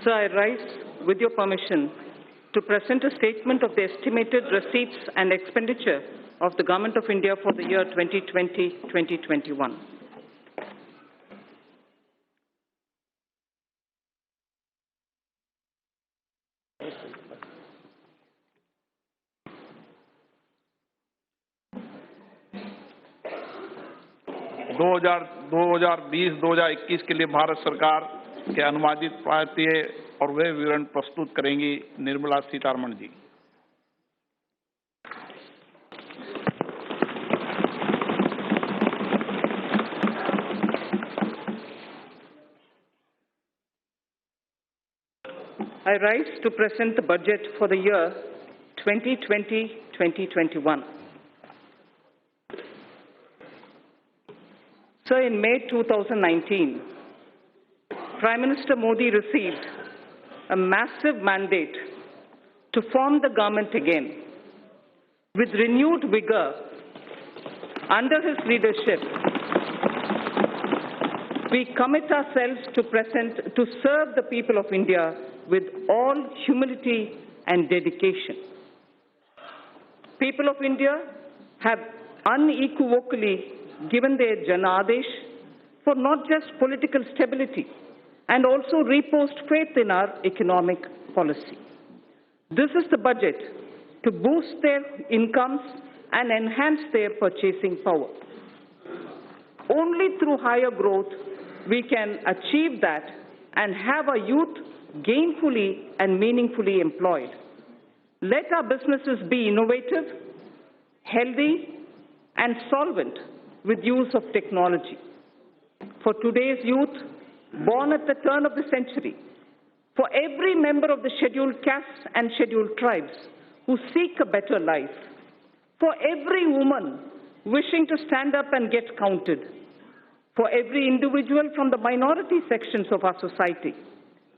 Sir, I rise, with your permission, to present a statement of the estimated receipts and expenditure of the Government of India for the year 2020-2021. दो हजार 2021 के लिए भारत सरकार के अनुवादित प्राप्तीय और वे विवरण प्रस्तुत करेंगी Nirmala Sitharaman ji. I rise to present the budget for the year 2020-2021. Sir, in May 2019, Prime Minister Modi received a massive mandate to form the government again. With renewed vigor, under his leadership, we commit ourselves to serve the people of India with all humility and dedication. People of India have unequivocally given their Janadesh for not just political stability and also reposed faith in our economic policy. This is the budget to boost their incomes and enhance their purchasing power. Only through higher growth we can achieve that and have our youth gainfully and meaningfully employed. Let our businesses be innovative, healthy, and solvent with use of technology. For today's youth, born at the turn of the century, for every member of the scheduled castes and scheduled tribes who seek a better life, for every woman wishing to stand up and get counted, for every individual from the minority sections of our society,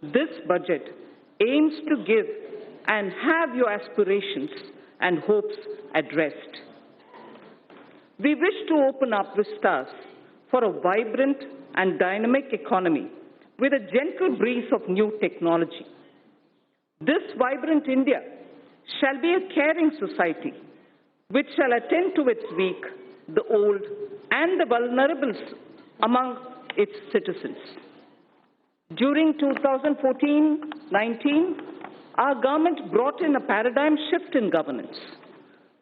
this budget aims to give and have your aspirations and hopes addressed. We wish to open up vistas for a vibrant and dynamic economy with a gentle breeze of new technology. This vibrant India shall be a caring society which shall attend to its weak, the old, and the vulnerable among its citizens. During 2014-19, our government brought in a paradigm shift in governance.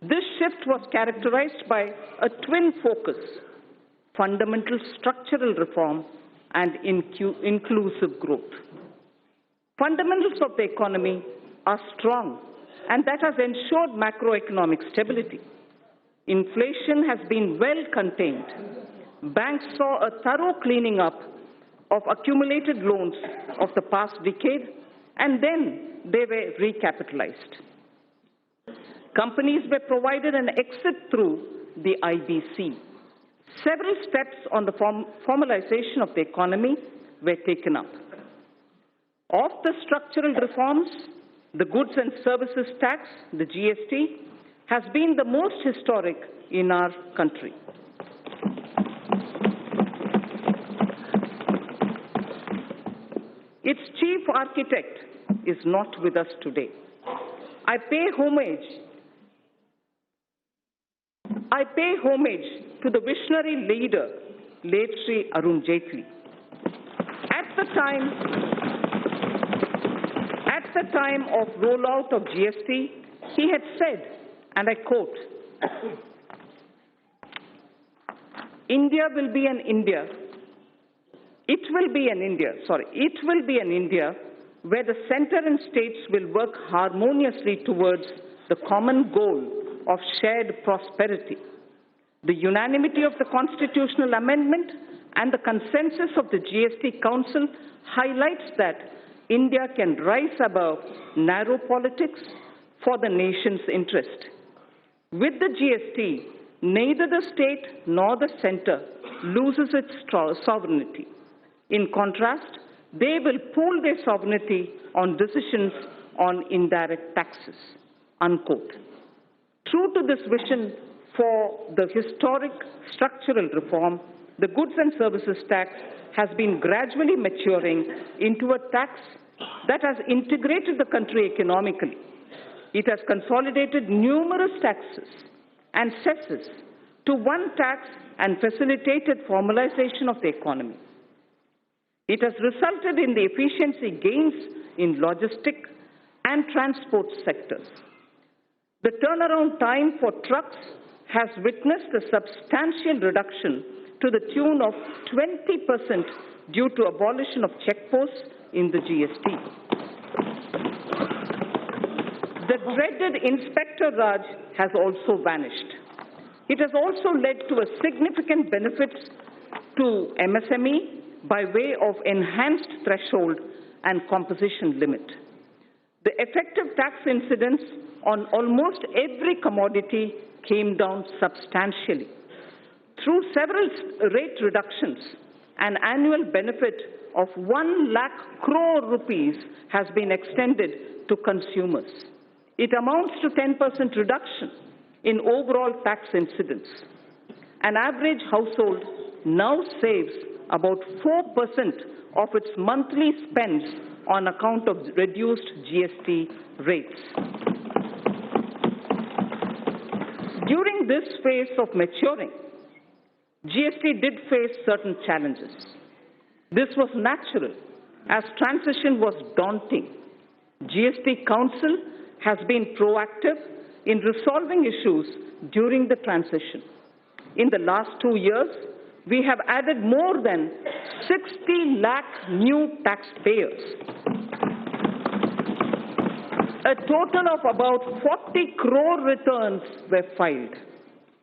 This shift was characterized by a twin focus: fundamental structural reform and inclusive growth. Fundamentals of the economy are strong, and that has ensured macroeconomic stability. Inflation has been well contained. Banks saw a thorough cleaning up of accumulated loans of the past decade, and then they were recapitalized. Companies were provided an exit through the IBC. Several steps on the formalization of the economy were taken up. Of the structural reforms, the goods and services tax, the GST, has been the most historic in our country. Its chief architect is not with us today. I pay homage to the visionary leader, late Sri Arun Jaitley. At the time of rollout of GST, he had said, and I quote, It will be an India where the center and states will work harmoniously towards the common goal of shared prosperity. The unanimity of the constitutional amendment and the consensus of the GST Council highlights that India can rise above narrow politics for the nation's interest. With the GST, neither the state nor the center loses its sovereignty. In contrast, they will pool their sovereignty on decisions on indirect taxes, unquote. True to this vision for the historic structural reform, the goods and services tax has been gradually maturing into a tax that has integrated the country economically. It has consolidated numerous taxes and cesses to one tax and facilitated formalization of the economy. It has resulted in the efficiency gains in logistic and transport sectors. The turnaround time for trucks has witnessed a substantial reduction to the tune of 20% due to abolition of checkposts in the GST. The dreaded Inspector Raj has also vanished. It has also led to a significant benefit to MSME by way of enhanced threshold and composition limit. The effective tax incidence on almost every commodity came down substantially. Through several rate reductions, an annual benefit of 1 lakh crore rupees has been extended to consumers. It amounts to 10% reduction in overall tax incidence. An average household now saves about 4% of its monthly spends on account of reduced GST rates. During this phase of maturing, GST did face certain challenges. This was natural, as transition was daunting. GST Council has been proactive in resolving issues during the transition. In the last 2 years, we have added more than 60 lakh new taxpayers. A total of about 40 crore returns were filed.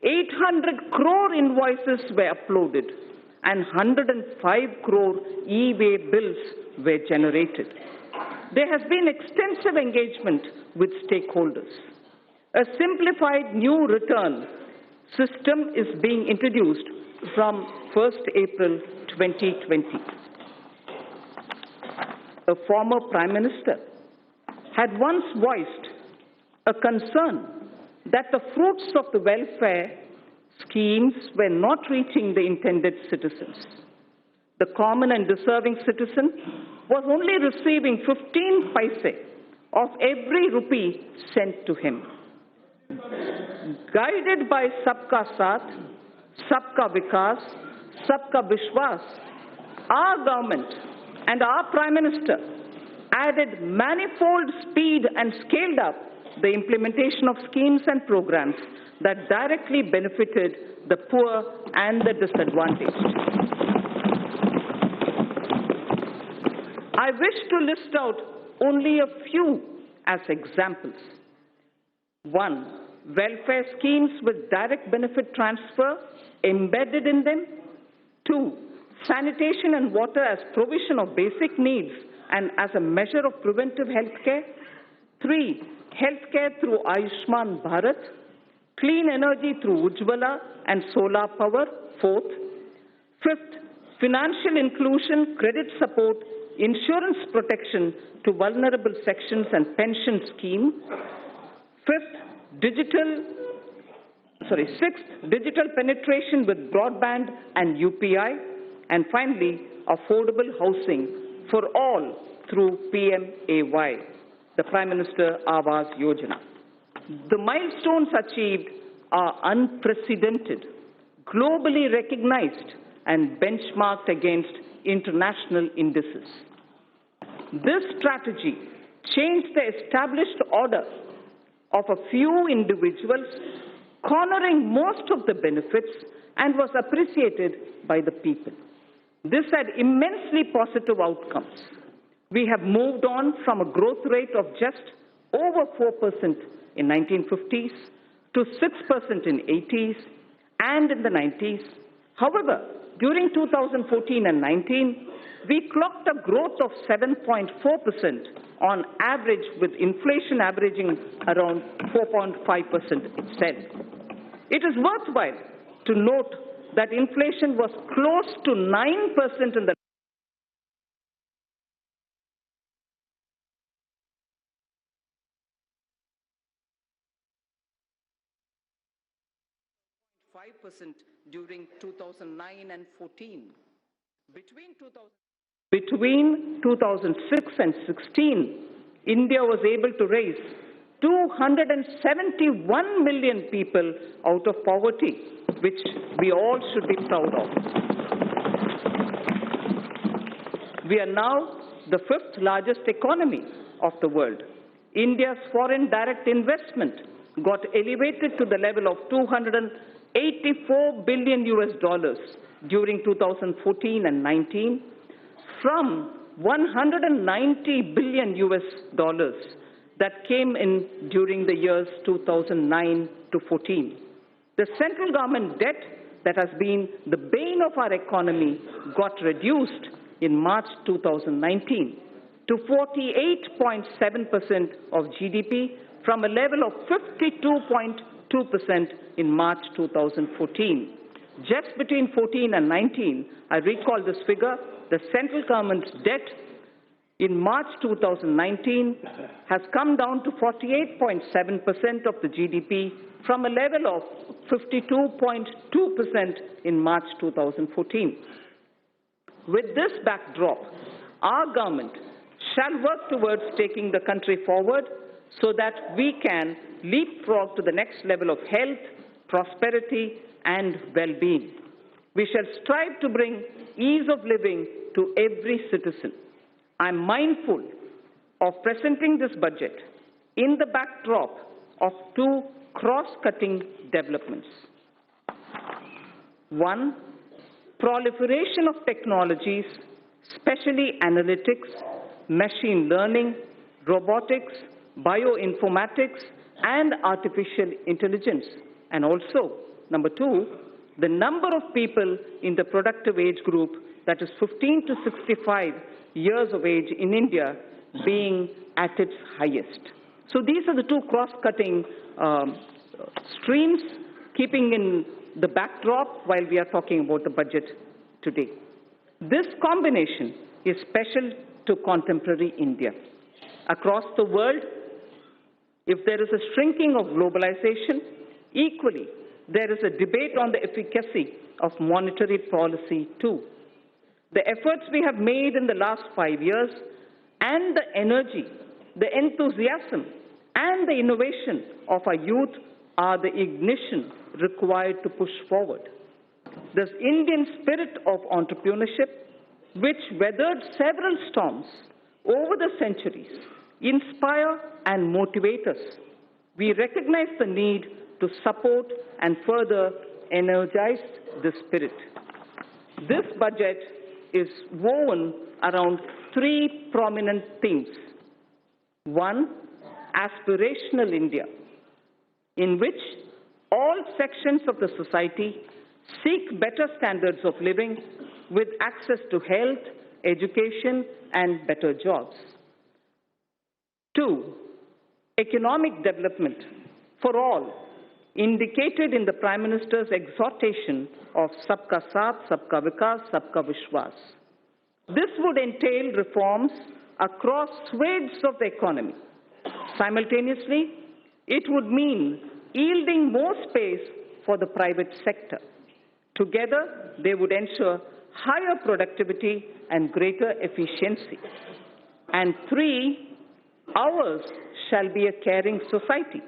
800 crore invoices were uploaded and 105 crore e-way bills were generated. There has been extensive engagement with stakeholders. A simplified new return system is being introduced from 1st April 2020. A former Prime Minister had once voiced a concern that the fruits of the welfare schemes were not reaching the intended citizens. The common and deserving citizen was only receiving 15 paise of every rupee sent to him. Guided by Sabka Saath, Sabka Vikas, Sabka Vishwas, our government and our Prime Minister added manifold speed and scaled up the implementation of schemes and programs that directly benefited the poor and the disadvantaged. I wish to list out only a few as examples. 1. Welfare schemes with direct benefit transfer embedded in them. 2. Sanitation and water as provision of basic needs and as a measure of preventive health care. 3. Healthcare through Ayushman Bharat. Clean energy through Ujjwala and solar power. 4th. 5th. Financial inclusion, credit support, insurance protection to vulnerable sections and pension scheme. 6th, digital penetration with broadband and UPI. And finally, affordable housing for all through PMAY, the Prime Minister Awas Yojana. The milestones achieved are unprecedented, globally recognized and benchmarked against international indices. This strategy changed the established order of a few individuals, cornering most of the benefits, and was appreciated by the people. This had immensely positive outcomes. We have moved on from a growth rate of just over 4% in 1950s to 6% in 80s and in the 90s. However, during 2014 and 19, we clocked a growth of 7.4% on average, with inflation averaging around 4.5% itself. It is worthwhile to note that inflation was close to 9% in the 5% during 2009 and 14. Between 2000 Between 2006 and 16, India was able to raise 271 million people out of poverty, which we all should be proud of. We are now the fifth largest economy of the world. India's foreign direct investment got elevated to the level of $284 billion during 2014 and 19 from $190 billion that came in during the years 2009 to 14. The central government debt that has been the bane of our economy got reduced in March 2019 to 48.7% of GDP from a level of 52.2% in March 2014. Just between 14 and 19, I recall this figure, the central government's debt in March 2019 has come down to 48.7% of the GDP from a level of 52.2% in March 2014. With this backdrop, our government shall work towards taking the country forward so that we can leapfrog to the next level of health, prosperity, and well-being. We shall strive to bring ease of living to every citizen. I'm mindful of presenting this budget in the backdrop of two cross-cutting developments. One, proliferation of technologies, especially analytics, machine learning, robotics, bioinformatics, and artificial intelligence. And also, number two, the number of people in the productive age group, that is 15 to 65 years of age in India, being at its highest. So these are the two cross-cutting streams, keeping in the backdrop while we are talking about the budget today. This combination is special to contemporary India. Across the world, if there is a shrinking of globalization, equally, there is a debate on the efficacy of monetary policy too. The efforts we have made in the last 5 years and the energy, the enthusiasm, and the innovation of our youth are the ignition required to push forward. This Indian spirit of entrepreneurship, which weathered several storms over the centuries, inspire and motivate us. We recognize the need to support and further energize this spirit. This budget is woven around three prominent themes. One, aspirational India, in which all sections of the society seek better standards of living with access to health, education, and better jobs. Two, economic development for all, indicated in the Prime Minister's exhortation of Sabka Saath, Sabka Vikas, Sabka Vishwas. This would entail reforms across swathes of the economy. Simultaneously, it would mean yielding more space for the private sector. Together, they would ensure higher productivity and greater efficiency. And three, ours shall be a caring society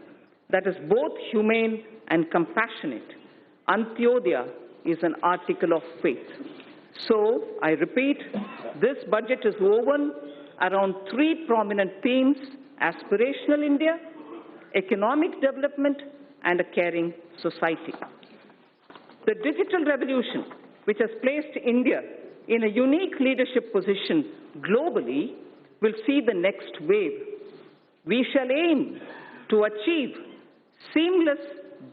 that is both humane and compassionate. Antyodaya is an article of faith. So, I repeat, this budget is woven around three prominent themes: aspirational India, economic development, and a caring society. The digital revolution, which has placed India in a unique leadership position globally, will see the next wave. We shall aim to achieve seamless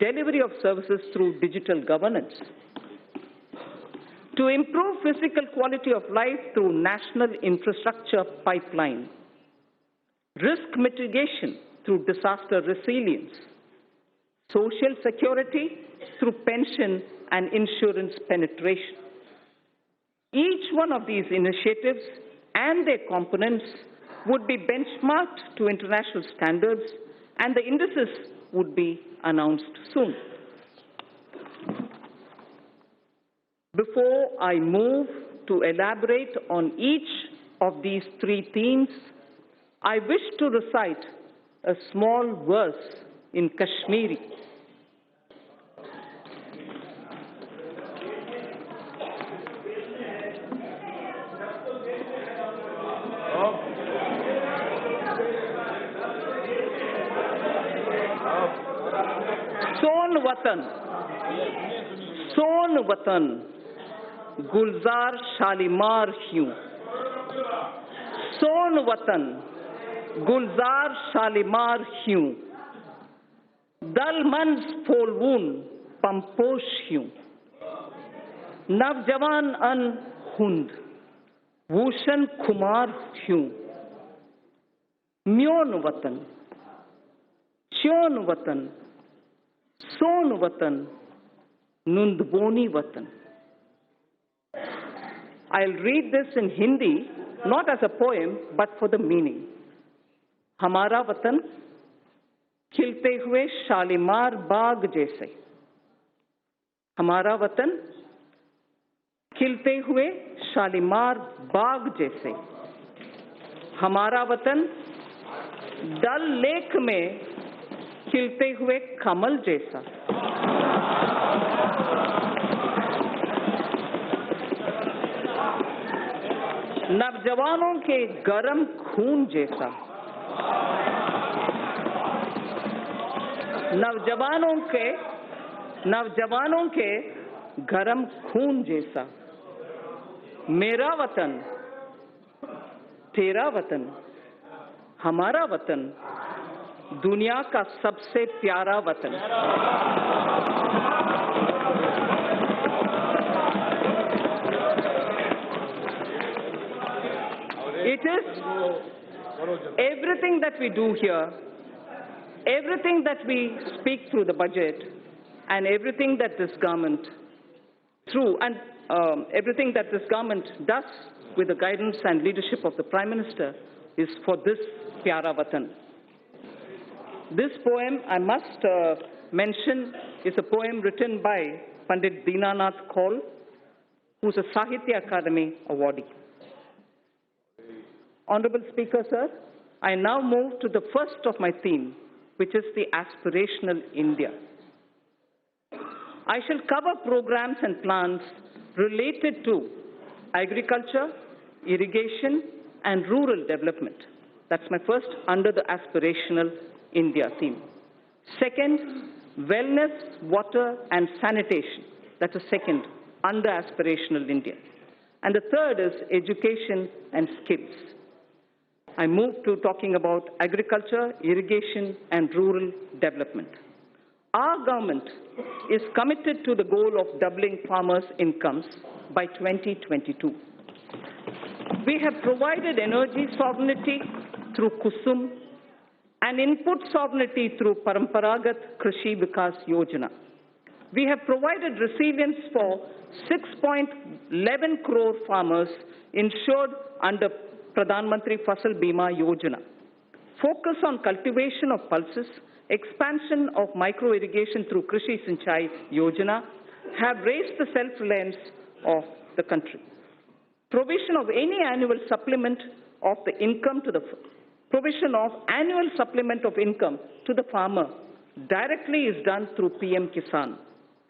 delivery of services through digital governance, to improve physical quality of life through national infrastructure pipeline, risk mitigation through disaster resilience, social security through pension and insurance penetration. Each one of these initiatives and their components would be benchmarked to international standards, and the indices would be announced soon. Before I move to elaborate on each of these three themes, I wish to recite a small verse in Kashmiri. सोन वतन गुलजार शालीमार हूँ, सोन वतन गुलजार शालीमार हूँ, दलमन फोलवून पंपोश हूँ, नवजवान अन हुंद भूषण कुमार हूँ, म्योन वतन च्योन वतन सोन वतन Nundboni Vatan. I'll read this in Hindi, not as a poem, but for the meaning. Hamara Vatan, खिलते हुए शालीमार बाग जैसे. हमारा वतन खिलते हुए शालीमार बाग जैसे. हमारा वतन डल लेक में खिलते हुए कमल जैसा. नवजवानों के गरम खून जैसा. नवजवानों के गरम खून जैसा. मेरा वतन तेरा वतन हमारा वतन दुनिया का सबसे प्यारा वतन. It is everything that we do here, everything that we speak through the budget, and everything that this government everything that this government does with the guidance and leadership of the Prime Minister is for this Pyara Vatan. This poem, I must mention, is a poem written by Pandit Dinanath Kaul, who's a Sahitya Akademi awardee. Honorable Speaker, sir, I now move to the first of my theme, which is the aspirational India. I shall cover programs and plans related to agriculture, irrigation, and rural development. That's my first under the aspirational India theme. Second, wellness, water, and sanitation. That's the second under aspirational India. And the third is education and skills. I move to talking about agriculture, irrigation, and rural development. Our government is committed to the goal of doubling farmers' incomes by 2022. We have provided energy sovereignty through Kusum and input sovereignty through Paramparagat Krishi Vikas Yojana. We have provided resilience for 6.11 crore farmers insured under Pradhan Mantri Fasal Bima Yojana. Focus on cultivation of pulses, expansion of micro-irrigation through Krishi Sinchai Yojana have raised the self-reliance of the country. Provision of any annual supplement of the income to the farmer directly is done through PM Kisan.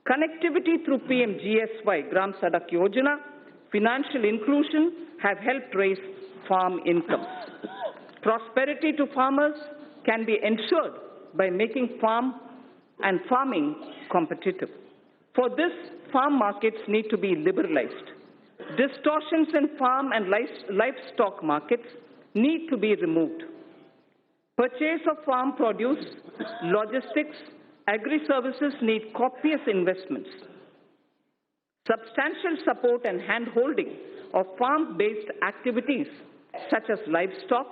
Connectivity through PM GSY, Gram Sadak Yojana, financial inclusion have helped raise farm incomes. Prosperity to farmers can be ensured by making farming competitive. For this, farm markets need to be liberalized. Distortions in farm and livestock markets need to be removed. Purchase of farm produce, logistics, agri-services need copious investments. Substantial support and hand-holding of farm-based activities such as livestock,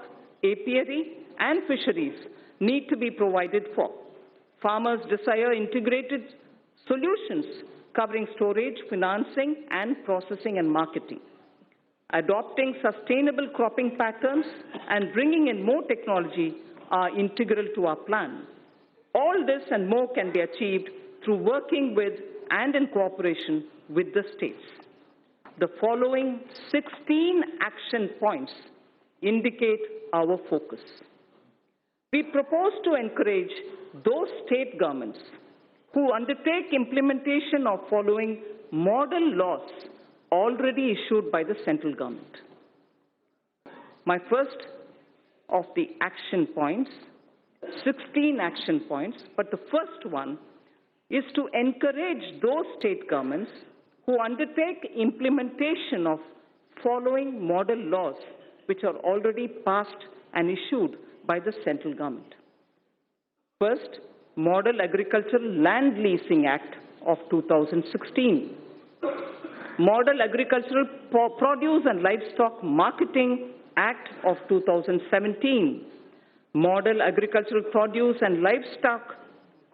apiary, and fisheries need to be provided for. Farmers desire integrated solutions covering storage, financing, and processing and marketing. Adopting sustainable cropping patterns and bringing in more technology are integral to our plan. All this and more can be achieved through working with and in cooperation with the states. the following 16 action points indicate our focus. We propose to encourage those state governments who undertake implementation of following model laws already issued by the central government. My first of the action points, 16 action points, but the first one is to encourage those state governments who undertake implementation of following model laws which are already passed and issued by the central government. First, Model Agricultural Land Leasing Act of 2016. Model Agricultural Produce and Livestock Marketing Act of 2017. Model Agricultural Produce and Livestock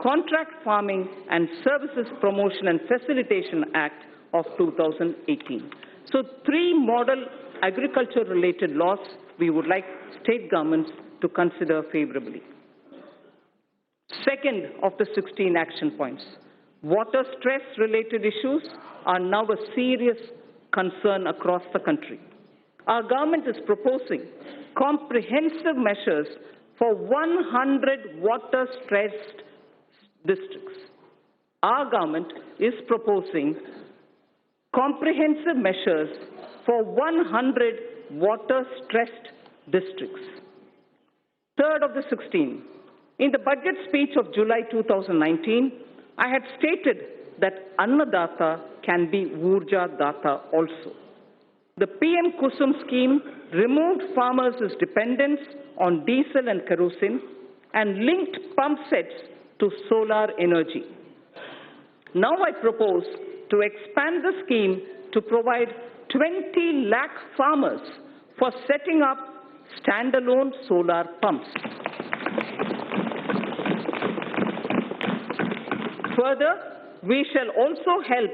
Contract Farming and Services Promotion and Facilitation Act of 2018. So 3 model agriculture-related laws we would like state governments to consider favorably. Second of the 16 action points, water stress-related issues are now a serious concern across the country. Our government is proposing comprehensive measures for 100 water-stressed districts. Our government is proposing comprehensive measures for 100 water-stressed districts. Third of the 16, in the budget speech of July 2019, I had stated that Annadata can be Urja Data also. The PM Kusum scheme removed farmers' dependence on diesel and kerosene and linked pump sets to solar energy. Now I propose to expand the scheme to provide 20 lakh farmers for setting up standalone solar pumps. Further, we shall also help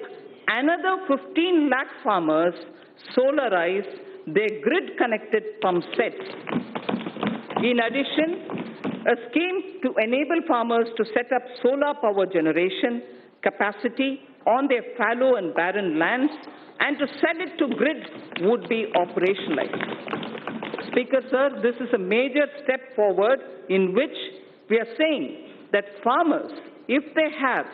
another 15 lakh farmers solarize their grid-connected pump sets. In addition, a scheme to enable farmers to set up solar power generation capacity on their fallow and barren lands and to sell it to grid would be operationalized. Speaker, sir, this is a major step forward in which we are saying that farmers, if they have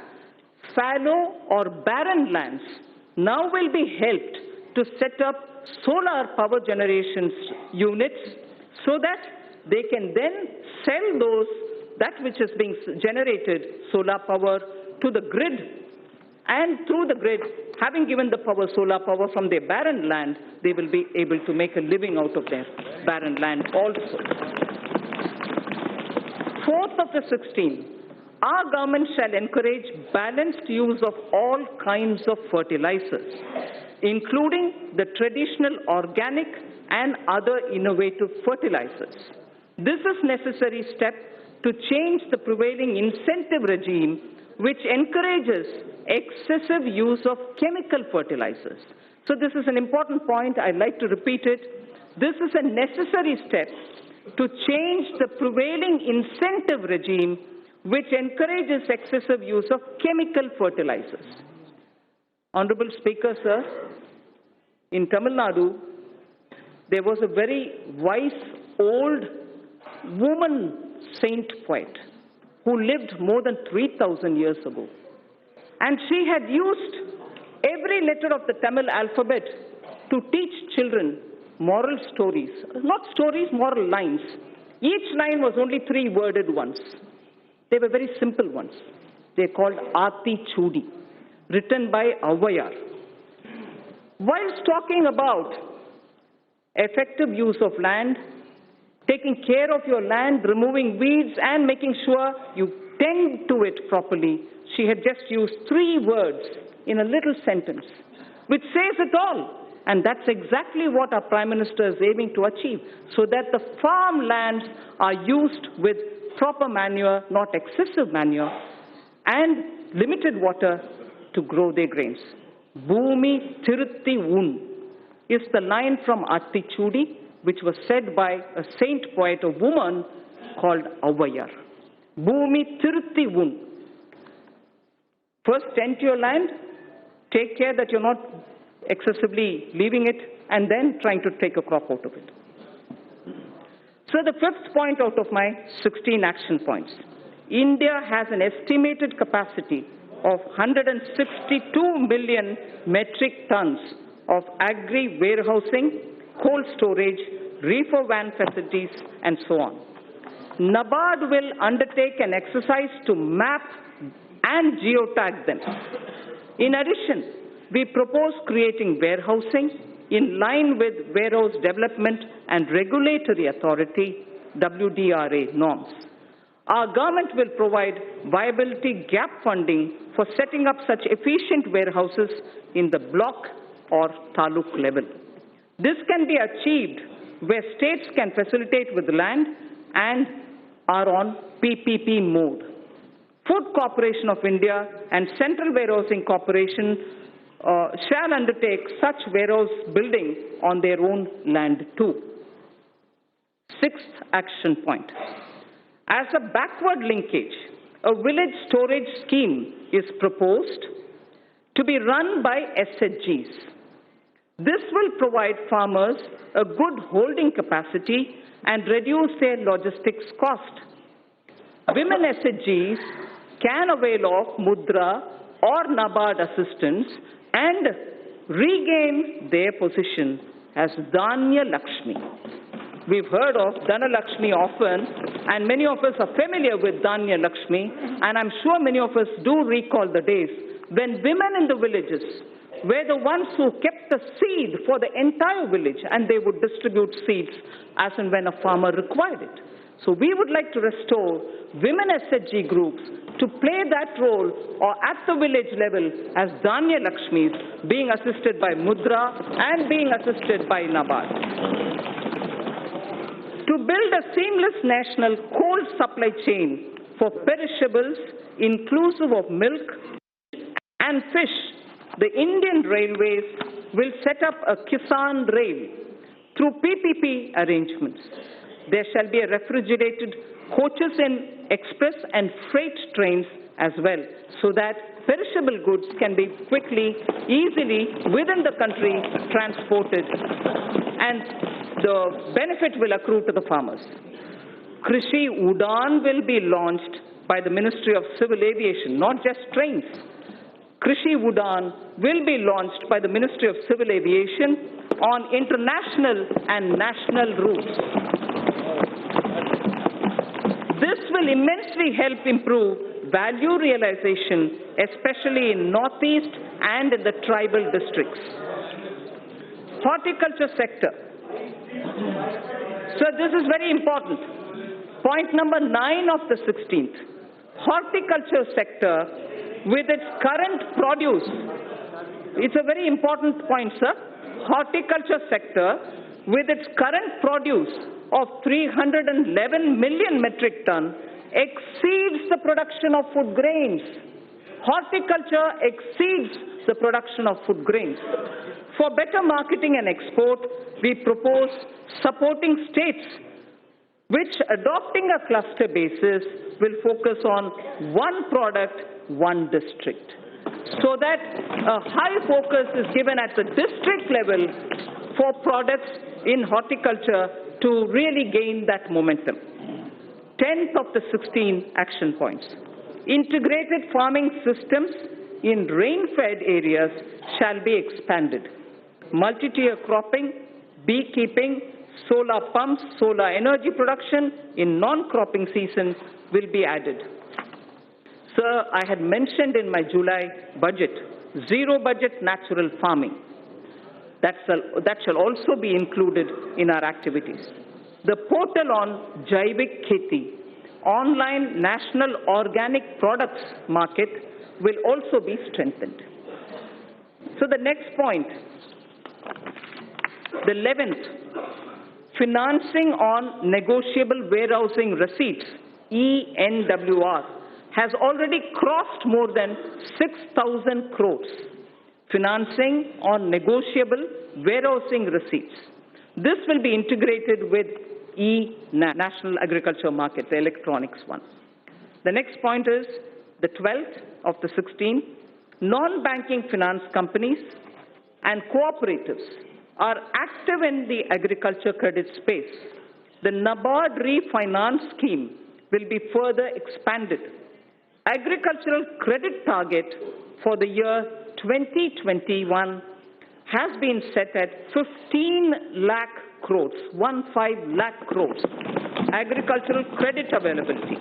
fallow or barren lands, now will be helped to set up solar power generation units so that they can then sell that which is being generated, solar power, to the grid, and through the grid, having given the solar power from their barren land, they will be able to make a living out of their barren land also. Fourth of the 16, our government shall encourage balanced use of all kinds of fertilizers, including the traditional organic and other innovative fertilizers. This is a necessary step to change the prevailing incentive regime which encourages excessive use of chemical fertilizers. So this is an important point. I'd like to repeat it. This is a necessary step to change the prevailing incentive regime which encourages excessive use of chemical fertilizers. Honorable Speaker, sir, in Tamil Nadu, there was a very wise old woman saint poet who lived more than 3,000 years ago. And she had used every letter of the Tamil alphabet to teach children moral stories. Not stories, moral lines. Each line was only 3-worded ones. They were very simple ones. They're called Aati Chudi, written by Avayar. Whilst talking about effective use of land, taking care of your land, removing weeds, and making sure you tend to it properly, she had just used 3 words in a little sentence, which says it all. And that's exactly what our Prime Minister is aiming to achieve, so that the farmlands are used with proper manure, not excessive manure, and limited water to grow their grains. Bhumi Tirutti Un is the line from Atti Chudi, which was said by a saint poet, a woman called Avayar. Bhumi Tirutti Un. First, tend to your land. Take care that you're not excessively leaving it, and then trying to take a crop out of it. So the fifth point out of my 16 action points. India has an estimated capacity of 162 million metric tons of agri-warehousing, cold storage, reefer van facilities, and so on. NABARD will undertake an exercise to map and geotag them. In addition, we propose creating warehousing in line with Warehouse Development and Regulatory Authority (WDRA) norms. Our government will provide viability gap funding for setting up such efficient warehouses in the block or taluk level. This can be achieved where states can facilitate with land and are on PPP mode. Food Corporation of India and Central Warehousing Corporation shall undertake such warehouse building on their own land too. Sixth action point. As a backward linkage, a village storage scheme is proposed to be run by SHGs. This will provide farmers a good holding capacity and reduce their logistics cost. Women SHGs can avail of Mudra or NABARD assistance and regain their position as Dhanya Lakshmi. We've heard of Dhana Lakshmi often, and many of us are familiar with Dhanya Lakshmi, and I'm sure many of us do recall the days when women in the villages were the ones who kept the seed for the entire village, and they would distribute seeds as and when a farmer required it. So we would like to restore women SHG groups to play that role or at the village level as Dhanya Lakshmis, being assisted by Mudra and being assisted by NABARD. To build a seamless national cold supply chain for perishables inclusive of milk and fish, the Indian Railways will set up a Kisan Rail through PPP arrangements. There shall be refrigerated coaches in express and freight trains as well, so that perishable goods can be quickly, easily within the country transported, and the benefit will accrue to the farmers. Krishi Udan will be launched by the Ministry of Civil Aviation, not just trains. Krishi Udan will be launched by the Ministry of Civil Aviation on international and national routes. This will immensely help improve value realization, especially in Northeast and in the tribal districts. Horticulture sector. So this is very important. Point number 9 of the 16th. Horticulture sector with its current produce. It's a very important point, sir. Horticulture sector with its current produce of 311 million metric ton exceeds the production of food grains. Horticulture exceeds the production of food grains. For better marketing and export, we propose supporting states which, adopting a cluster basis, will focus on one product, one district, so that a high focus is given at the district level for products in horticulture to really gain that momentum. 10th of the 16 action points. Integrated farming systems in rain-fed areas shall be expanded. Multi-tier cropping, beekeeping, solar pumps, solar energy production in non-cropping season will be added. Sir, I had mentioned in my July budget, zero budget natural farming. That shall also be included in our activities. The portal on Jaivik Kheti, online national organic products market, will also be strengthened. So the next point, the 11th, financing on negotiable warehousing receipts, ENWR, has already crossed more than 6,000 crores. Financing on negotiable warehousing receipts. This will be integrated with National Agriculture Market, the electronics one. The next point is the 12th of the 16th, non-banking finance companies, and cooperatives are active in the agriculture credit space, the NABARD refinance scheme will be further expanded. Agricultural credit target for the year 2021 has been set at 15 lakh crores, 15 lakh crores, agricultural credit availability.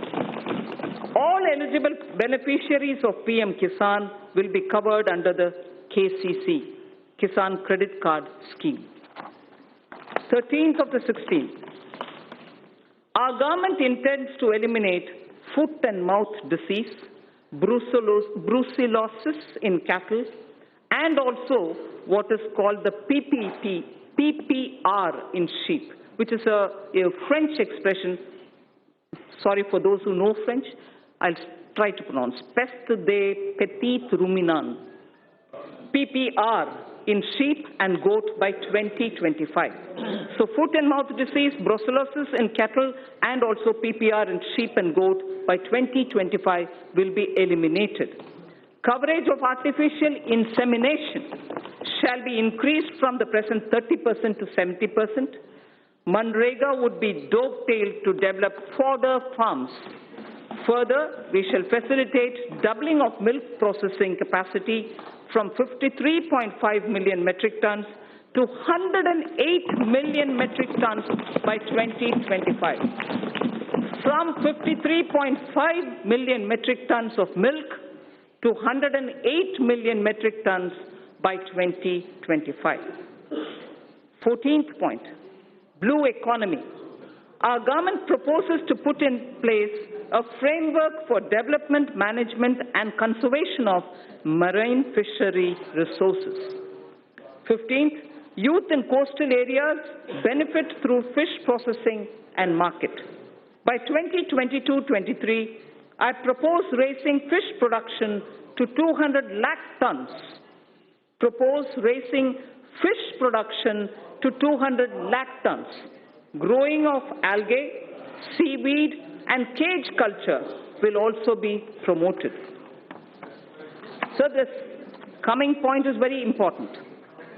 All eligible beneficiaries of PM Kisan will be covered under the KCC, Kisan Credit Card Scheme. 13th of the 16th, our government intends to eliminate foot and mouth disease, brucellosis in cattle, and also what is called the PPR in sheep, which is a French expression. Sorry for those who know French, I'll try to pronounce. Peste des petits ruminants. PPR in sheep and goat by 2025. So foot and mouth disease, brucellosis in cattle, and also PPR in sheep and goat by 2025 will be eliminated. Coverage of artificial insemination shall be increased from the present 30% to 70%. Manrega would be dovetailed to develop fodder farms. Further, we shall facilitate doubling of milk processing capacity from 53.5 million metric tons to 108 million metric tons by 2025. From 53.5 million metric tons of milk to 108 million metric tons by 2025. 14th point, blue economy. Our government proposes to put in place a framework for development, management, and conservation of marine fishery resources. 15th, youth in coastal areas benefit through fish processing and market. By 2022-23, I propose raising fish production to 200 lakh tons. Propose raising fish production to 200 lakh tons. Growing of algae, seaweed, and cage culture will also be promoted. So this coming point is very important.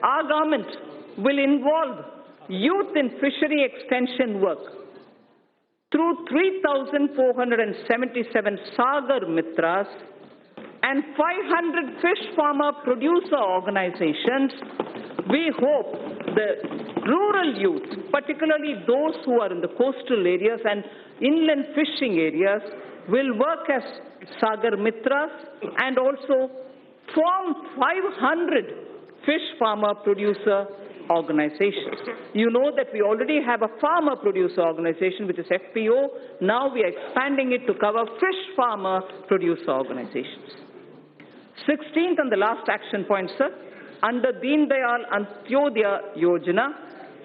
Our government will involve youth in fishery extension work through 3,477 Sagar Mitras and 500 fish farmer producer organizations. We hope the rural youth, particularly those who are in the coastal areas and inland fishing areas, will work as Sagar Mitras and also form 500 fish farmer producer organizations. You know that we already have a farmer producer organization, which is FPO. Now we are expanding it to cover fish farmer producer organizations. 16th and the last action point, sir. Under Deen Dayal Antyodaya Yojana,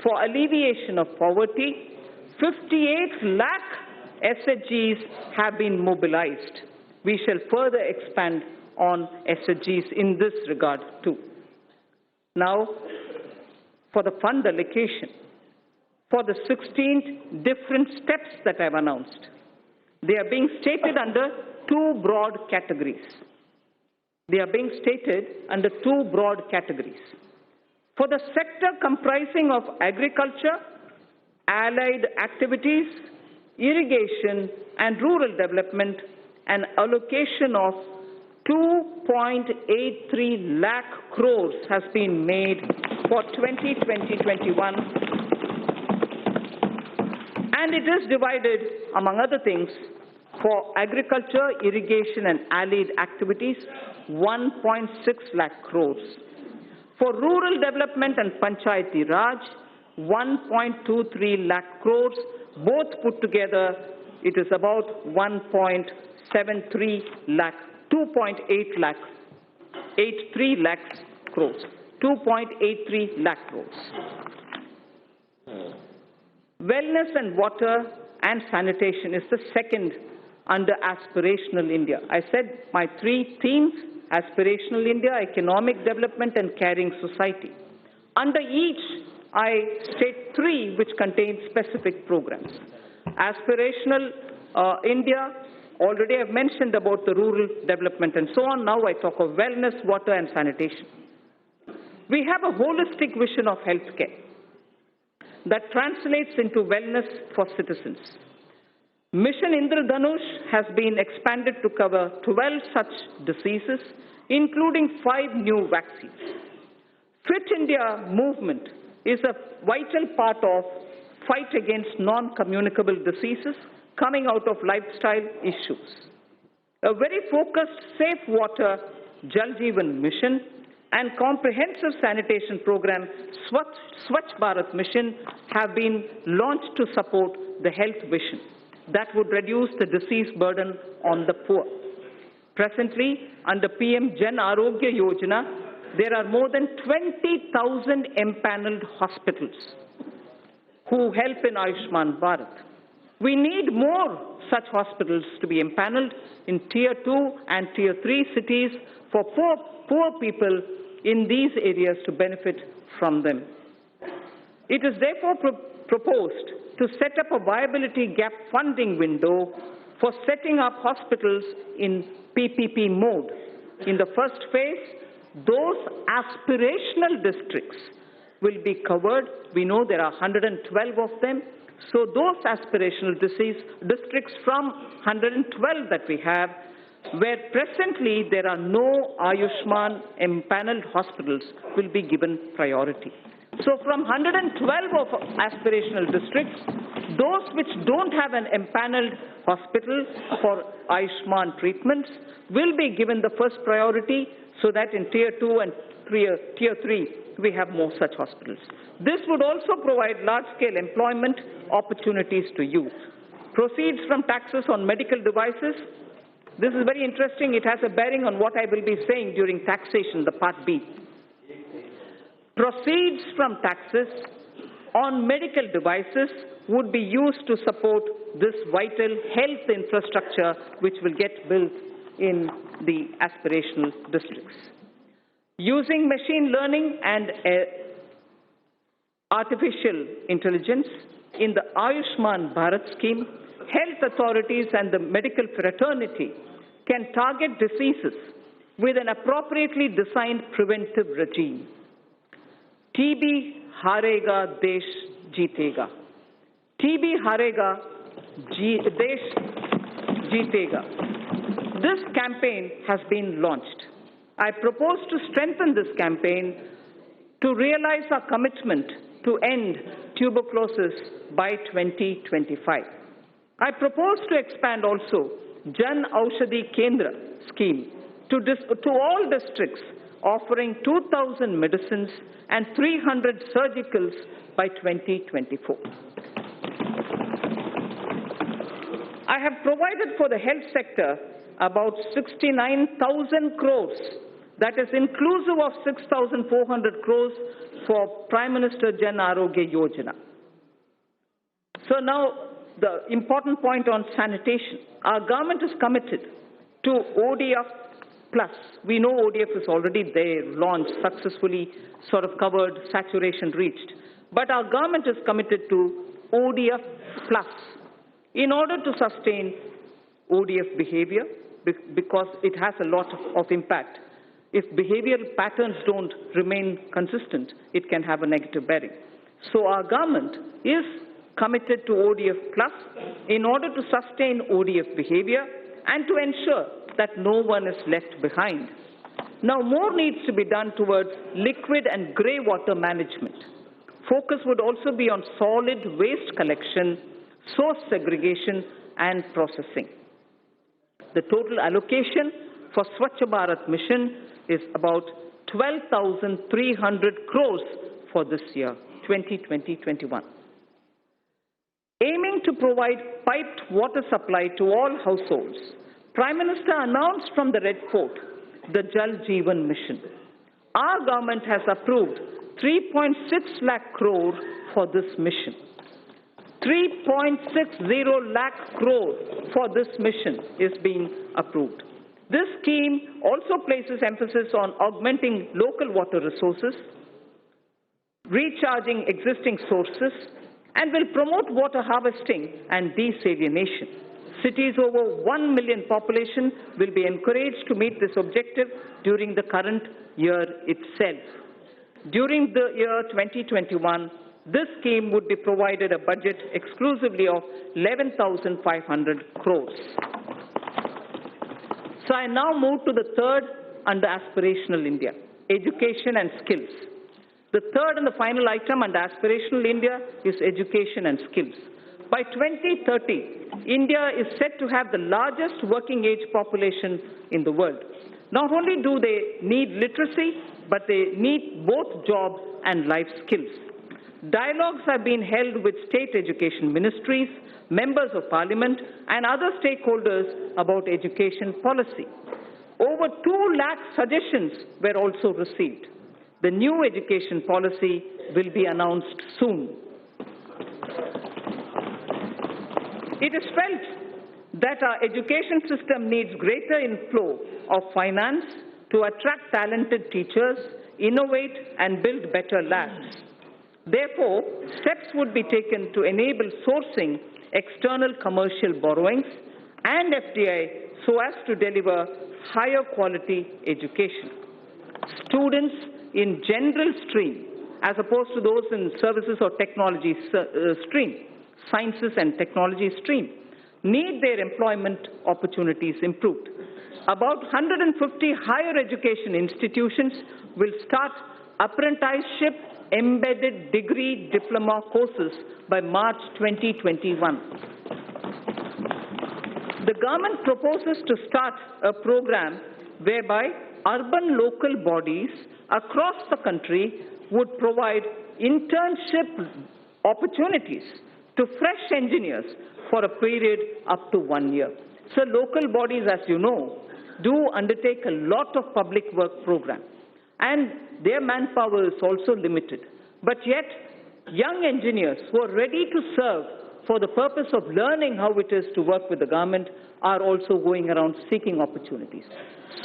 for alleviation of poverty, 58 lakh SHGs have been mobilized. We shall further expand on SHGs in this regard too. Now, for the fund allocation, for the 16 different steps that I have announced, they are being stated under two broad categories. They are being stated under two broad categories. For the sector comprising of agriculture, allied activities, irrigation, and rural development, an allocation of 2.83 lakh crores has been made for 2020-21, and it is divided, among other things, for agriculture, irrigation, and allied activities, 1.6 lakh crores. For rural development and Panchayati Raj, 1.23 lakh crores. Both put together, it is about 1.73 lakh, 2.8 lakh, 83 lakhs crores, 2.83 lakh crores. Wellness and water and sanitation is the second under Aspirational India. I said my three themes: Aspirational India, Economic Development, and Caring Society. Under each, I state three which contain specific programs. Aspirational India, already I've mentioned about the rural development and so on. Now I talk of wellness, water, and sanitation. We have a holistic vision of healthcare that translates into wellness for citizens. Mission Indradhanush has been expanded to cover 12 such diseases, including 5 new vaccines. Fit India movement is a vital part of fight against non-communicable diseases coming out of lifestyle issues. A very focused Safe Water Jal Jeevan mission and comprehensive sanitation program Swachh Bharat mission have been launched to support the health vision that would reduce the disease burden on the poor. Presently, under PM Jan Arogya Yojana, there are more than 20,000 empaneled hospitals who help in Ayushman Bharat. We need more such hospitals to be empaneled in Tier 2 and Tier 3 cities for poor people in these areas to benefit from them. It is therefore proposed to set up a viability gap funding window for setting up hospitals in PPP mode. In the first phase, those aspirational districts will be covered. We know there are 112 of them. So those aspirational districts from 112 that we have, where presently there are no Ayushman empaneled hospitals, will be given priority. So from 112 of aspirational districts, those which don't have an empaneled hospital for Ayushman treatments will be given the first priority, so that in Tier 2 and Tier 3 we have more such hospitals. This would also provide large-scale employment opportunities to youth. Proceeds from taxes on medical devices. This is very interesting. It has a bearing on what I will be saying during taxation, the Part B. Proceeds from taxes on medical devices would be used to support this vital health infrastructure which will get built in the aspirational districts. Using machine learning and artificial intelligence in the Ayushman Bharat scheme, health authorities and the medical fraternity can target diseases with an appropriately designed preventive regime. TB हारेगा देश जीतेगा. TB हारेगा देश जीतेगा. This campaign has been launched. I propose to strengthen this campaign to realize our commitment to end tuberculosis by 2025. I propose to expand also Jan Aushadhi Kendra scheme to all districts, offering 2,000 medicines and 300 surgicals by 2024. I have provided for the health sector about 69,000 crores, that is inclusive of 6,400 crores for Prime Minister Jan Arogya Yojana. So now the important point on sanitation. Our government is committed to ODF Plus. We know ODF is already there, launched, successfully sort of covered, saturation reached. But our government is committed to ODF Plus in order to sustain ODF behavior, because it has a lot of impact. If behavioral patterns don't remain consistent, it can have a negative bearing. So our government is committed to ODF Plus in order to sustain ODF behavior and to ensure that no one is left behind. Now, more needs to be done towards liquid and grey water management. Focus would also be on solid waste collection, source segregation, and processing. The total allocation for Swachh Bharat mission is about 12,300 crores for this year, 2020-21. Aiming to provide piped water supply to all households, Prime Minister announced from the Red Fort the Jal Jeevan mission. Our government has approved 3.6 lakh crore for this mission. 3.60 lakh crore for this mission is being approved. This scheme also places emphasis on augmenting local water resources, recharging existing sources, and will promote water harvesting and desalination. Cities over 1 million population will be encouraged to meet this objective during the current year itself. During the year 2021, this scheme would be provided a budget exclusively of 11,500 crores. So I now move to the third under Aspirational India, education and skills. The third and the final item under Aspirational India is education and skills. By 2030, India is set to have the largest working age population in the world. Not only do they need literacy, but they need both job and life skills. Dialogues have been held with state education ministries, members of parliament, and other stakeholders about education policy. Over 2 lakh suggestions were also received. The new education policy will be announced soon. It is felt that our education system needs greater inflow of finance to attract talented teachers, innovate and build better labs. Therefore, steps would be taken to enable sourcing external commercial borrowings and FDI so as to deliver higher quality education. Students in general stream, as opposed to those in services or technology stream, sciences and technology stream, need their employment opportunities improved. About 150 higher education institutions will start apprenticeship embedded degree diploma courses by March 2021. The government proposes to start a program whereby urban local bodies across the country would provide internship opportunities to fresh engineers for a period up to 1 year. So local bodies, as you know, do undertake a lot of public work programs, and their manpower is also limited. But yet, young engineers who are ready to serve for the purpose of learning how it is to work with the government are also going around seeking opportunities.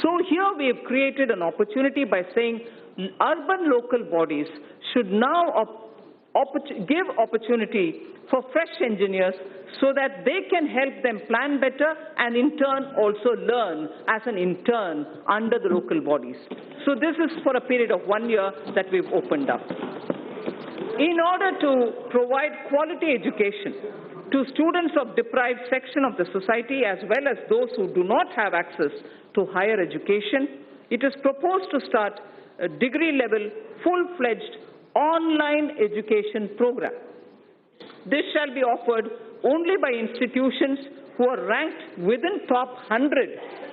So here we have created an opportunity by saying urban local bodies should now give opportunity for fresh engineers so that they can help them plan better and in turn also learn as an intern under the local bodies. So this is for a period of 1 year that we've opened up. In order to provide quality education to students of deprived section of the society as well as those who do not have access to higher education, it is proposed to start a degree-level, full-fledged online education program. This shall be offered only by institutions who are ranked within top 100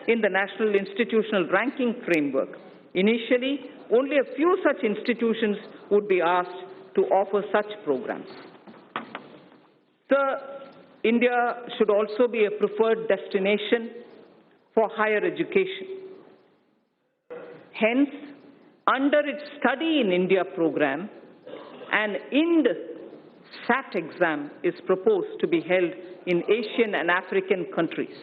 in the National Institutional Ranking Framework. Initially, only a few such institutions would be asked to offer such programs. India should also be a preferred destination for higher education. Hence, under its Study in India program, an IND-SAT exam is proposed to be held in Asian and African countries.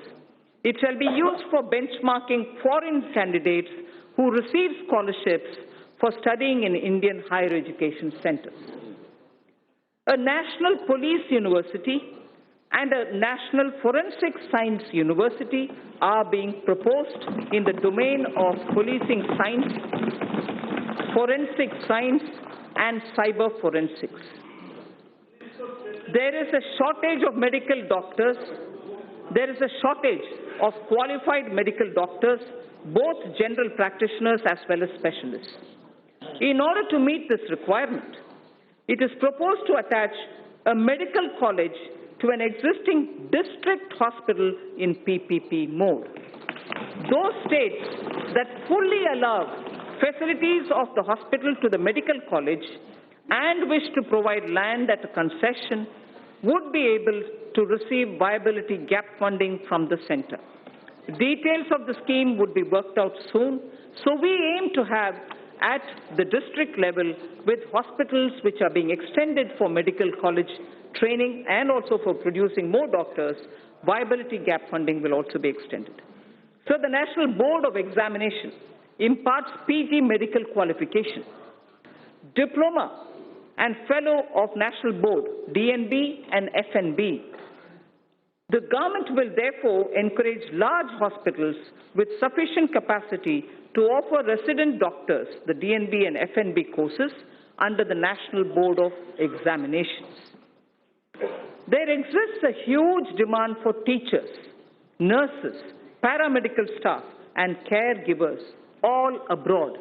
It shall be used for benchmarking foreign candidates who receive scholarships for studying in Indian higher education centers. A national police university and a national forensic science university are being proposed in the domain of policing science, forensic science, and cyber forensics. There is a shortage of medical doctors. There is a shortage of qualified medical doctors, both general practitioners as well as specialists. In order to meet this requirement, it is proposed to attach a medical college to an existing district hospital in PPP mode. Those states that fully allow facilities of the hospital to the medical college and wish to provide land at a concession would be able to receive viability gap funding from the center. Details of the scheme would be worked out soon, so we aim to have at the district level with hospitals which are being extended for medical college training and also for producing more doctors, viability gap funding will also be extended. So the National Board of Examination imparts PG medical qualification, diploma and fellow of National Board, DNB and FNB, The government will therefore encourage large hospitals with sufficient capacity to offer resident doctors the DNB and FNB courses under the National Board of Examinations. There exists a huge demand for teachers, nurses, paramedical staff, and caregivers all abroad.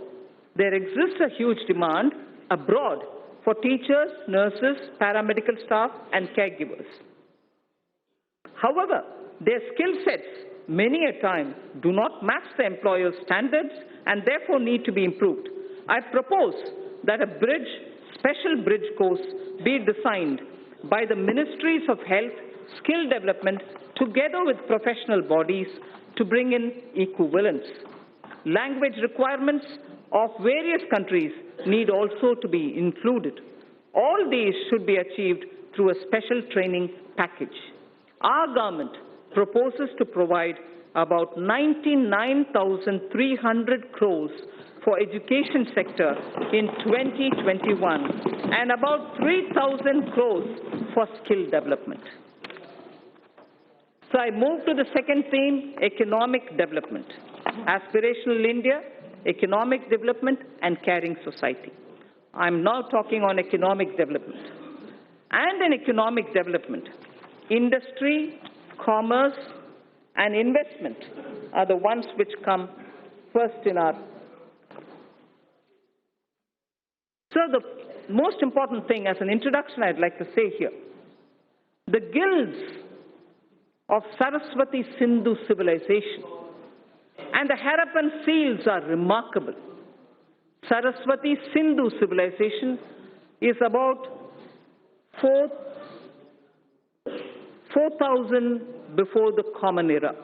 There exists a huge demand abroad for teachers, nurses, paramedical staff, and caregivers. However, their skill sets many a time do not match the employer's standards and therefore need to be improved. I propose that a special bridge course be designed by the Ministries of Health, Skill Development, together with professional bodies to bring in equivalence. Language requirements of various countries need also to be included. All these should be achieved through a special training package. Our government proposes to provide about 99,300 crores for education sector in 2021 and about 3,000 crores for skill development. So I move to the second theme, economic development. Aspirational India, economic development, and caring society. I'm now talking on economic development. And in economic development, industry, commerce, and investment are the ones which come first in our. So the most important thing as an introduction I'd like to say here, the guilds of Saraswati Sindhu civilization and the Harappan seals are remarkable. Saraswati Sindhu civilization is about 4,000 before the Common Era.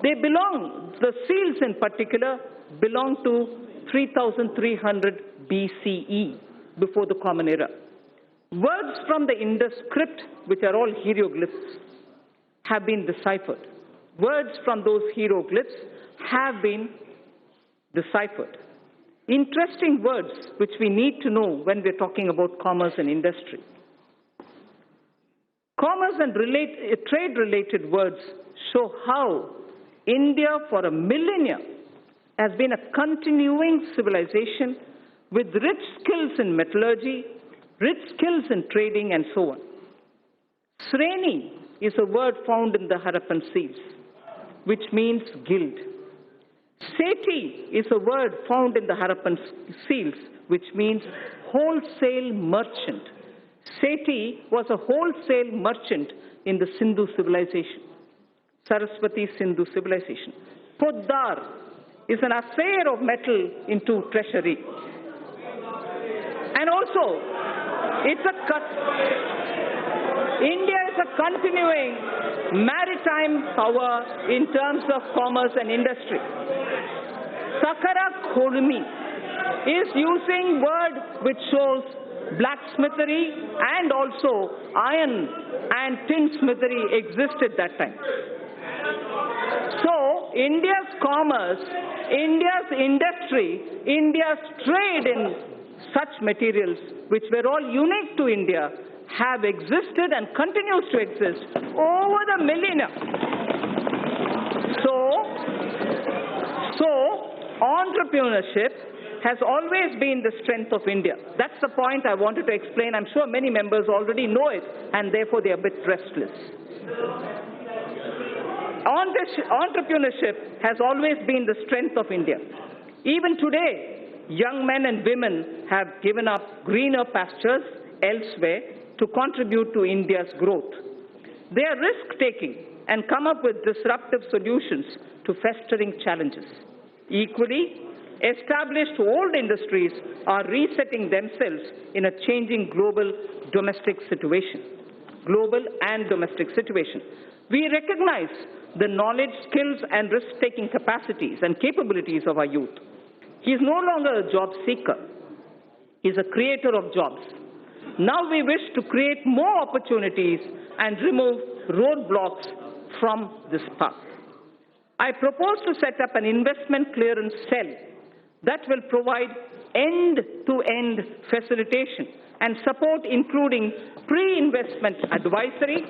The seals in particular, belong to 3,300 BCE, before the Common Era. Words from the Indus script, which are all hieroglyphs, have been deciphered. Words from those hieroglyphs have been deciphered. Interesting words which we need to know when we're talking about commerce and industry. Commerce and trade-related words show how India for a millennia has been a continuing civilization with rich skills in metallurgy, rich skills in trading, and so on. Sreni is a word found in the Harappan seals, which means guild. Seti is a word found in the Harappan seals, which means wholesale merchant. Seti was a wholesale merchant in the Sindhu civilization, Saraswati Sindhu civilization. Poddar is an affair of metal into treasury. And also, India is a continuing maritime power in terms of commerce and industry. Sakara Kholmi is using word which shows blacksmithery and also iron and tinsmithery existed that time. So India's commerce, India's industry, India's trade in such materials which were all unique to India have existed and continues to exist over the millennia. So entrepreneurship has always been the strength of India. That's the point I wanted to explain. I'm sure many members already know it, and therefore they are a bit restless. Entrepreneurship has always been the strength of India. Even today, young men and women have given up greener pastures elsewhere to contribute to India's growth. They are risk-taking and come up with disruptive solutions to festering challenges. Equally, established old industries are resetting themselves in a changing global and domestic situation. We recognize the knowledge, skills, and risk-taking capacities and capabilities of our youth. He is no longer a job seeker. He is a creator of jobs. Now we wish to create more opportunities and remove roadblocks from this path. I propose to set up an investment clearance cell that will provide end-to-end facilitation and support, including pre-investment advisory,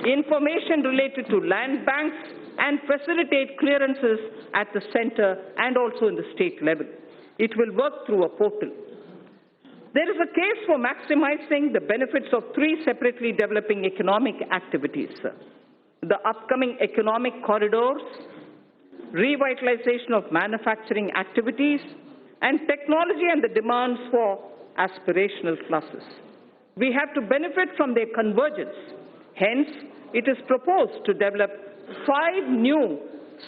information related to land banks, and facilitate clearances at the center and also in the state level. It will work through a portal. There is a case for maximizing the benefits of three separately developing economic activities: the upcoming economic corridors, revitalization of manufacturing activities, and technology and the demands for aspirational classes. We have to benefit from their convergence. Hence, it is proposed to develop 5 new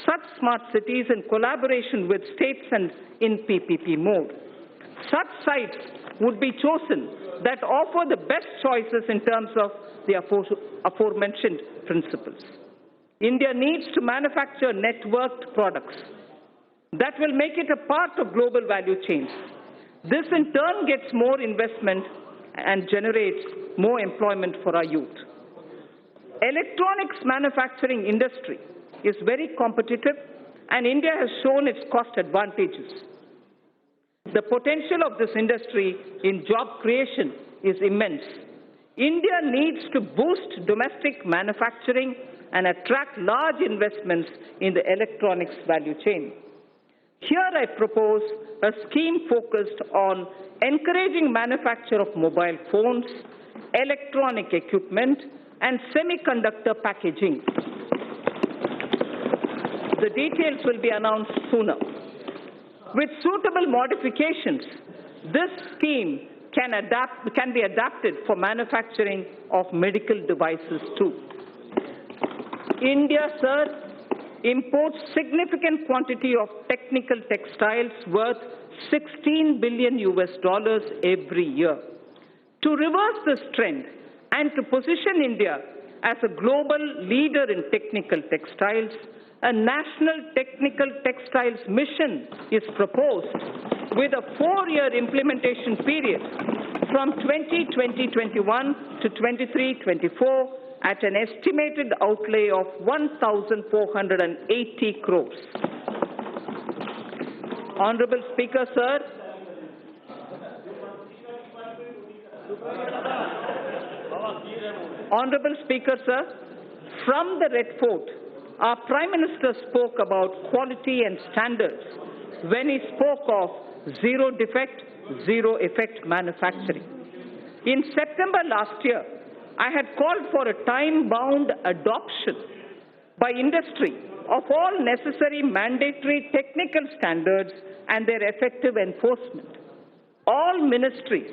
such smart cities in collaboration with states and in PPP mode. Such sites would be chosen that offer the best choices in terms of the aforementioned principles. India needs to manufacture networked products that will make it a part of global value chains. This in turn gets more investment and generates more employment for our youth. Electronics manufacturing industry is very competitive, and India has shown its cost advantages. The potential of this industry in job creation is immense. India needs to boost domestic manufacturing and attract large investments in the electronics value chain. Here I propose a scheme focused on encouraging manufacture of mobile phones, electronic equipment, and semiconductor packaging. The details will be announced sooner. With suitable modifications, this scheme can be adapted for manufacturing of medical devices too. India, sir, imports significant quantity of technical textiles worth $16 billion every year. To reverse this trend and to position India as a global leader in technical textiles, a national technical textiles mission is proposed with a 4-year implementation period from 2020-21 to 23-24 at an estimated outlay of 1,480 crores. Honorable Speaker, sir, Honorable Speaker, sir, from the Red Fort, our Prime Minister spoke about quality and standards when he spoke of zero defect, zero effect manufacturing. In September last year, I had called for a time-bound adoption by industry of all necessary mandatory technical standards and their effective enforcement. All ministries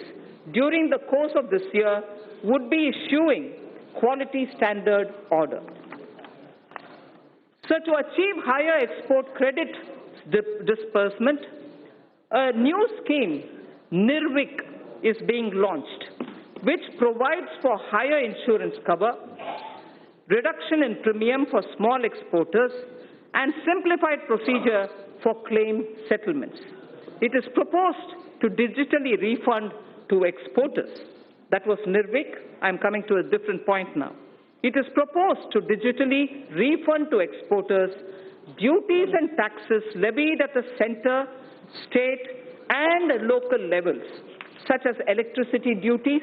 during the course of this year would be issuing quality standard order. So to achieve higher export credit disbursement, a new scheme, NIRVIC, is being launched, which provides for higher insurance cover, reduction in premium for small exporters, and simplified procedure for claim settlements. It is proposed to digitally refund to exporters. That was NIRVIC. I'm coming to a different point now. It is proposed to digitally refund to exporters duties and taxes levied at the center, state, and local levels, such as electricity duties,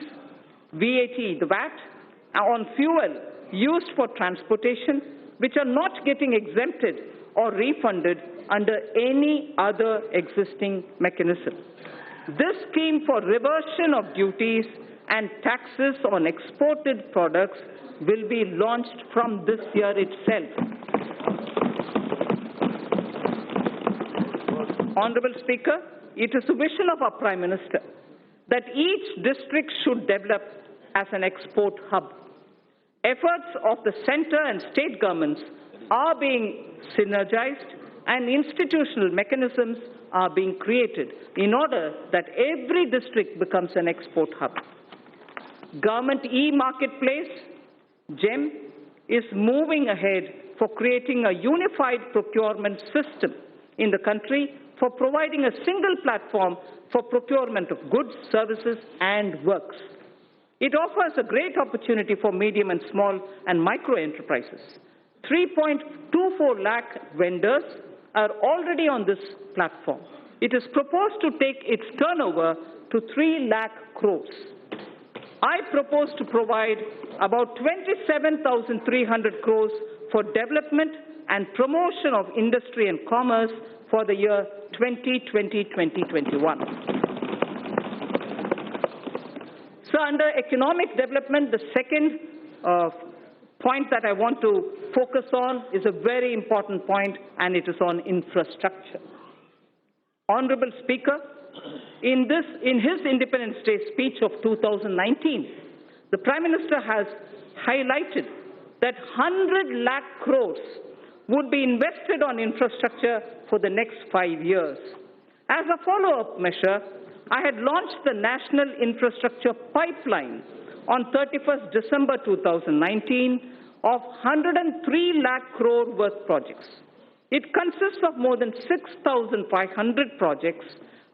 VAT, the VAT, on fuel used for transportation, which are not getting exempted or refunded under any other existing mechanism. This scheme for reversion of duties and taxes on exported products will be launched from this year itself. Honorable Speaker, it is the vision of our Prime Minister that each district should develop as an export hub. Efforts of the center and state governments are being synergized and institutional mechanisms are being created in order that every district becomes an export hub. Government e-marketplace, GEM, is moving ahead for creating a unified procurement system in the country for providing a single platform for procurement of goods, services, and works. It offers a great opportunity for medium and small and micro enterprises. 3.24 lakh vendors are already on this platform. It is proposed to take its turnover to 3 lakh crores. I propose to provide about 27,300 crores for development and promotion of industry and commerce for the year 2020-2021. So under economic development, the second point that I want to focus on is a very important point, and it is on infrastructure. Honorable Speaker, in his Independence Day speech of 2019, the Prime Minister has highlighted that 100 lakh crores would be invested on infrastructure for the next 5 years. As a follow-up measure, I had launched the National Infrastructure Pipeline on 31st December 2019 of 103 lakh crore worth projects. It consists of more than 6,500 projects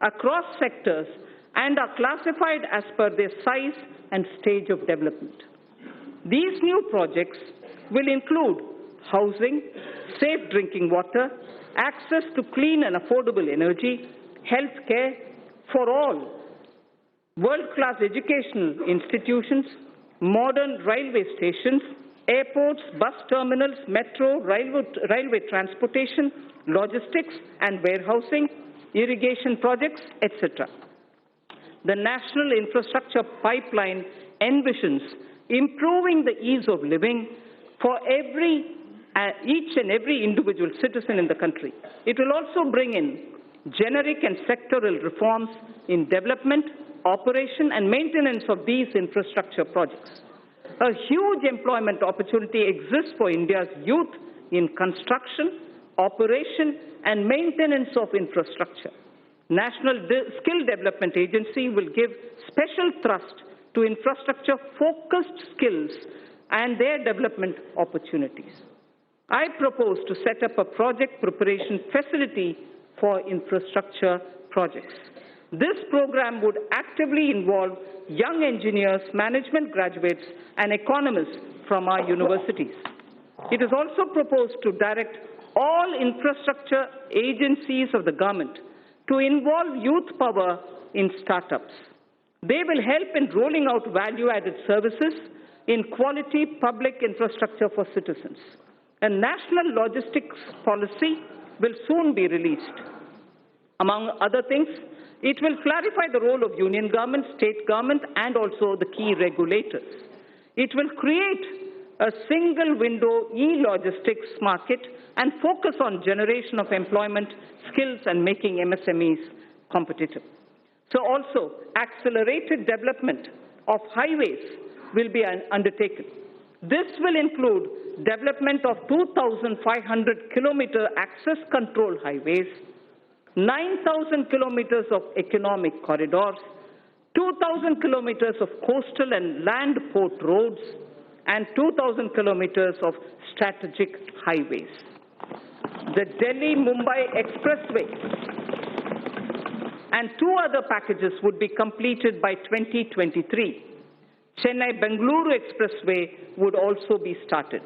across sectors and are classified as per their size and stage of development. These new projects will include housing, safe drinking water, access to clean and affordable energy, health care for all, world-class educational institutions, modern railway stations, airports, bus terminals, metro, railway transportation, logistics and warehousing, irrigation projects, etc. The National Infrastructure Pipeline envisions improving the ease of living for each and every individual citizen in the country. It will also bring in generic and sectoral reforms in development, operation and maintenance of these infrastructure projects. A huge employment opportunity exists for India's youth in construction, operation and maintenance of infrastructure. National Skill Development Agency will give special thrust to infrastructure-focused skills and their development opportunities. I propose to set up a project preparation facility for infrastructure projects. This program would actively involve young engineers, management graduates, and economists from our universities. It is also proposed to direct all infrastructure agencies of the government to involve youth power in startups. They will help in rolling out value-added services in quality public infrastructure for citizens. A national logistics policy will soon be released. Among other things, it will clarify the role of union government, state government, and also the key regulators. It will create a single window e-logistics market and focus on generation of employment, skills, and making MSMEs competitive. So also, accelerated development of highways will be undertaken. This will include development of 2,500 kilometer access control highways, 9,000 kilometers of economic corridors, 2,000 kilometers of coastal and land port roads, and 2,000 kilometers of strategic highways. The Delhi-Mumbai Expressway and 2 other packages would be completed by 2023. Chennai-Bengaluru Expressway would also be started.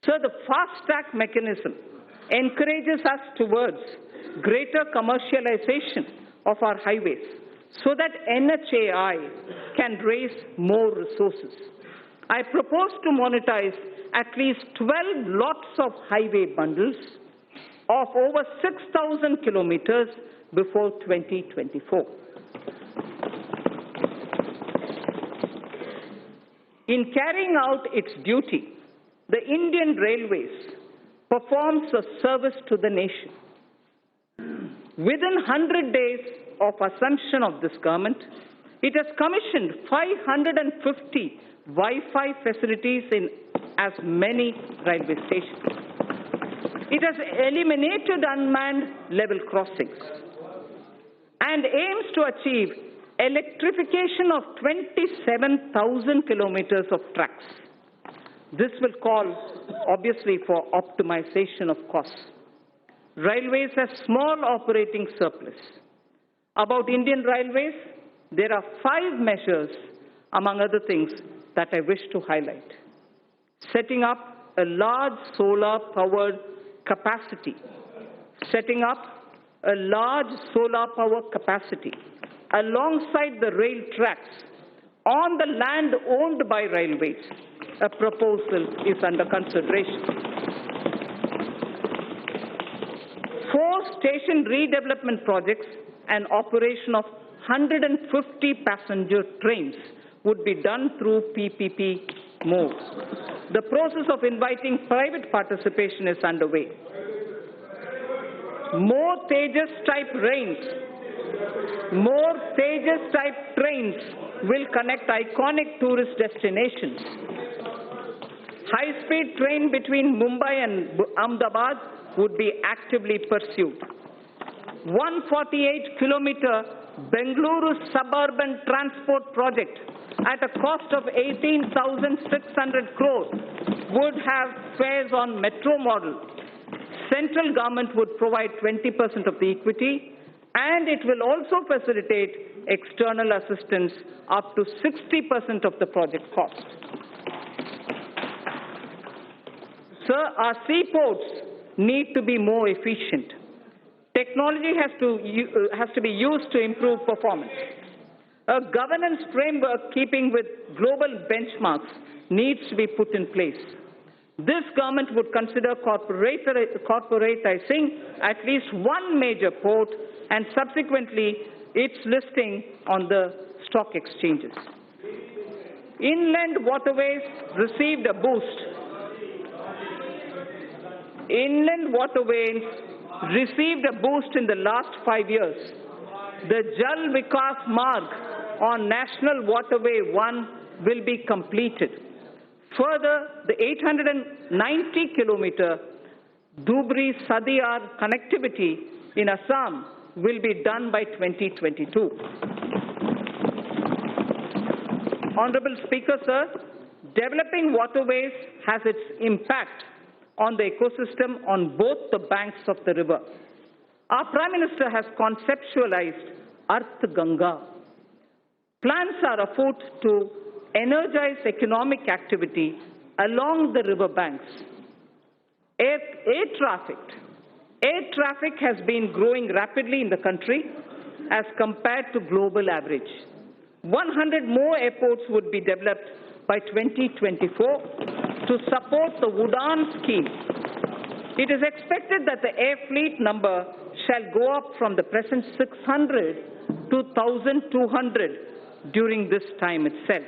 So the fast-track mechanism encourages us towards greater commercialization of our highways so that NHAI can raise more resources. I propose to monetize at least 12 lots of highway bundles of over 6,000 kilometers before 2024. In carrying out its duty, the Indian Railways performs a service to the nation. Within 100 days of assumption of this government, it has commissioned 550 Wi-Fi facilities in as many railway stations. It has eliminated unmanned level crossings and aims to achieve electrification of 27,000 kilometers of tracks. This will call, obviously, for optimization of costs. Railways have small operating surplus. About Indian Railways, there are 5 measures, among other things, that I wish to highlight. Setting up a large solar-powered capacity. Setting up a large solar power capacity alongside the rail tracks on the land owned by railways. A proposal is under consideration. 4 station redevelopment projects and operation of 150 passenger trains would be done through PPP mode. The process of inviting private participation is underway. More Tejas-type trains will connect iconic tourist destinations. High-speed train between Mumbai and Ahmedabad would be actively pursued. 148-kilometer Bengaluru suburban transport project at a cost of 18,600 crores would have fares on metro model. Central government would provide 20% of the equity, and it will also facilitate external assistance up to 60% of the project cost. Sir, our seaports need to be more efficient. Technology has to be used to improve performance. A governance framework keeping with global benchmarks needs to be put in place. This government would consider corporatizing at least one major port and subsequently its listing on the stock exchanges. Inland waterways received a boost. Inland waterways received a boost in the last 5 years. The Jal Vikas Marg on National Waterway 1 will be completed. Further, the 890-kilometer Dhubri-Sadiyar connectivity in Assam will be done by 2022. Honorable Speaker, sir, developing waterways has its impact on the ecosystem on both the banks of the river. Our Prime Minister has conceptualized Arth Ganga. Plans are afoot to energize economic activity along the river banks. Air traffic has been growing rapidly in the country as compared to global average. 100 more airports would be developed by 2024 to support the Udaan scheme. It is expected that the air fleet number shall go up from the present 600 to 1,200 during this time itself.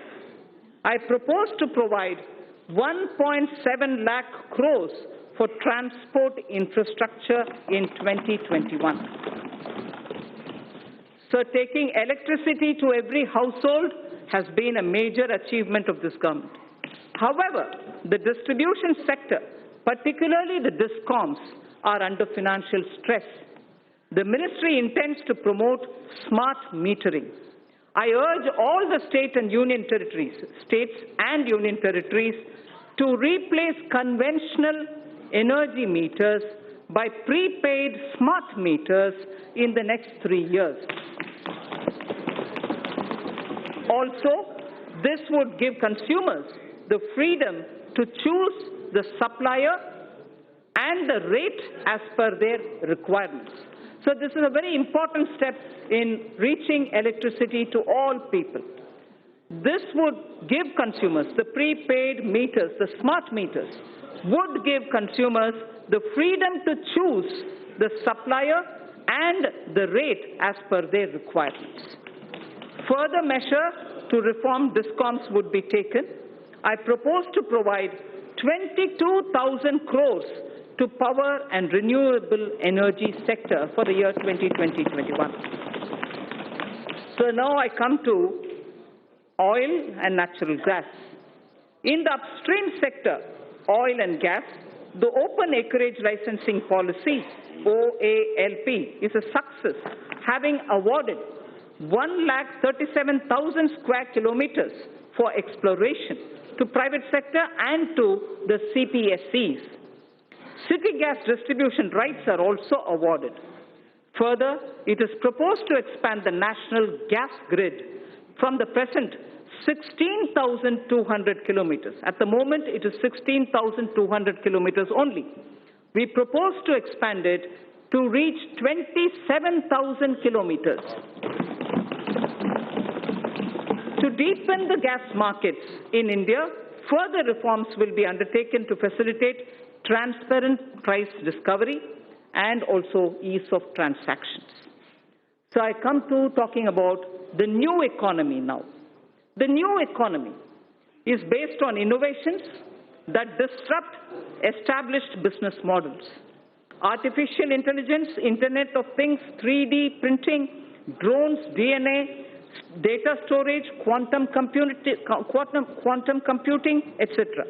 I propose to provide 1.7 lakh crores for transport infrastructure in 2021. So taking electricity to every household has been a major achievement of this government. However, the distribution sector, particularly the DISCOMs, are under financial stress. The ministry intends to promote smart metering. I urge all the states and union territories to replace conventional energy meters by prepaid smart meters in the next 3 years. Also, this would give consumers the freedom to choose the supplier and the rate as per their requirements. So this is a very important step in reaching electricity to all people. This would give consumers the prepaid meters, the smart meters, would give consumers the freedom to choose the supplier and the rate as per their requirements. Further measure to reform DISCOMs would be taken. I propose to provide 22,000 crores to power and renewable energy sector for the year 2020-21. So now I come to oil and natural gas. In the upstream sector, oil and gas, the open acreage licensing policy, OALP, is a success, having awarded 137,000 square kilometers for exploration to private sector and to the CPSCs. City gas distribution rights are also awarded. Further, it is proposed to expand the national gas grid from the present 16,200 kilometers. At the moment, it is 16,200 kilometers only. We propose to expand it to reach 27,000 kilometers. To To deepen the gas markets in India, further reforms will be undertaken to facilitate transparent price discovery and also ease of transactions. So I come to talking about the new economy now. The new economy is based on innovations that disrupt established business models. Artificial intelligence, Internet of Things, 3D printing, drones, DNA, data storage, quantum computing, etc.,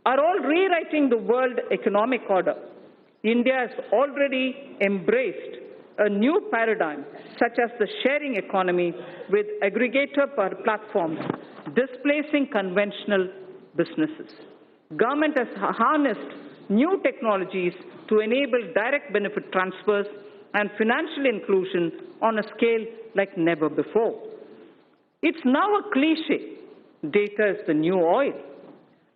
are all rewriting the world economic order. India has already embraced a new paradigm, such as the sharing economy with aggregator platforms, displacing conventional businesses. Government has harnessed new technologies to enable direct benefit transfers and financial inclusion on a scale like never before. It's now a cliche, data is the new oil.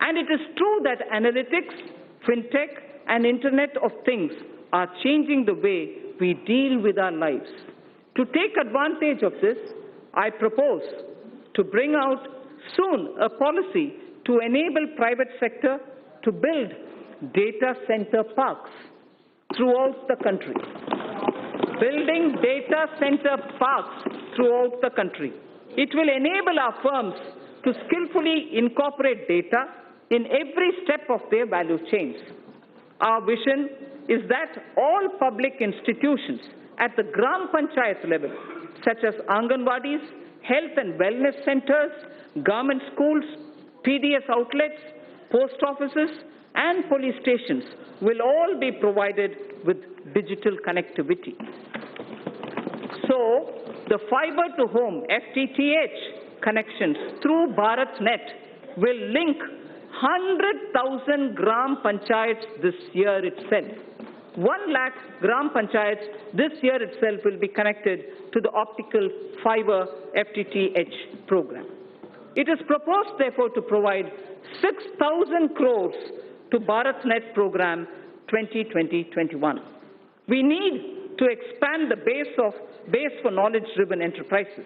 And it is true that analytics, fintech, and Internet of Things are changing the way we deal with our lives. To take advantage of this, I propose to bring out soon a policy to enable private sector to build data center parks throughout the country. Building data center parks throughout the country. It will enable our firms to skillfully incorporate data in every step of their value chains. Our vision is that all public institutions at the Gram Panchayat level, such as Anganwadis, health and wellness centers, government schools, PDS outlets, post offices, and police stations will all be provided with digital connectivity. So, the fiber to home FTTH connections through BharatNet will link 100,000 Gram Panchayats this year itself. 1 lakh Gram Panchayats this year itself will be connected to the optical fiber FTTH program. It is proposed, therefore, to provide 6,000 crores to BharatNet program 2020-21. We need to expand the base for knowledge-driven enterprises.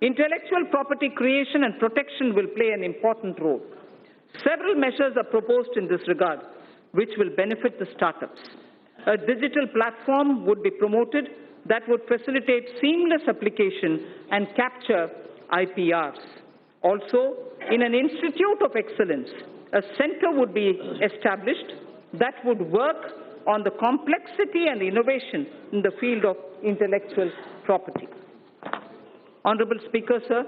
Intellectual property creation and protection will play an important role. Several measures are proposed in this regard, which will benefit the startups. A digital platform would be promoted that would facilitate seamless application and capture IPRs. Also, in an institute of excellence, a center would be established that would work on the complexity and innovation in the field of intellectual property. Honorable Speaker, sir,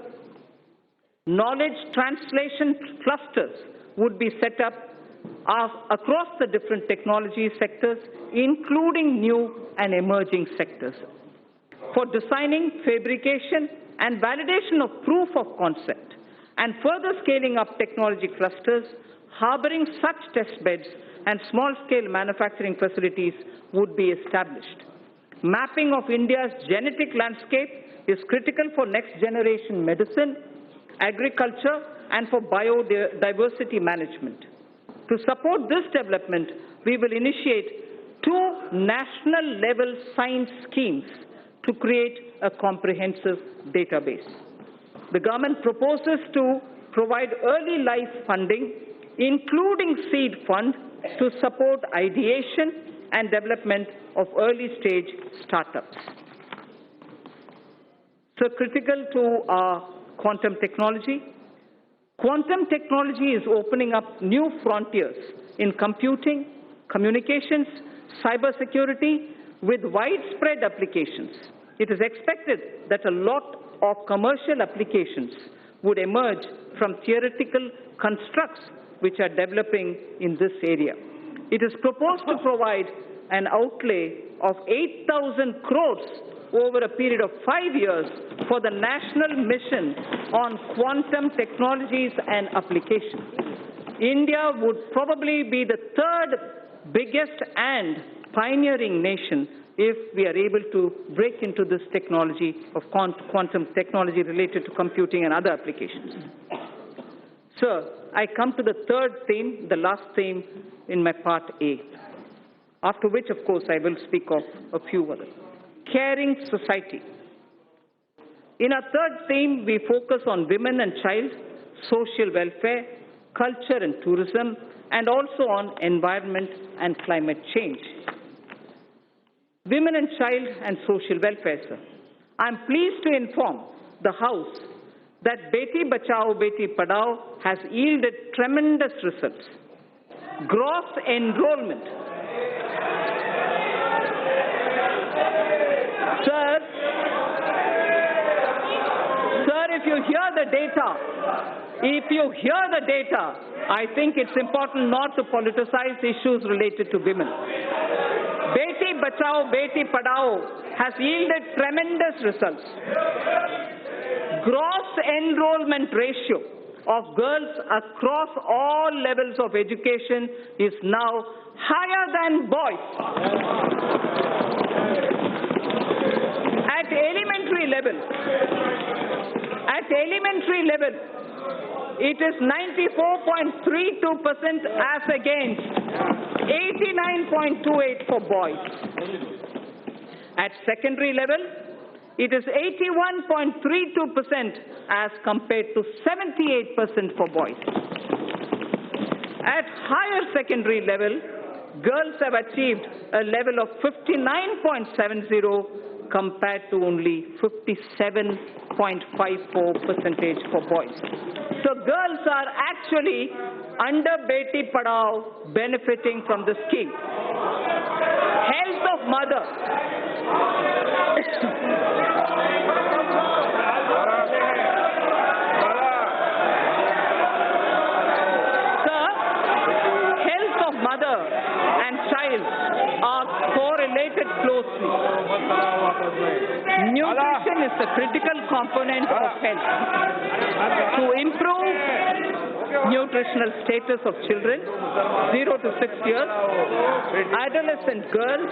knowledge translation clusters would be set up across the different technology sectors, including new and emerging sectors, for designing, fabrication, and validation of proof of concept, and further scaling up technology clusters, harboring such test beds and small-scale manufacturing facilities would be established. Mapping of India's genetic landscape is critical for next-generation medicine, agriculture, and for biodiversity management. To support this development, we will initiate 2 national-level science schemes to create a comprehensive database. The government proposes to provide early life funding, including seed fund, to support ideation and development of early-stage startups. So critical to our quantum technology. Quantum technology is opening up new frontiers in computing, communications, cybersecurity, with widespread applications. It is expected that a lot of commercial applications would emerge from theoretical constructs which are developing in this area. It is proposed to provide an outlay of 8,000 crores over a period of 5 years for the national mission on quantum technologies and applications. India would probably be the 3rd biggest and pioneering nation if we are able to break into this technology of quantum technology related to computing and other applications. Sir, I come to the 3rd theme, the last theme in my part A, after which, of course, I will speak of a few others. Caring society. In our third theme, we focus on women and child, social welfare, culture and tourism, and also on environment and climate change. Women and child and social welfare, sir. I am pleased to inform the House that Beti Bachao, Beti Padhao has yielded tremendous results. Gross enrollment. Sir, if you hear the data, I think it's important not to politicize issues related to women. Beti Bachao, Beti Padhao has yielded tremendous results. Gross enrollment ratio of girls across all levels of education is now higher than boys. At elementary level, it is 94.32% as against 89.28% for boys. At secondary level, it is 81.32% as compared to 78% for boys. At higher secondary level, girls have achieved a level of 59.70% compared to only 57.54% for boys. So girls are actually, under Beti Padhao, benefiting from the scheme. Health of mother. Sir, health of mother and child are correlated closely. Nutrition is a critical component of health. To improve nutritional status of children 0 to 6 years, adolescent girls,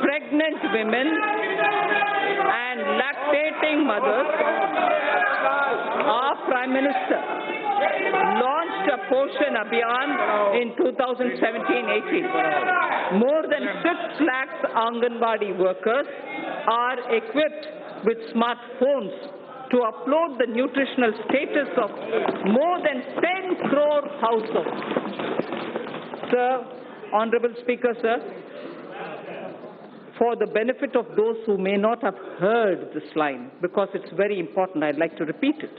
pregnant women, and lactating mothers, our Prime Minister launched a Poshan Abhiyan in 2017-18. More than 6 lakhs Anganwadi workers are equipped with smartphones to upload the nutritional status of more than 10 crore households. Sir, Honorable Speaker, sir, for the benefit of those who may not have heard this line, because it's very important, I'd like to repeat it.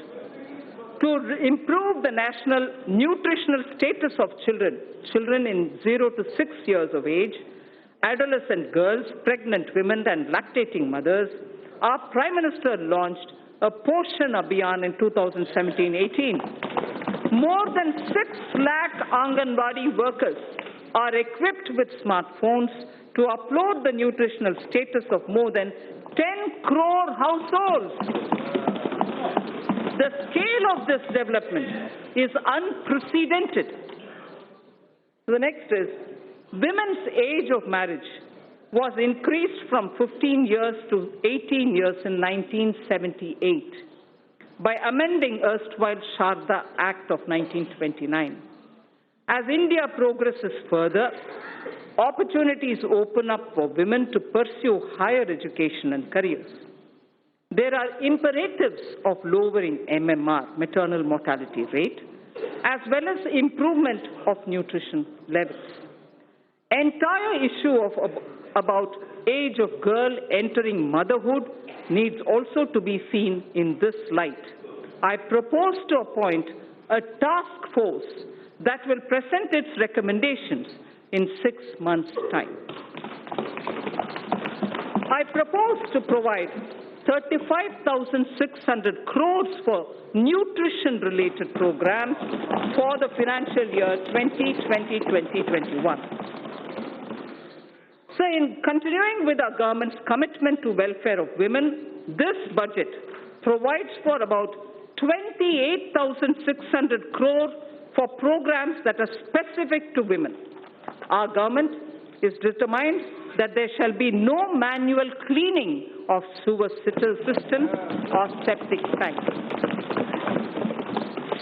To improve the national nutritional status of children in 0 to 6 years of age, adolescent girls, pregnant women, and lactating mothers, our Prime Minister launched a Poshan Abhiyan in 2017-18. More than 6 lakh Anganwadi workers are equipped with smartphones to upload the nutritional status of more than 10 crore households. The scale of this development is unprecedented. The next is, women's age of marriage was increased from 15 years to 18 years in 1978 by amending erstwhile Sharda Act of 1929. As India progresses further, opportunities open up for women to pursue higher education and careers. There are imperatives of lowering MMR, maternal mortality rate, as well as improvement of nutrition levels. Entire issue about age of girl entering motherhood needs also to be seen in this light. I propose to appoint a task force that will present its recommendations in 6 months' time. I propose to provide 35,600 crores for nutrition-related programs for the financial year 2020-2021. So in continuing with our government's commitment to welfare of women, this budget provides for about 28,600 crores for programs that are specific to women. Our government is determined that there shall be no manual cleaning of sewer systems or septic tanks.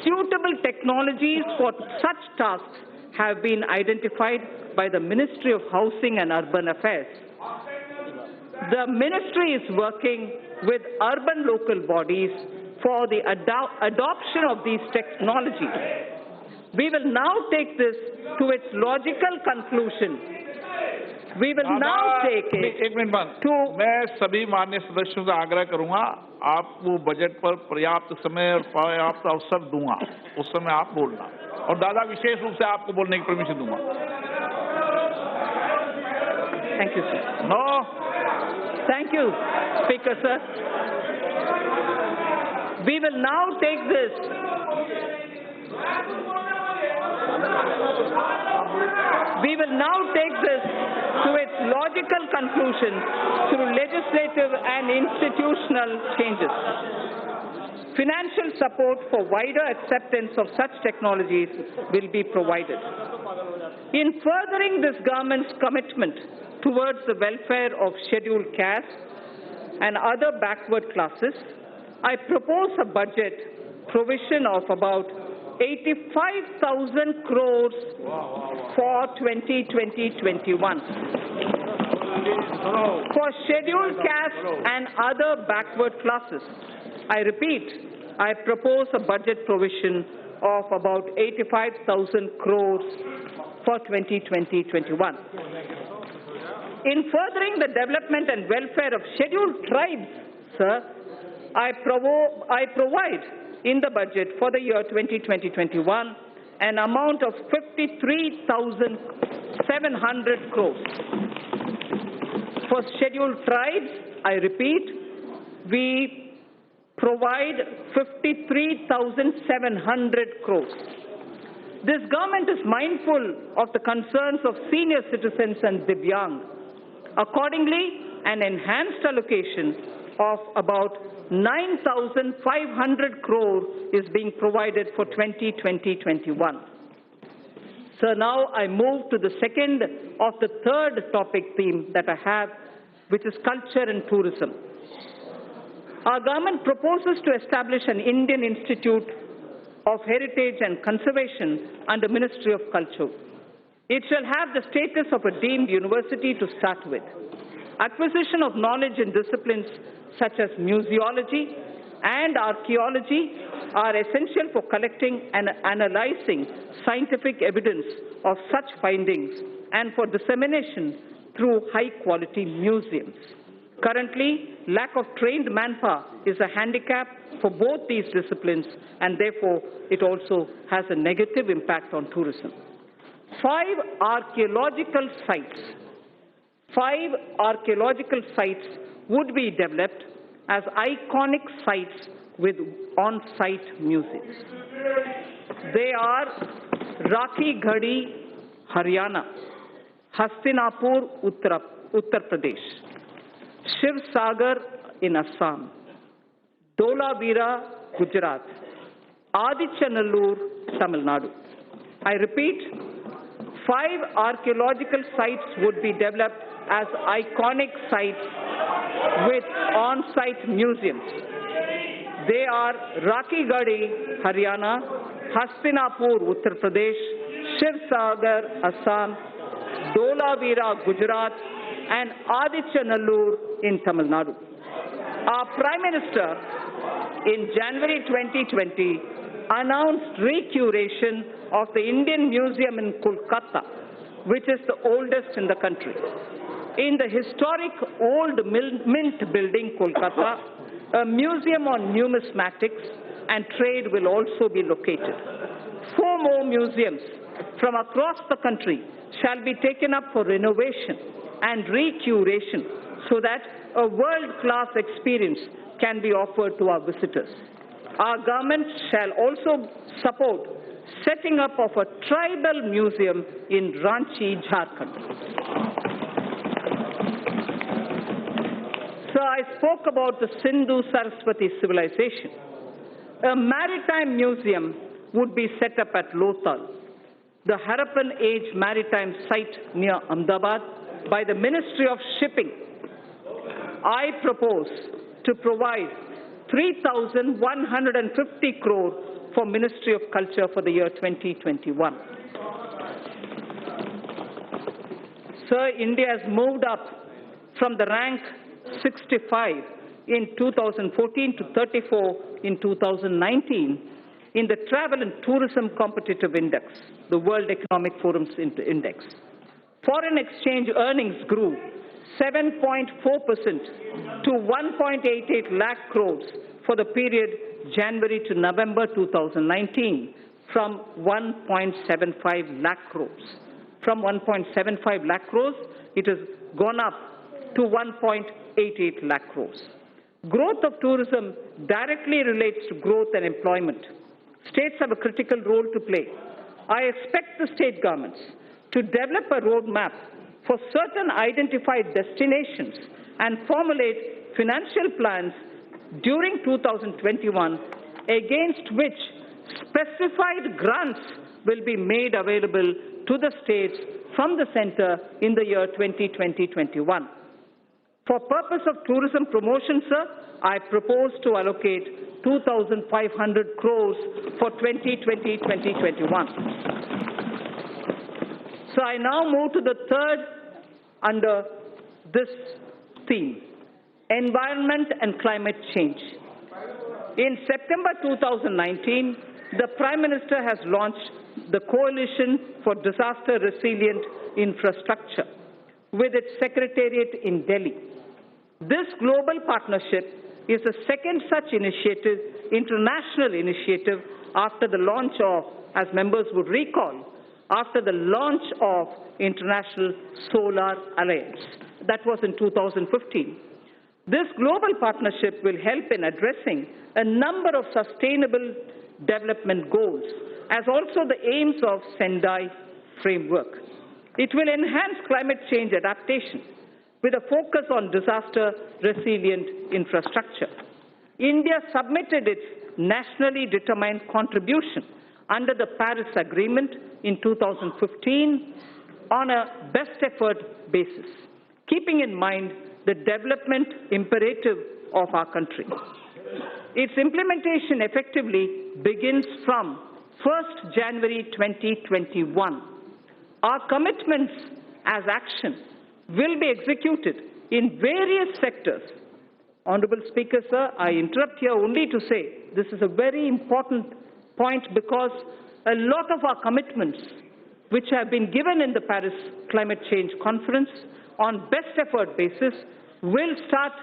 Suitable technologies for such tasks have been identified by the Ministry of Housing and Urban Affairs. The ministry is working with urban local bodies for the adoption of these technologies. We will now take this to its logical conclusion. We will now take it एक minute बंद। to मैं सभी माननीय सदस्यों से आग्रह करूंगा, आपको बजट पर पर्याप्त समय और पर्याप्त अवसर दूंगा, उस समय आप बोलना, और दादा विशेष रूप से आपको बोलने की परमिशन दूंगा। Thank you, sir. No, Thank you, Speaker, sir. We will now take this to its logical conclusion through legislative and institutional changes. Financial support for wider acceptance of such technologies will be provided. In furthering this government's commitment towards the welfare of scheduled castes and other backward classes, I propose a budget provision of about 85,000 crores for 2020-21 for scheduled castes and other backward classes. I repeat, I propose a budget provision of about 85,000 crores for 2020-21. In furthering the development and welfare of scheduled tribes, sir, I provide in the budget for the year 2020-21 an amount of 53,700 crores. For scheduled tribes, I repeat, we provide 53,700 crores. This government is mindful of the concerns of senior citizens and Divyang. Accordingly, an enhanced allocation of about 9,500 crores is being provided for 2020-21. So now I move to the second of the third topic theme that I have, which is culture and tourism. Our government proposes to establish an Indian Institute of Heritage and Conservation under Ministry of Culture. It shall have the status of a deemed university to start with. Acquisition of knowledge in disciplines such as museology and archaeology are essential for collecting and analyzing scientific evidence of such findings and for dissemination through high-quality museums. Currently, lack of trained manpower is a handicap for both these disciplines, and therefore it also has a negative impact on tourism. 5 archaeological sites would be developed as iconic sites with on-site museums. They are Rakhi Ghadi, Haryana; Hastinapur, Uttar Pradesh; Shiv Sagar in Assam; Dholavira, Gujarat; Adichanallur, Tamil Nadu. I repeat, 5 archaeological sites would be developed as iconic sites with on-site museums. They are Rakhi Ghadi, Haryana; Hastinapur, Uttar Pradesh; Shiv Sagar, Assam; Dholavira, Gujarat; and Adichanallur in Tamil Nadu. Our Prime Minister in January 2020 announced recuration of the Indian Museum in Kolkata, which is the oldest in the country. In the historic Old Mint building, Kolkata, a museum on numismatics and trade will also be located. 4 more museums from across the country shall be taken up for renovation and recuration so that a world-class experience can be offered to our visitors. Our government shall also support setting up of a tribal museum in Ranchi, Jharkhand. So I spoke about the Sindhu-Saraswati civilization. A maritime museum would be set up at Lothal, the Harappan Age maritime site near Ahmedabad, by the Ministry of Shipping. I propose to provide 3,150 crore for Ministry of Culture for the year 2021. Sir, India has moved up from the rank 65 in 2014 to 34 in 2019 in the Travel and Tourism Competitive Index, the World Economic Forum's index. Foreign exchange earnings grew 7.4% to 1.88 lakh crores for the period January to November 2019 from 1.75 lakh crores. From 1.75 lakh crores, it has gone up to 1.88 lakh crores. Growth of tourism directly relates to growth and employment. States have a critical role to play. I expect the state governments to develop a roadmap for certain identified destinations and formulate financial plans during 2021 against which specified grants will be made available to the states from the center in the year 2020-21. For purpose of tourism promotion, sir, I propose to allocate 2,500 crores for 2020-2021. So I now move to the third under this theme, environment and climate change. In September 2019, the Prime Minister has launched the Coalition for Disaster Resilient Infrastructure with its secretariat in Delhi. This global partnership is the second such initiative, international initiative, after the launch of, as members would recall, after the launch of International Solar Alliance. That was in 2015. This global partnership will help in addressing a number of sustainable development goals, as also the aims of Sendai framework. It will enhance climate change adaptation with a focus on disaster-resilient infrastructure. India submitted its nationally determined contribution under the Paris Agreement in 2015 on a best effort basis, keeping in mind the development imperative of our country. Its implementation effectively begins from 1st January 2021. Our commitments as action will be executed in various sectors. Honorable Speaker, sir, I interrupt here only to say this is a very important point because a lot of our commitments which have been given in the Paris Climate Change Conference on best effort basis will start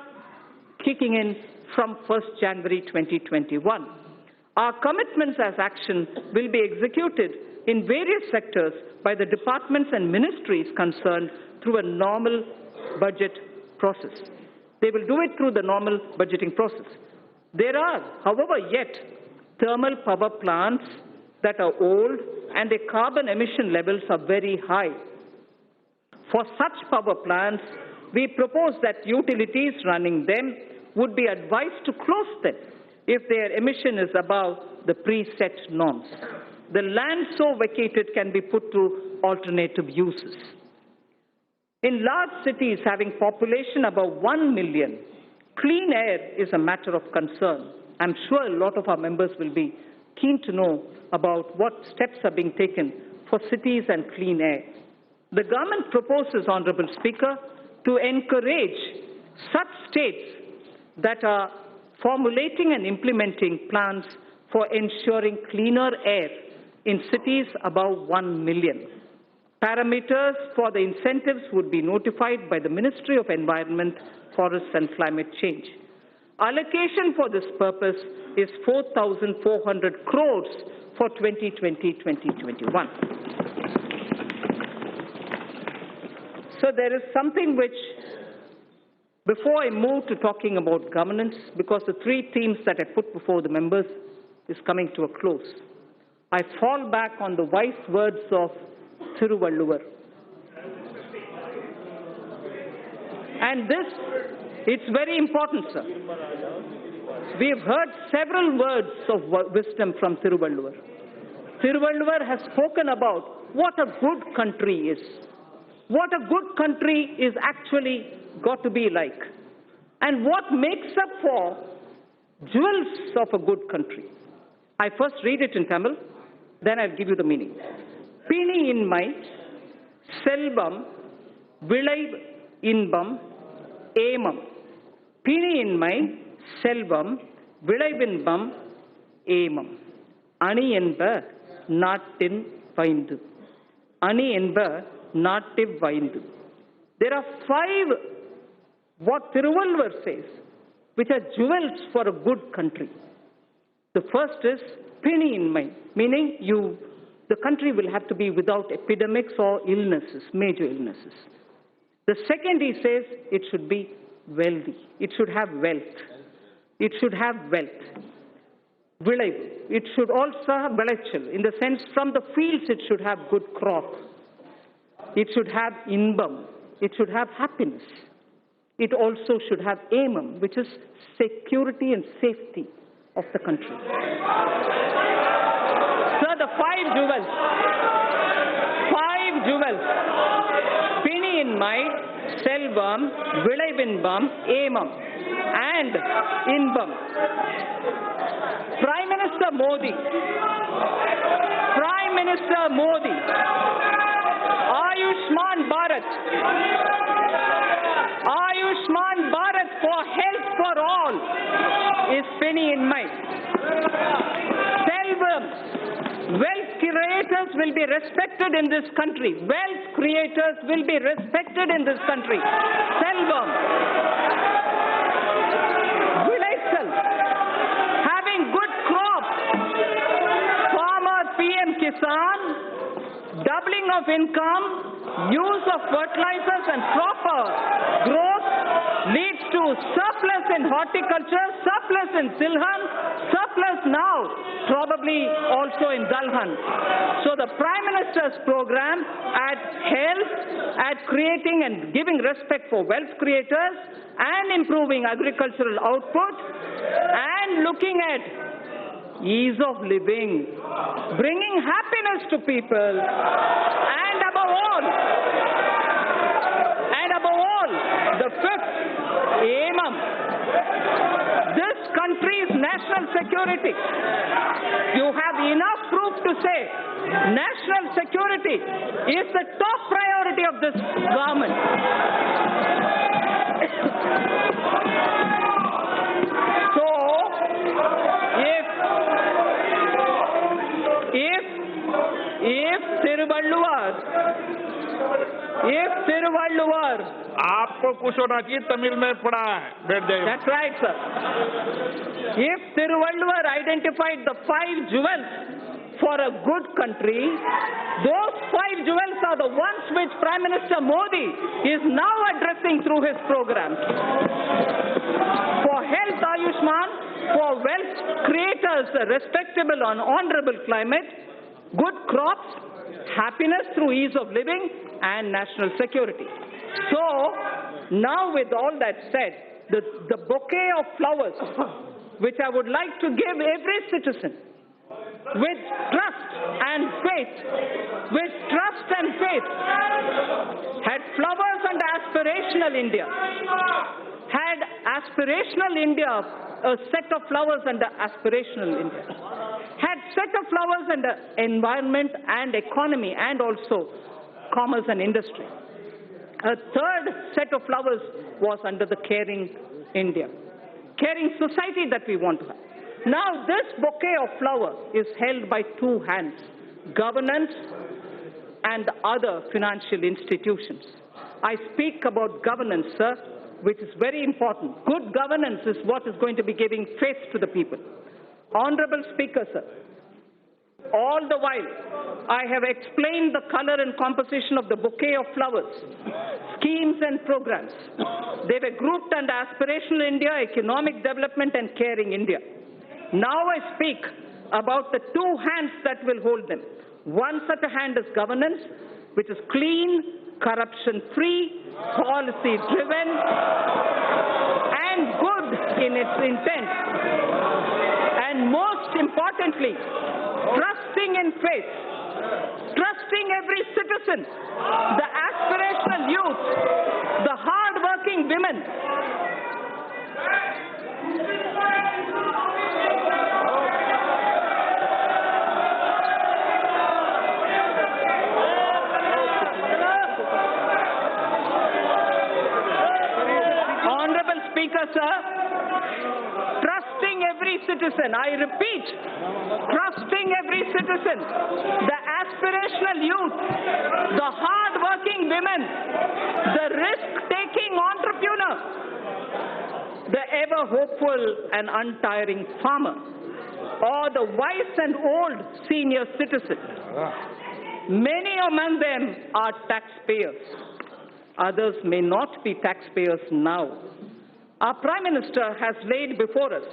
kicking in from 1st January 2021. Our commitments as action will be executed in various sectors by the departments and ministries concerned through a normal budget process. They will do it through the normal budgeting process. There are, however, yet thermal power plants that are old and their carbon emission levels are very high. For such power plants, we propose that utilities running them would be advised to close them if their emission is above the preset norms. The land so vacated can be put to alternative uses. In large cities having population above 1 million, clean air is a matter of concern. I'm sure a lot of our members will be keen to know about what steps are being taken for cities and clean air. The government proposes, Honorable Speaker, to encourage such states that are formulating and implementing plans for ensuring cleaner air in cities above 1 million. Parameters for the incentives would be notified by the Ministry of Environment, Forests and Climate Change. Allocation for this purpose is 4,400 crores for 2020-2021. So there is something which, before I move to talking about governance, because the three themes that I put before the members is coming to a close, I fall back on the wise words of Thiruvalluvar. And this, it's very important, sir. We have heard several words of wisdom from Thiruvalluvar. Thiruvalluvar has spoken about what a good country is. What a good country is actually got to be like. And what makes up for jewels of a good country. I first read it in Tamil, then I'll give you the meaning. Pini inmai, selvam, vilai inbam, ஏமம் பிணியின்மை, செல்வம், விளைவின்பம், ஏமம். அணி என்ப நாட்டின் வைந்து. அணி என்ப native வைந்து. There are 5, what Thiruvalluvar says, which are jewels for a good country. The first is piniinmai, meaning the country will have to be without epidemics or illnesses, major illnesses. The second, he says, it should be wealthy. It should have wealth. It should have wealth. Vilaivu. It should also have vilachal. In the sense, from the fields, it should have good crop. It should have inbam. It should have happiness. It also should have aimam, which is security and safety of the country. So the 5 jewels. 5 jewels. Piniinmai, selvam, vilaivinbam, aimam, and inbam. Prime Minister Modi, Ayushman Bharat for health for all is piniinmai. Selvam, wealth creators will be respected in this country. Wealth creators will be respected in this country. Selvam. Vilaichal, having good crops. Farmer PM Kisan, doubling of income, use of fertilizers and proper growth leads to surplus in horticulture, surplus in Silhan, surplus now, probably also in Dalhan. So the Prime Minister's program at health, at creating and giving respect for wealth creators and improving agricultural output and looking at ease of living, bringing happiness to people, and above all, the 5th, aimam, this country's national security. You have enough proof to say national security is the top priority of this government. So, if Thiruvalluvar, आपको कुछ होना चाहिए, तमिल में पढ़ा है, बैठ जाइए. That's right, sir. If Thiruvalluvar identified the 5 jewels for a good country, those 5 jewels are the ones which Prime Minister Modi is now addressing through his programs. For health, Ayushman, for wealth creators, a respectable and honorable climate, good crops, happiness through ease of living, and national security. So, now with all that said, the bouquet of flowers which I would like to give every citizen with trust and faith, had flowers and aspirational India, had aspirational India, a set of flowers under aspirational India, had set of flowers under environment and economy and also commerce and industry. A third set of flowers was under the caring India, caring society that we want to have. Now this bouquet of flowers is held by 2 hands, governance and other financial institutions. I speak about governance, sir, which is very important. Good governance is what is going to be giving faith to the people. Honorable Speaker, sir, all the while I have explained the color and composition of the bouquet of flowers, schemes and programs. They were grouped under aspirational India, economic development and caring India. Now I speak about the 2 hands that will hold them. One such a hand is governance, which is clean, corruption-free, policy-driven, and good in its intent. And most importantly, trusting in faith, trusting every citizen, the aspirational youth, the hard-working women. Minister, sir, trusting every citizen, I repeat, trusting every citizen, the aspirational youth, the hard-working women, the risk-taking entrepreneur, the ever-hopeful and untiring farmer, or the wise and old senior citizen. Many among them are taxpayers. Others may not be taxpayers now. Our Prime Minister has laid before us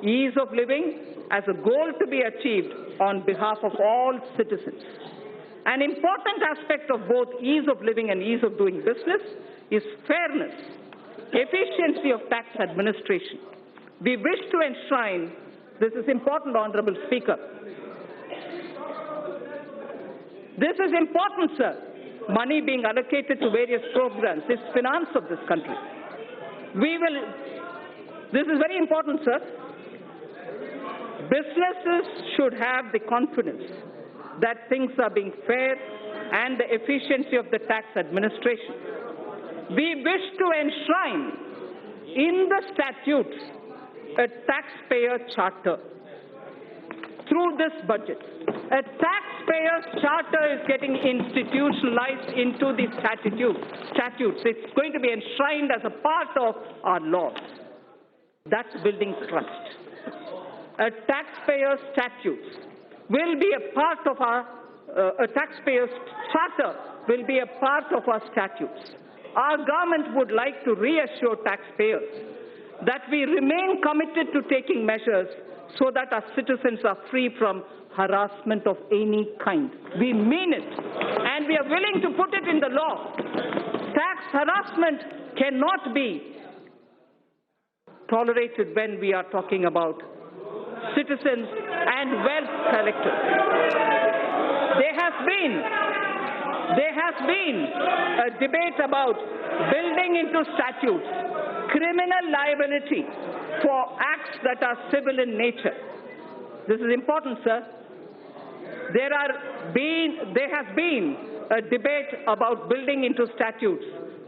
ease of living as a goal to be achieved on behalf of all citizens. An important aspect of both ease of living and ease of doing business is fairness, efficiency of tax administration. We wish to enshrine, this is important, Honorable Speaker. This is important, sir. Money being allocated to various programs is finance of this country. This is very important, sir. Businesses should have the confidence that things are being fair and the efficiency of the tax administration. We wish to enshrine in the statutes a taxpayer charter. Through this budget, a taxpayer charter is getting institutionalized into the statutes. It's going to be enshrined as a part of our laws. That's building trust. A taxpayer statutes will be a part of our, a taxpayer charter will be a part of our statutes. Our government would like to reassure taxpayers that we remain committed to taking measures so that our citizens are free from harassment of any kind. We mean it, and we are willing to put it in the law. Tax harassment cannot be tolerated when we are talking about citizens and wealth collectors. There has been a debate about building into statutes criminal liability for acts that are civil in nature. This is important, sir. There has been a debate about building into statutes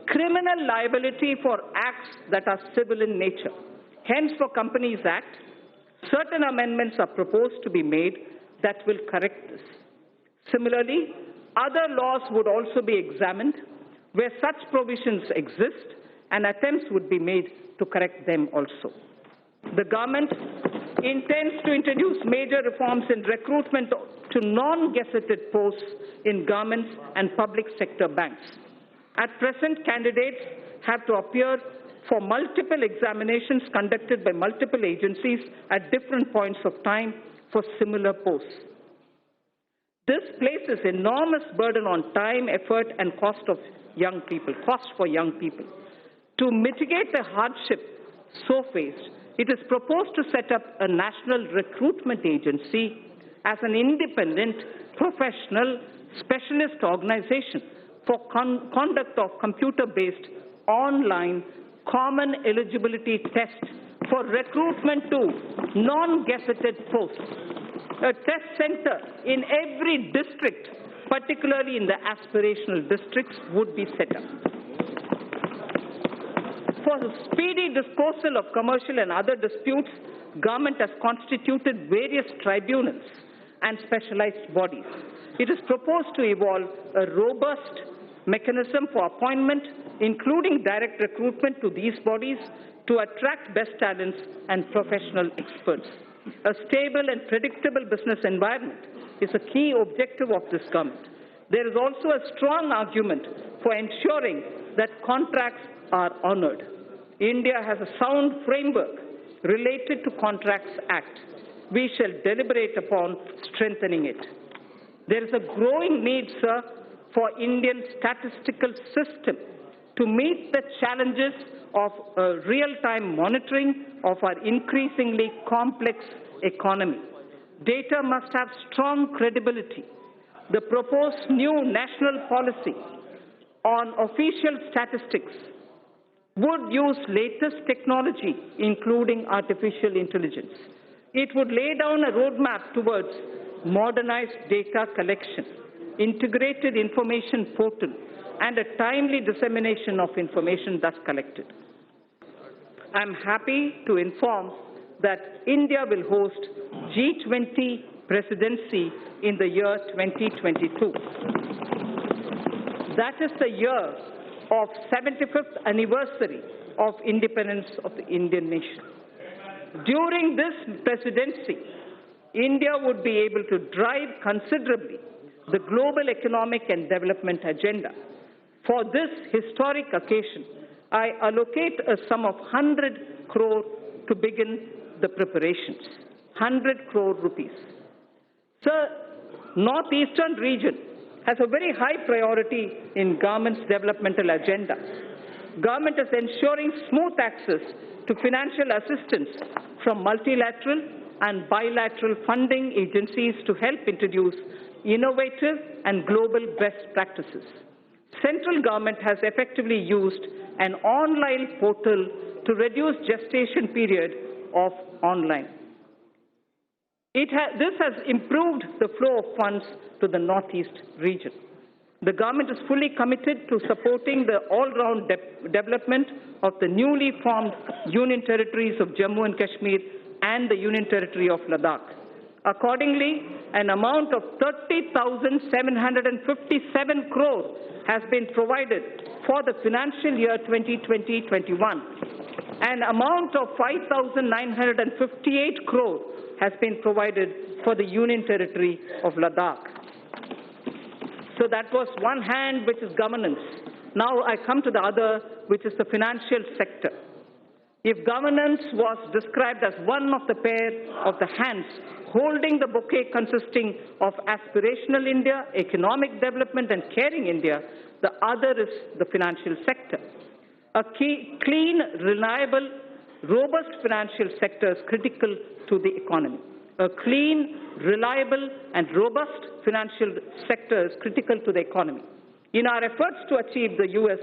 criminal liability for acts that are civil in nature. Hence, for Companies Act, certain amendments are proposed to be made that will correct this. Similarly, other laws would also be examined where such provisions exist, and attempts would be made to correct them also. The government intends to introduce major reforms in recruitment to non-gazetted posts in governments and public sector banks. At present, candidates have to appear for multiple examinations conducted by multiple agencies at different points of time for similar posts. This places enormous burden on time, effort, and cost for young people. To mitigate the hardship so faced, it is proposed to set up a national recruitment agency as an independent, professional, specialist organization for conduct of computer-based online common eligibility test for recruitment to non-gazetted posts. A test center in every district, particularly in the aspirational districts, would be set up. For the speedy disposal of commercial and other disputes, government has constituted various tribunals and specialized bodies. It is proposed to evolve a robust mechanism for appointment, including direct recruitment to these bodies to attract best talents and professional experts. A stable and predictable business environment is a key objective of this government. There is also a strong argument for ensuring that contracts are honored. India has a sound framework related to Contracts Act. We shall deliberate upon strengthening it. There is a growing need, sir, for Indian statistical system to meet the challenges of real-time monitoring of our increasingly complex economy. Data must have strong credibility. The proposed new national policy on official statistics would use latest technology, including artificial intelligence. It would lay down a roadmap towards modernized data collection, integrated information portal, and a timely dissemination of information thus collected. I'm happy to inform that India will host G20 presidency in the year 2022. That is the year of 75th anniversary of independence of the Indian nation. During this presidency, India would be able to drive considerably the global economic and development agenda. For this historic occasion, I allocate a sum of 100 crore to begin the preparations. 100 crore rupees. Sir, Northeastern region has a very high priority in government's developmental agenda. Government is ensuring smooth access to financial assistance from multilateral and bilateral funding agencies to help introduce innovative and global best practices. Central government has effectively used an online portal to reduce gestation period of online. This has improved the flow of funds to the Northeast region. The government is fully committed to supporting the all-round development of the newly formed Union Territories of Jammu and Kashmir and the Union Territory of Ladakh. Accordingly, an amount of 30,757 crore has been provided for the financial year 2020-21. An amount of 5,958 crore has been provided for the Union Territory of Ladakh. So that was one hand, which is governance. Now I come to the other, which is the financial sector. If governance was described as one of the pair of the hands holding the bouquet consisting of aspirational India, economic development and caring India, the other is the financial sector. A clean, reliable, robust financial sector is critical to the economy. A clean, reliable and robust financial sector is critical to the economy. In our efforts to achieve the US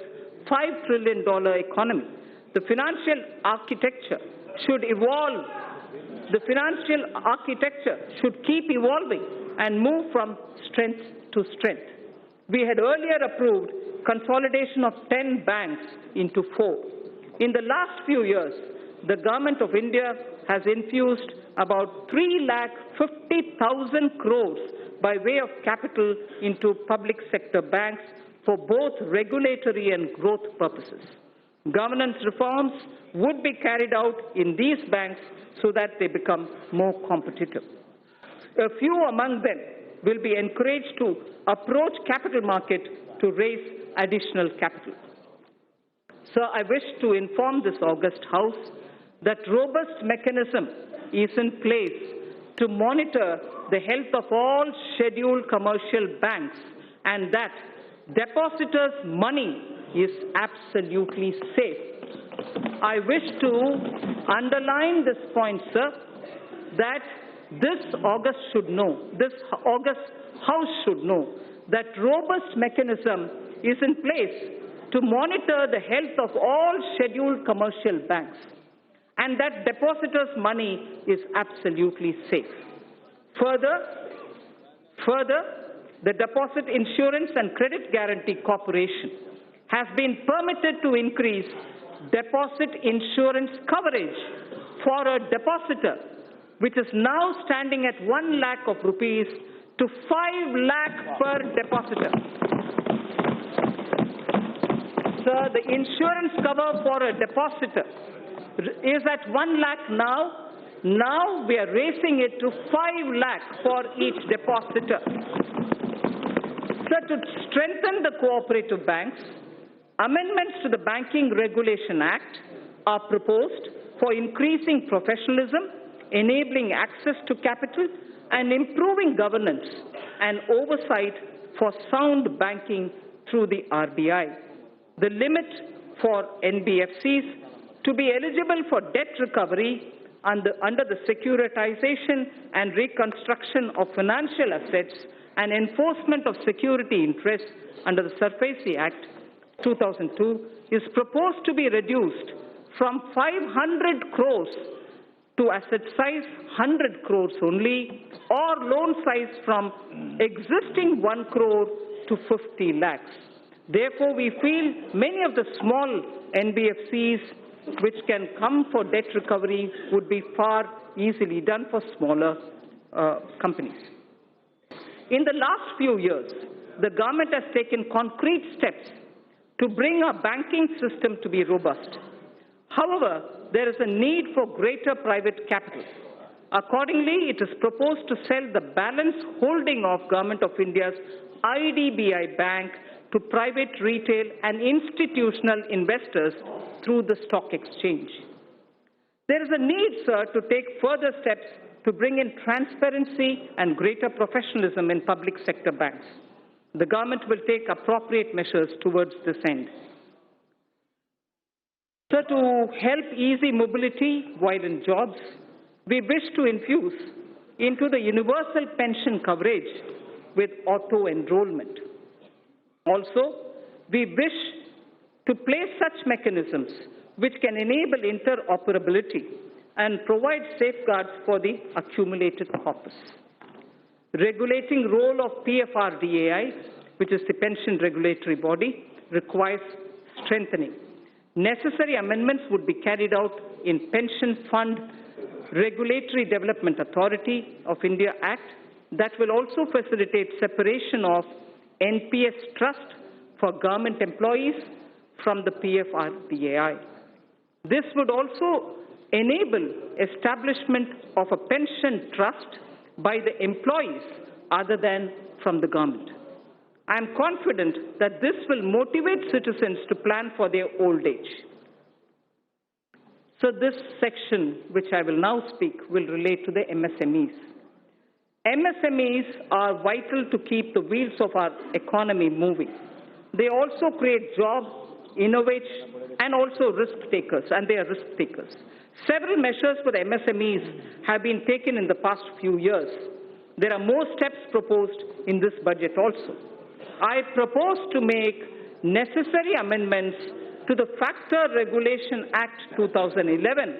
$5 trillion economy, the financial architecture should evolve. The financial architecture should keep evolving and move from strength to strength. We had earlier approved consolidation of 10 banks into 4. In the last few years, the Government of India has infused about 3,50,000 crores by way of capital into public sector banks for both regulatory and growth purposes. Governance reforms would be carried out in these banks so that they become more competitive. A few among them will be encouraged to approach capital market to raise additional capital. Sir, I wish to inform this august House that robust mechanism is in place to monitor the health of all scheduled commercial banks and that depositors' money is absolutely safe. I wish to underline this point, sir, that this August House should know that robust mechanism is in place to monitor the health of all scheduled commercial banks and that depositors' money is absolutely safe. Further, the Deposit Insurance and Credit Guarantee Corporation has been permitted to increase deposit insurance coverage for a depositor, which is now standing at 1 lakh of rupees to 5 lakh per depositor. Sir, the insurance cover for a depositor is at 1 lakh now. Now we are raising it to 5 lakh for each depositor. Sir, to strengthen the cooperative banks, amendments to the Banking Regulation Act are proposed for increasing professionalism, enabling access to capital, and improving governance and oversight for sound banking through the RBI. The limit for NBFCs to be eligible for debt recovery under the Securitization and Reconstruction of Financial Assets and Enforcement of Security Interests under the SARFAESI Act 2002 is proposed to be reduced from 500 crores to asset size 100 crores only, or loan size from existing 1 crore to 50 lakhs. Therefore, we feel many of the small NBFCs which can come for debt recovery would be far easily done for smaller companies. In the last few years, the government has taken concrete steps to bring our banking system to be robust. However, there is a need for greater private capital. Accordingly, it is proposed to sell the balance holding of Government of India's IDBI Bank to private, retail and institutional investors through the stock exchange. There is a need, sir, to take further steps to bring in transparency and greater professionalism in public sector banks. The government will take appropriate measures towards this end. So to help easy mobility while in jobs, we wish to infuse into the universal pension coverage with auto-enrollment. Also, we wish to place such mechanisms which can enable interoperability and provide safeguards for the accumulated corpus. Regulating role of PFRDAI, which is the pension regulatory body, requires strengthening. Necessary amendments would be carried out in Pension Fund Regulatory Development Authority of India Act that will also facilitate separation of NPS trust for government employees from the PFRDAI. This would also enable establishment of a pension trust by the employees other than from the government. I am confident that this will motivate citizens to plan for their old age. So this section, which I will now speak, will relate to the MSMEs. MSMEs are vital to keep the wheels of our economy moving. They also create jobs, innovate, and also risk takers, and they are risk takers. Several measures for the MSMEs have been taken in the past few years. There are more steps proposed in this budget also. I propose to make necessary amendments to the Factor Regulation Act 2011.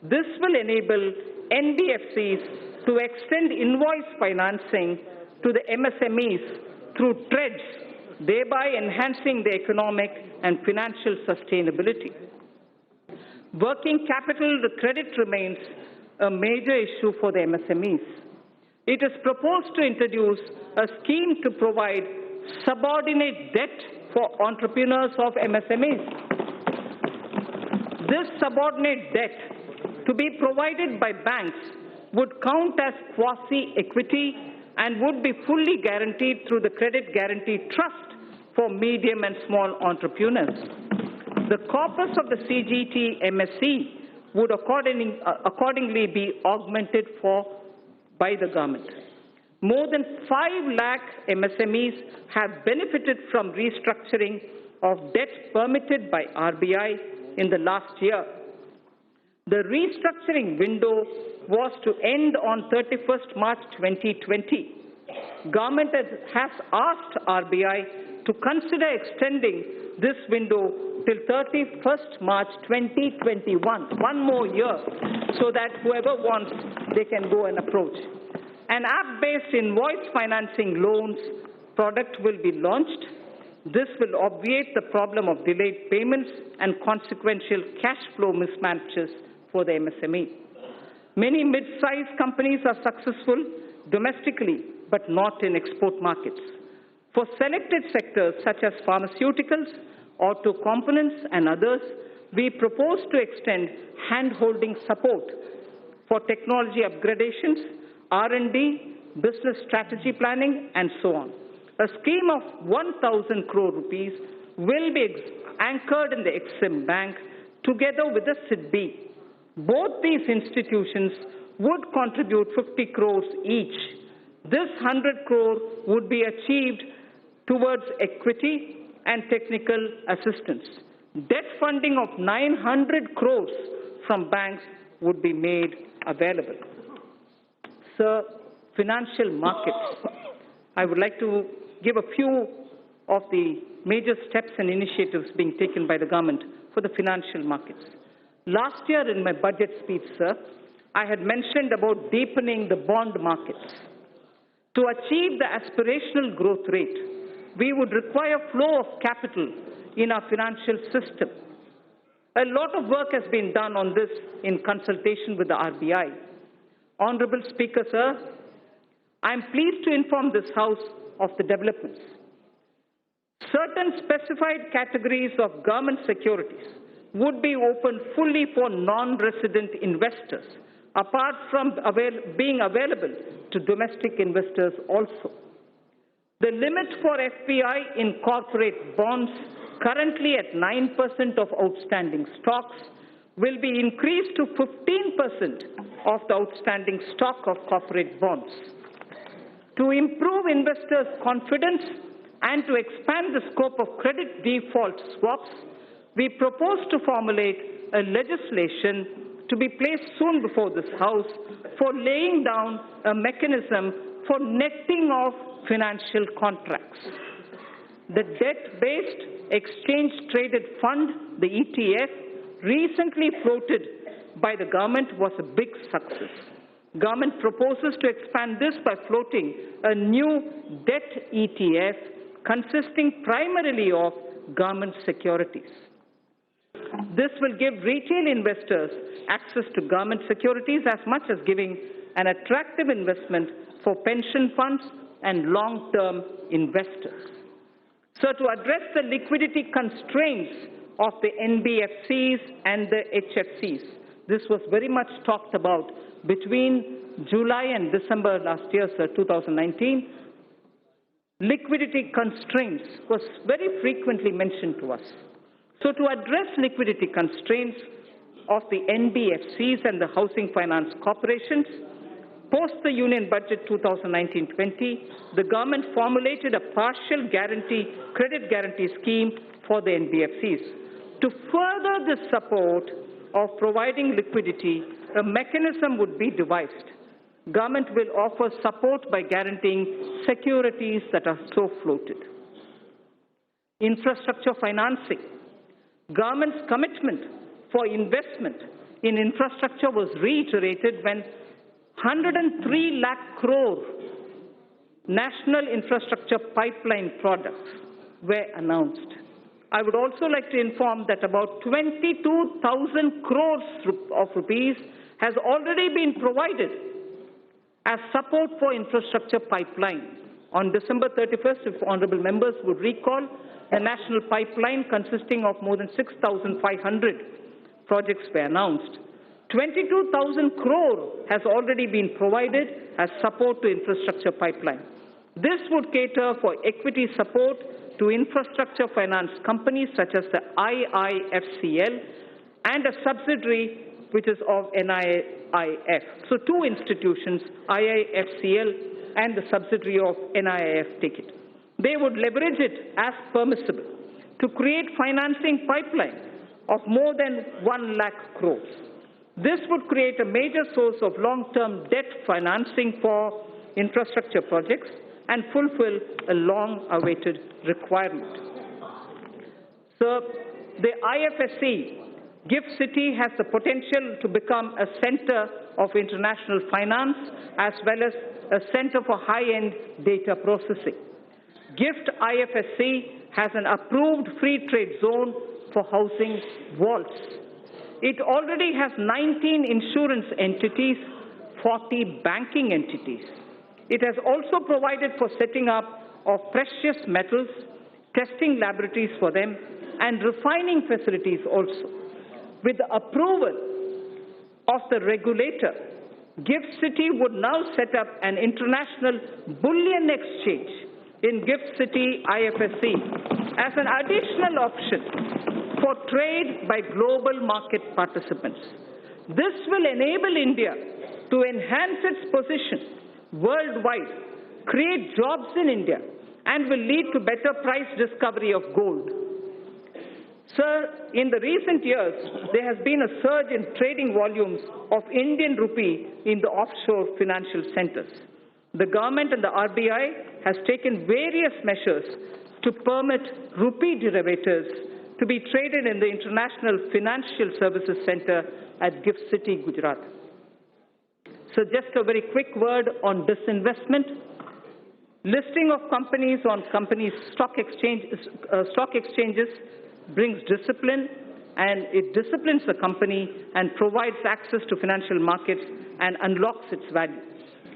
This will enable NBFCs to extend invoice financing to the MSMEs through TREDS, thereby enhancing the economic and financial sustainability. Working capital credit remains a major issue for the MSMEs. It is proposed to introduce a scheme to provide subordinate debt for entrepreneurs of MSMEs. This subordinate debt to be provided by banks would count as quasi-equity and would be fully guaranteed through the Credit Guarantee Trust for medium and small entrepreneurs. The corpus of the CGT MSC would accordingly be augmented by the government. More than 5 lakh MSMEs have benefited from restructuring of debt permitted by RBI in the last year. The restructuring window was to end on 31st March 2020. Government has asked RBI to consider extending this window till 31st March 2021, one more year, so that whoever wants, they can go and approach. An app-based invoice financing loans product will be launched. This will obviate the problem of delayed payments and consequential cash flow mismatches for the MSME. Many mid-sized companies are successful domestically, but not in export markets. For selected sectors such as pharmaceuticals, auto components, and others, we propose to extend hand-holding support for technology upgradations, R&D, business strategy planning, and so on. A scheme of 1,000 crore rupees will be anchored in the Exim Bank together with the SIDBI. Both these institutions would contribute 50 crores each. This 100 crore would be achieved towards equity and technical assistance. Debt funding of 900 crores from banks would be made available. Sir, financial markets. I would like to give a few of the major steps and initiatives being taken by the government for the financial markets. Last year in my budget speech, sir, I had mentioned about deepening the bond markets. To achieve the aspirational growth rate, we would require flow of capital in our financial system. A lot of work has been done on this in consultation with the RBI. Honorable Speaker, sir, I am pleased to inform this House of the developments. Certain specified categories of government securities would be opened fully for non-resident investors, apart from being available to domestic investors also. The limit for FPI in corporate bonds, currently at 9% of outstanding stocks, will be increased to 15% of the outstanding stock of corporate bonds. To improve investors' confidence and to expand the scope of credit default swaps, we propose to formulate a legislation to be placed soon before this House for laying down a mechanism for netting of financial contracts. The debt-based exchange-traded fund, the ETF, recently floated by the government was a big success. Government proposes to expand this by floating a new debt ETF consisting primarily of government securities. This will give retail investors access to government securities as much as giving an attractive investment for pension funds and long-term investors. So to address the liquidity constraints of the NBFCs and the HFCs, this was very much talked about between July and December last year, sir, 2019. Liquidity constraints was very frequently mentioned to us. So to address liquidity constraints of the NBFCs and the housing finance corporations, post the Union Budget 2019-20, the government formulated a partial credit guarantee scheme for the NBFCs. To further the support of providing liquidity, a mechanism would be devised. Government will offer support by guaranteeing securities that are so floated. Infrastructure financing. Government's commitment for investment in infrastructure was reiterated when 103 lakh crore national infrastructure pipeline projects were announced. I would also like to inform that about 22,000 crores of rupees has already been provided as support for infrastructure pipeline. On December 31st, if honorable members would recall, a national pipeline consisting of more than 6,500 projects were announced. 22,000 crore has already been provided as support to infrastructure pipeline. This would cater for equity support to infrastructure finance companies such as the IIFCL and a subsidiary which is of NIIF. So two institutions, IIFCL and the subsidiary of NIIF, take it. They would leverage it as permissible to create financing pipeline of more than 1 lakh crores. This would create a major source of long-term debt financing for infrastructure projects and fulfill a long-awaited requirement. So the IFSC, GIFT City, has the potential to become a center of international finance as well as a center for high-end data processing. GIFT IFSC has an approved free trade zone for housing vaults. It already has 19 insurance entities, 40 banking entities. It has also provided for setting up of precious metals, testing laboratories for them, and refining facilities also. With the approval of the regulator, GIFT City would now set up an international bullion exchange in GIFT City IFSC as an additional option for trade by global market participants. This will enable India to enhance its position worldwide, create jobs in India, and will lead to better price discovery of gold. Sir, in the recent years, there has been a surge in trading volumes of Indian rupee in the offshore financial centers. The government and the RBI has taken various measures to permit rupee derivatives to be traded in the International Financial Services Center at GIFT City, Gujarat. So just a very quick word on disinvestment. Listing of companies on stock exchanges brings discipline, and it disciplines the company and provides access to financial markets and unlocks its value.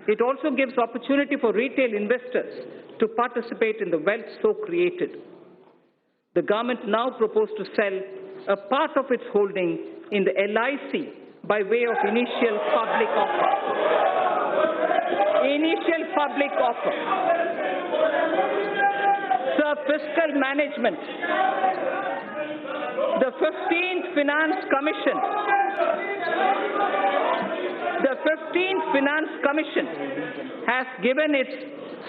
It also gives opportunity for retail investors to participate in the wealth so created. The government now proposes to sell a part of its holding in the LIC by way of initial public offer. Initial public offer. Sir, fiscal management. The 15th Finance Commission. The 15th Finance Commission has given its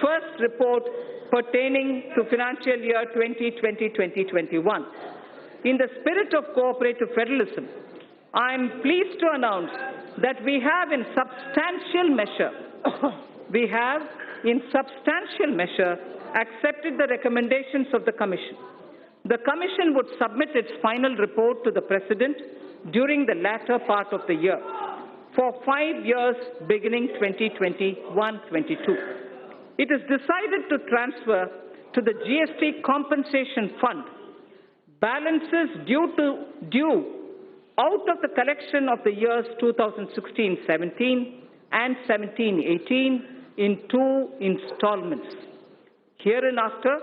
first report pertaining to financial year 2020-2021. In the spirit of cooperative federalism, I am pleased to announce that we have in substantial measure accepted the recommendations of the Commission. The Commission would submit its final report to the President during the latter part of the year for 5 years beginning 2021-22. It is decided to transfer to the GST Compensation Fund balances due out of the collection of the years 2016-17 and 17-18 in 2 installments. Hereinafter,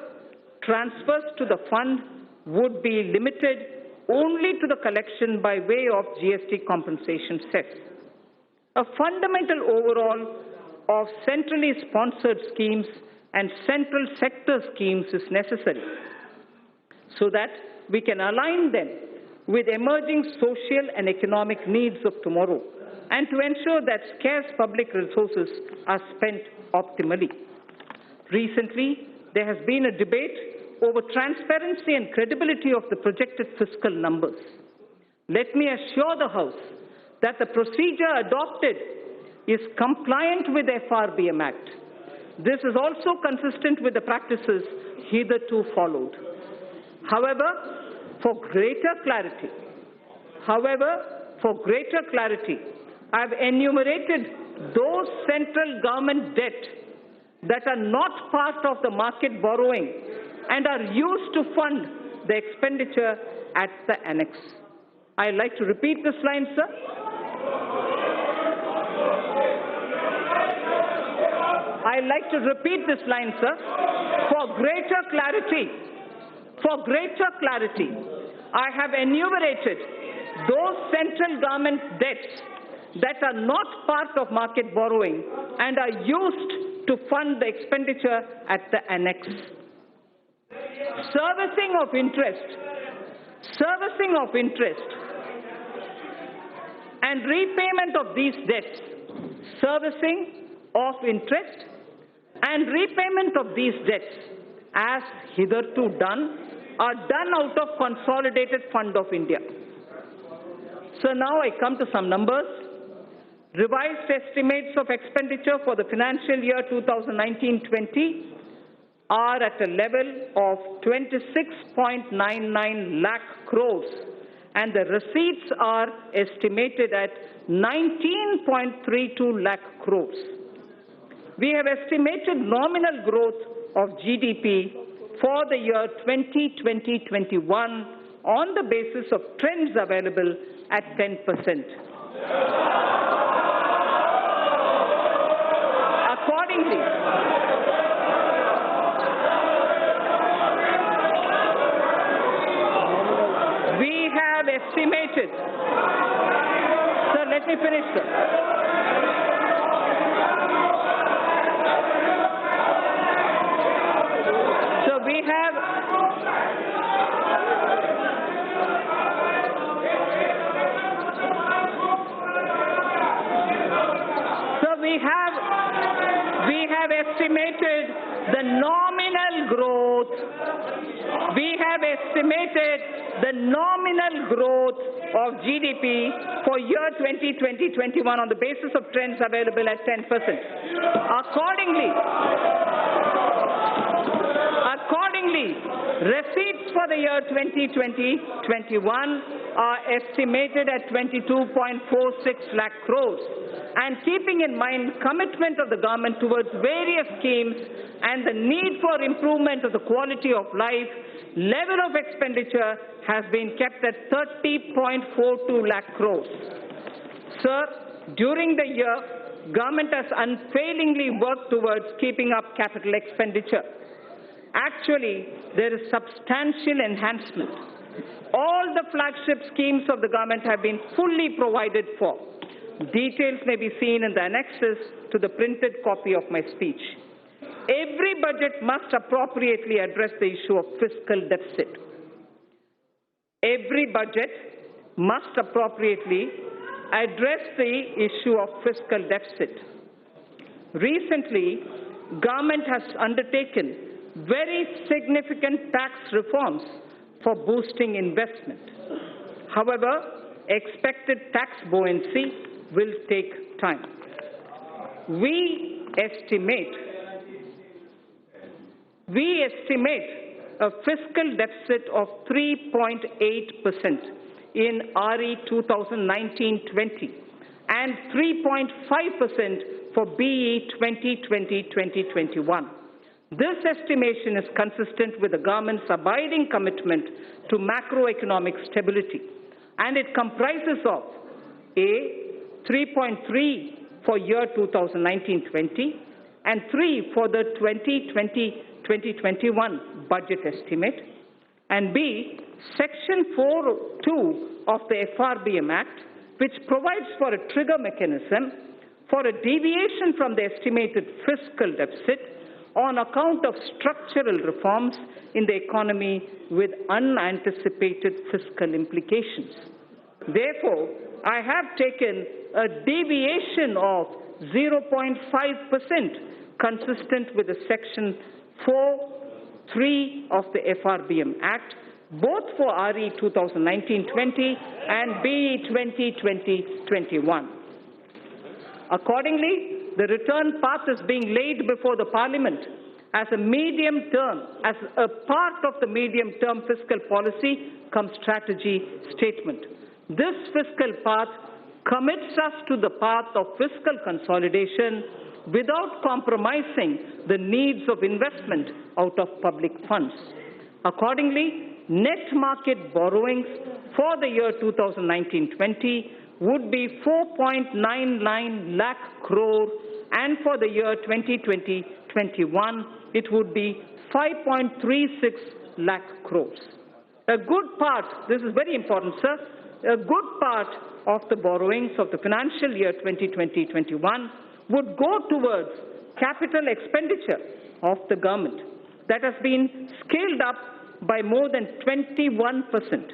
transfers to the fund would be limited only to the collection by way of GST compensation cess. A fundamental overhaul of centrally sponsored schemes and central sector schemes is necessary so that we can align them with emerging social and economic needs of tomorrow and to ensure that scarce public resources are spent optimally. Recently, there has been a debate over transparency and credibility of the projected fiscal numbers. Let me assure the House that the procedure adopted is compliant with the FRBM Act. This is also consistent with the practices hitherto followed. However, for greater clarity, I have enumerated those central government debt that are not part of the market borrowing and are used to fund the expenditure at the annex. I'd like to repeat this line, sir. I'd like to repeat this line, sir. For greater clarity, I have enumerated those central government debts that are not part of market borrowing and are used to fund the expenditure at the annex. Servicing of interest and repayment of these debts, as hitherto done, are done out of Consolidated Fund of India. So now I come to some numbers. Revised estimates of expenditure for the financial year 2019-20 are at a level of 26.99 lakh crores and the receipts are estimated at 19.32 lakh crores. We have estimated nominal growth of GDP for the year 2020-21 on the basis of trends available at 10%. Accordingly, we have estimated, sir, let me finish, sir. So we have estimated the nominal growth. We have estimated the nominal growth of GDP for year 2020-21 on the basis of trends available at 10%. Accordingly, receipts for the year 2020-21 are estimated at 22.46 lakh crores. And keeping in mind commitment of the government towards various schemes and the need for improvement of the quality of life, level of expenditure has been kept at 30.42 lakh crores. Sir, during the year, government has unfailingly worked towards keeping up capital expenditure. Actually, there is substantial enhancement. All the flagship schemes of the government have been fully provided for. Details may be seen in the annexes to the printed copy of my speech. Every budget must appropriately address the issue of fiscal deficit. Every budget must appropriately address the issue of fiscal deficit. Recently, government has undertaken very significant tax reforms for boosting investment. However, expected tax buoyancy will take time. We estimate a fiscal deficit of 3.8% in RE 2019-20 and 3.5% for BE 2020-2021. This estimation is consistent with the government's abiding commitment to macroeconomic stability, and it comprises of A, 3.3 for year 2019-20 and 3 for the 2020-2021 budget estimate, and B, Section 4(2) of the FRBM Act, which provides for a trigger mechanism for a deviation from the estimated fiscal deficit on account of structural reforms in the economy with unanticipated fiscal implications. Therefore, I have taken a deviation of 0.5% consistent with the Section 4(3) of the FRBM Act, both for RE 2019-20 and BE 2020-21. Accordingly, the return path is being laid before the Parliament as a part of the medium-term fiscal policy cum strategy statement. This fiscal path commits us to the path of fiscal consolidation without compromising the needs of investment out of public funds. Accordingly, net market borrowings for the year 2019-20 would be 4.99 lakh crore, and for the year 2020-21, it would be 5.36 lakh crores. A good part, this is very important, sir, a good part of the borrowings of the financial year 2020-21 would go towards capital expenditure of the government that has been scaled up by more than 21%.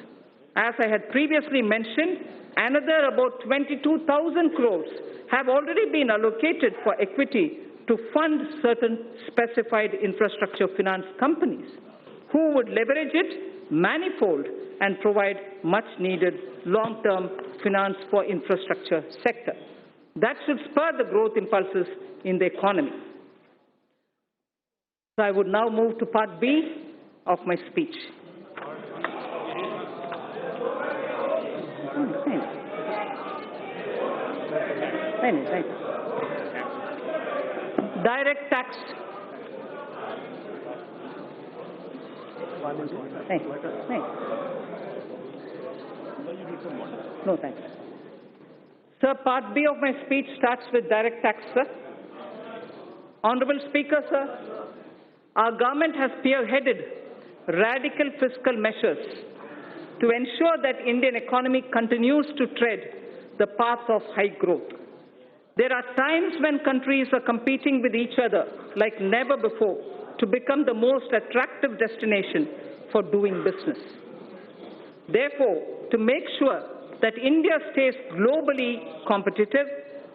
As I had previously mentioned, another about 22,000 crores have already been allocated for equity to fund certain specified infrastructure finance companies who would leverage it manifold and provide much needed long-term finance for infrastructure sector. That should spur the growth impulses in the economy. So I would now move to part B of my speech. Thanks. Direct tax. Thanks. No, thanks. Sir, part B of my speech starts with direct tax, sir. Honorable Speaker, sir, our government has spearheaded radical fiscal measures to ensure that Indian economy continues to tread the path of high growth. There are times when countries are competing with each other like never before to become the most attractive destination for doing business. Therefore, to make sure that India stays globally competitive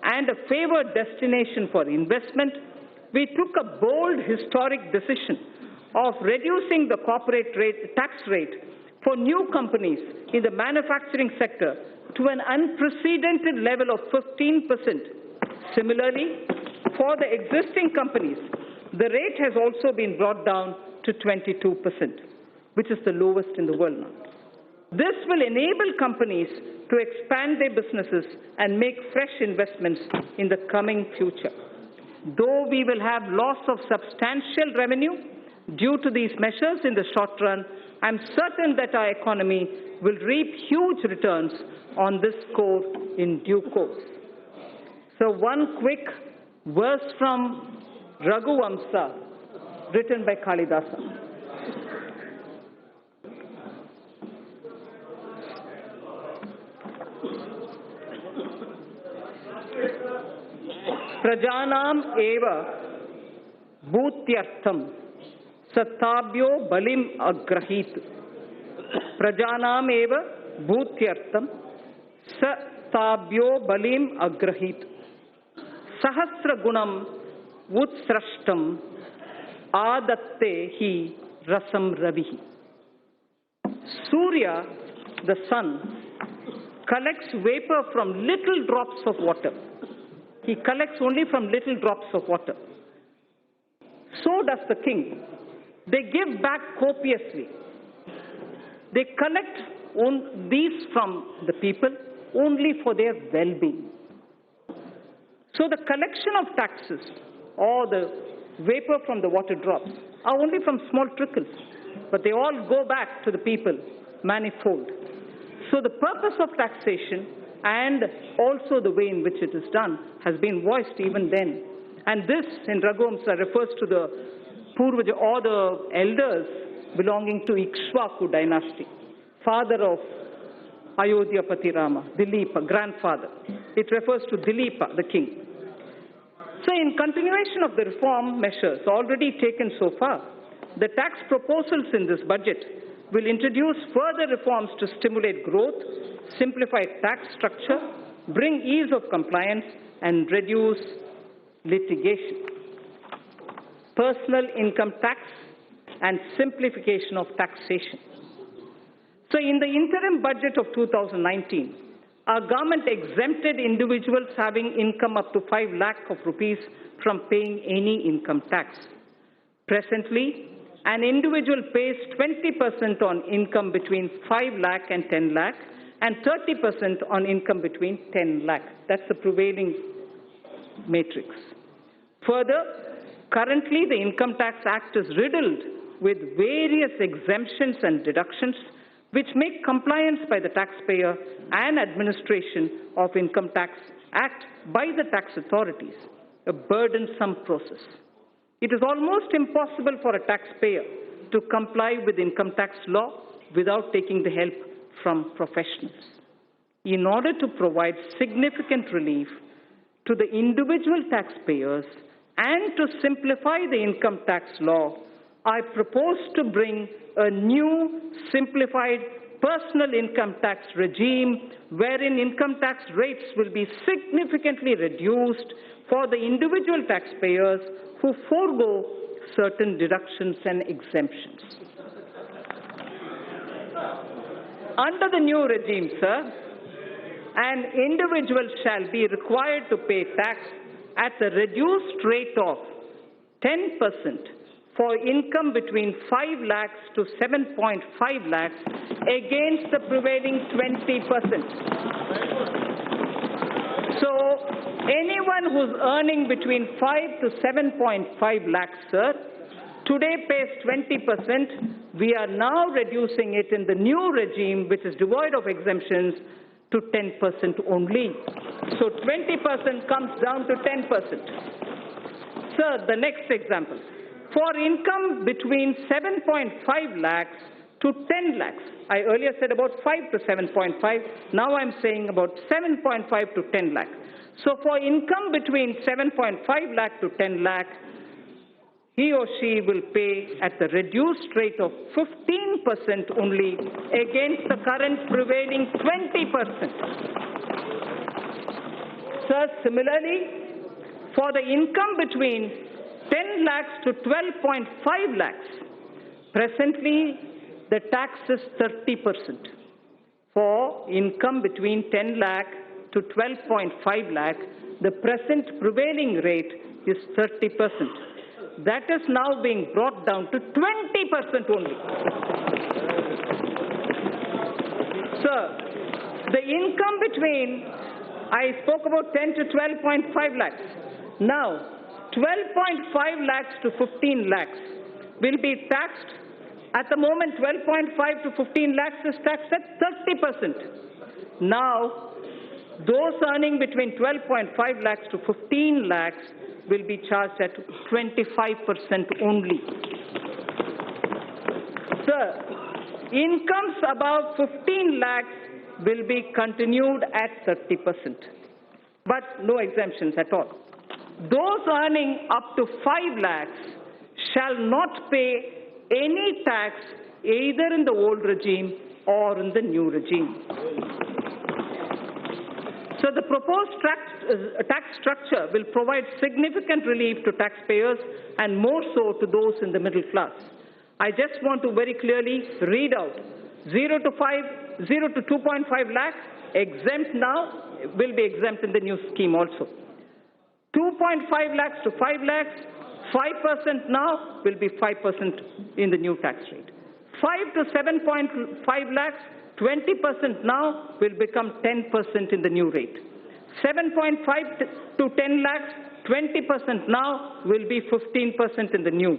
and a favored destination for investment, we took a bold historic decision of reducing the corporate tax rate for new companies in the manufacturing sector to an unprecedented level of 15%. Similarly, for the existing companies, the rate has also been brought down to 22%, which is the lowest in the world now. This will enable companies to expand their businesses and make fresh investments in the coming future. Though we will have loss of substantial revenue due to these measures in the short run, I'm certain that our economy will reap huge returns on this score in due course. So one quick verse from Raghuvamsa, written by Kalidasa. Prajanam eva bhutyartham satabhyo balim agrahit. Prajanam eva bhutyartham satabhyo balim agrahit. Sahasra gunam utsrashtam adatte hi rasam ravihi. Surya, the sun, collects vapor from little drops of water. He collects only from little drops of water. So does the king. They give back copiously. They collect these from the people only for their well-being. So the collection of taxes or the vapor from the water drops are only from small trickles, but they all go back to the people manifold. So the purpose of taxation and also the way in which it is done has been voiced even then. And this in Raghuvamsa refers to the Purvaja or the elders belonging to Ikshvaku dynasty, father of Ayodhyapati Rama, Dilipa, grandfather. It refers to Dilipa, the king. So in continuation of the reform measures already taken so far, the tax proposals in this budget will introduce further reforms to stimulate growth, simplify tax structure, bring ease of compliance, and reduce litigation. Personal income tax and simplification of taxation. So in the interim budget of 2019, our government exempted individuals having income up to 5 lakh of rupees from paying any income tax. Presently, an individual pays 20% on income between 5 lakh and 10 lakh and 30% on income between 10 lakh. That's the prevailing matrix. Further, currently the Income Tax Act is riddled with various exemptions and deductions which make compliance by the taxpayer and administration of Income Tax Act by the tax authorities a burdensome process. It is almost impossible for a taxpayer to comply with income tax law without taking the help from professionals. In order to provide significant relief to the individual taxpayers and to simplify the income tax law, I propose to bring a new simplified personal income tax regime wherein income tax rates will be significantly reduced for the individual taxpayers who forego certain deductions and exemptions. Under the new regime, sir, an individual shall be required to pay tax at the reduced rate of 10% for income between 5 lakhs to 7.5 lakhs against the prevailing 20%. So anyone who's earning between 5 to 7.5 lakhs, sir, today pays 20%. We are now reducing it in the new regime, which is devoid of exemptions, to 10% only. So 20% comes down to 10%. Sir, the next example. For income between 7.5 lakhs to 10 lakhs, I earlier said about 5 to 7.5, now I'm saying about 7.5 to 10 lakh. So for income between 7.5 lakh to 10 lakh, he or she will pay at the reduced rate of 15% only against the current prevailing 20%. Sir, similarly, for the income between 10 lakhs to 12.5 lakhs, presently the tax is 30%. For income between 10 lakh to 12.5 lakh, the present prevailing rate is 30%. That is now being brought down to 20% only. Sir, the income between, I spoke about 10 to 12.5 lakhs. Now, 12.5 lakhs to 15 lakhs will be taxed At the moment, 12.5 to 15 lakhs is taxed at 30%. Now, those earning between 12.5 lakhs to 15 lakhs will be charged at 25% only. Sir, incomes above 15 lakhs will be continued at 30%, but no exemptions at all. Those earning up to 5 lakhs shall not pay any tax either in the old regime or in the new regime. So the proposed tax structure will provide significant relief to taxpayers and more so to those in the middle class. I just want to very clearly read out 0 to 2.5 lakhs exempt now, will be exempt in the new scheme also. 2.5 lakhs to 5 lakhs, 5% now will be 5% in the new tax rate. 5 to 7.5 lakhs, 20% now will become 10% in the new rate. 7.5 to 10 lakhs, 20% now will be 15% in the new.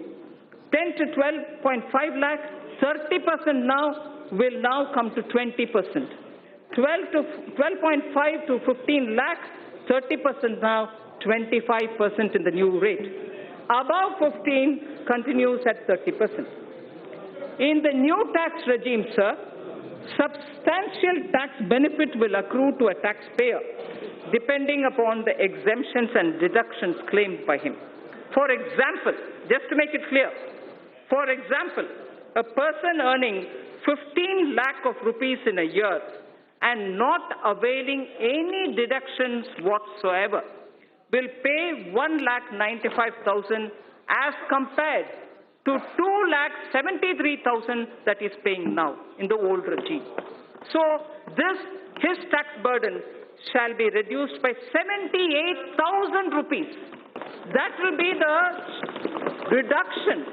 10 to 12.5 lakhs, 30% now will now come to 20%. 12.5 to 15 lakhs, 30% now, 25% in the new rate. Above 15 continues at 30%. In the new tax regime, sir, substantial tax benefit will accrue to a taxpayer depending upon the exemptions and deductions claimed by him. For example, just to make it clear, for example, a person earning 15 lakh of rupees in a year and not availing any deductions whatsoever will pay 1,95,000 as compared to 2,73,000 that is paying now in the old regime. So his tax burden shall be reduced by 78,000 rupees. That will be the reduction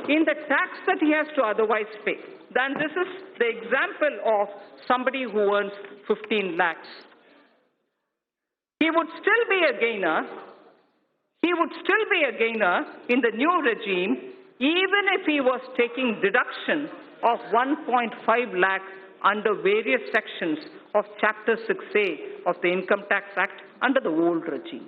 in the tax that he has to otherwise pay. Then this is the example of somebody who earns 15 lakhs. He would still be a gainer. He would still be a gainer in the new regime, even if he was taking deduction of 1.5 lakh under various sections of Chapter 6A of the Income Tax Act under the old regime.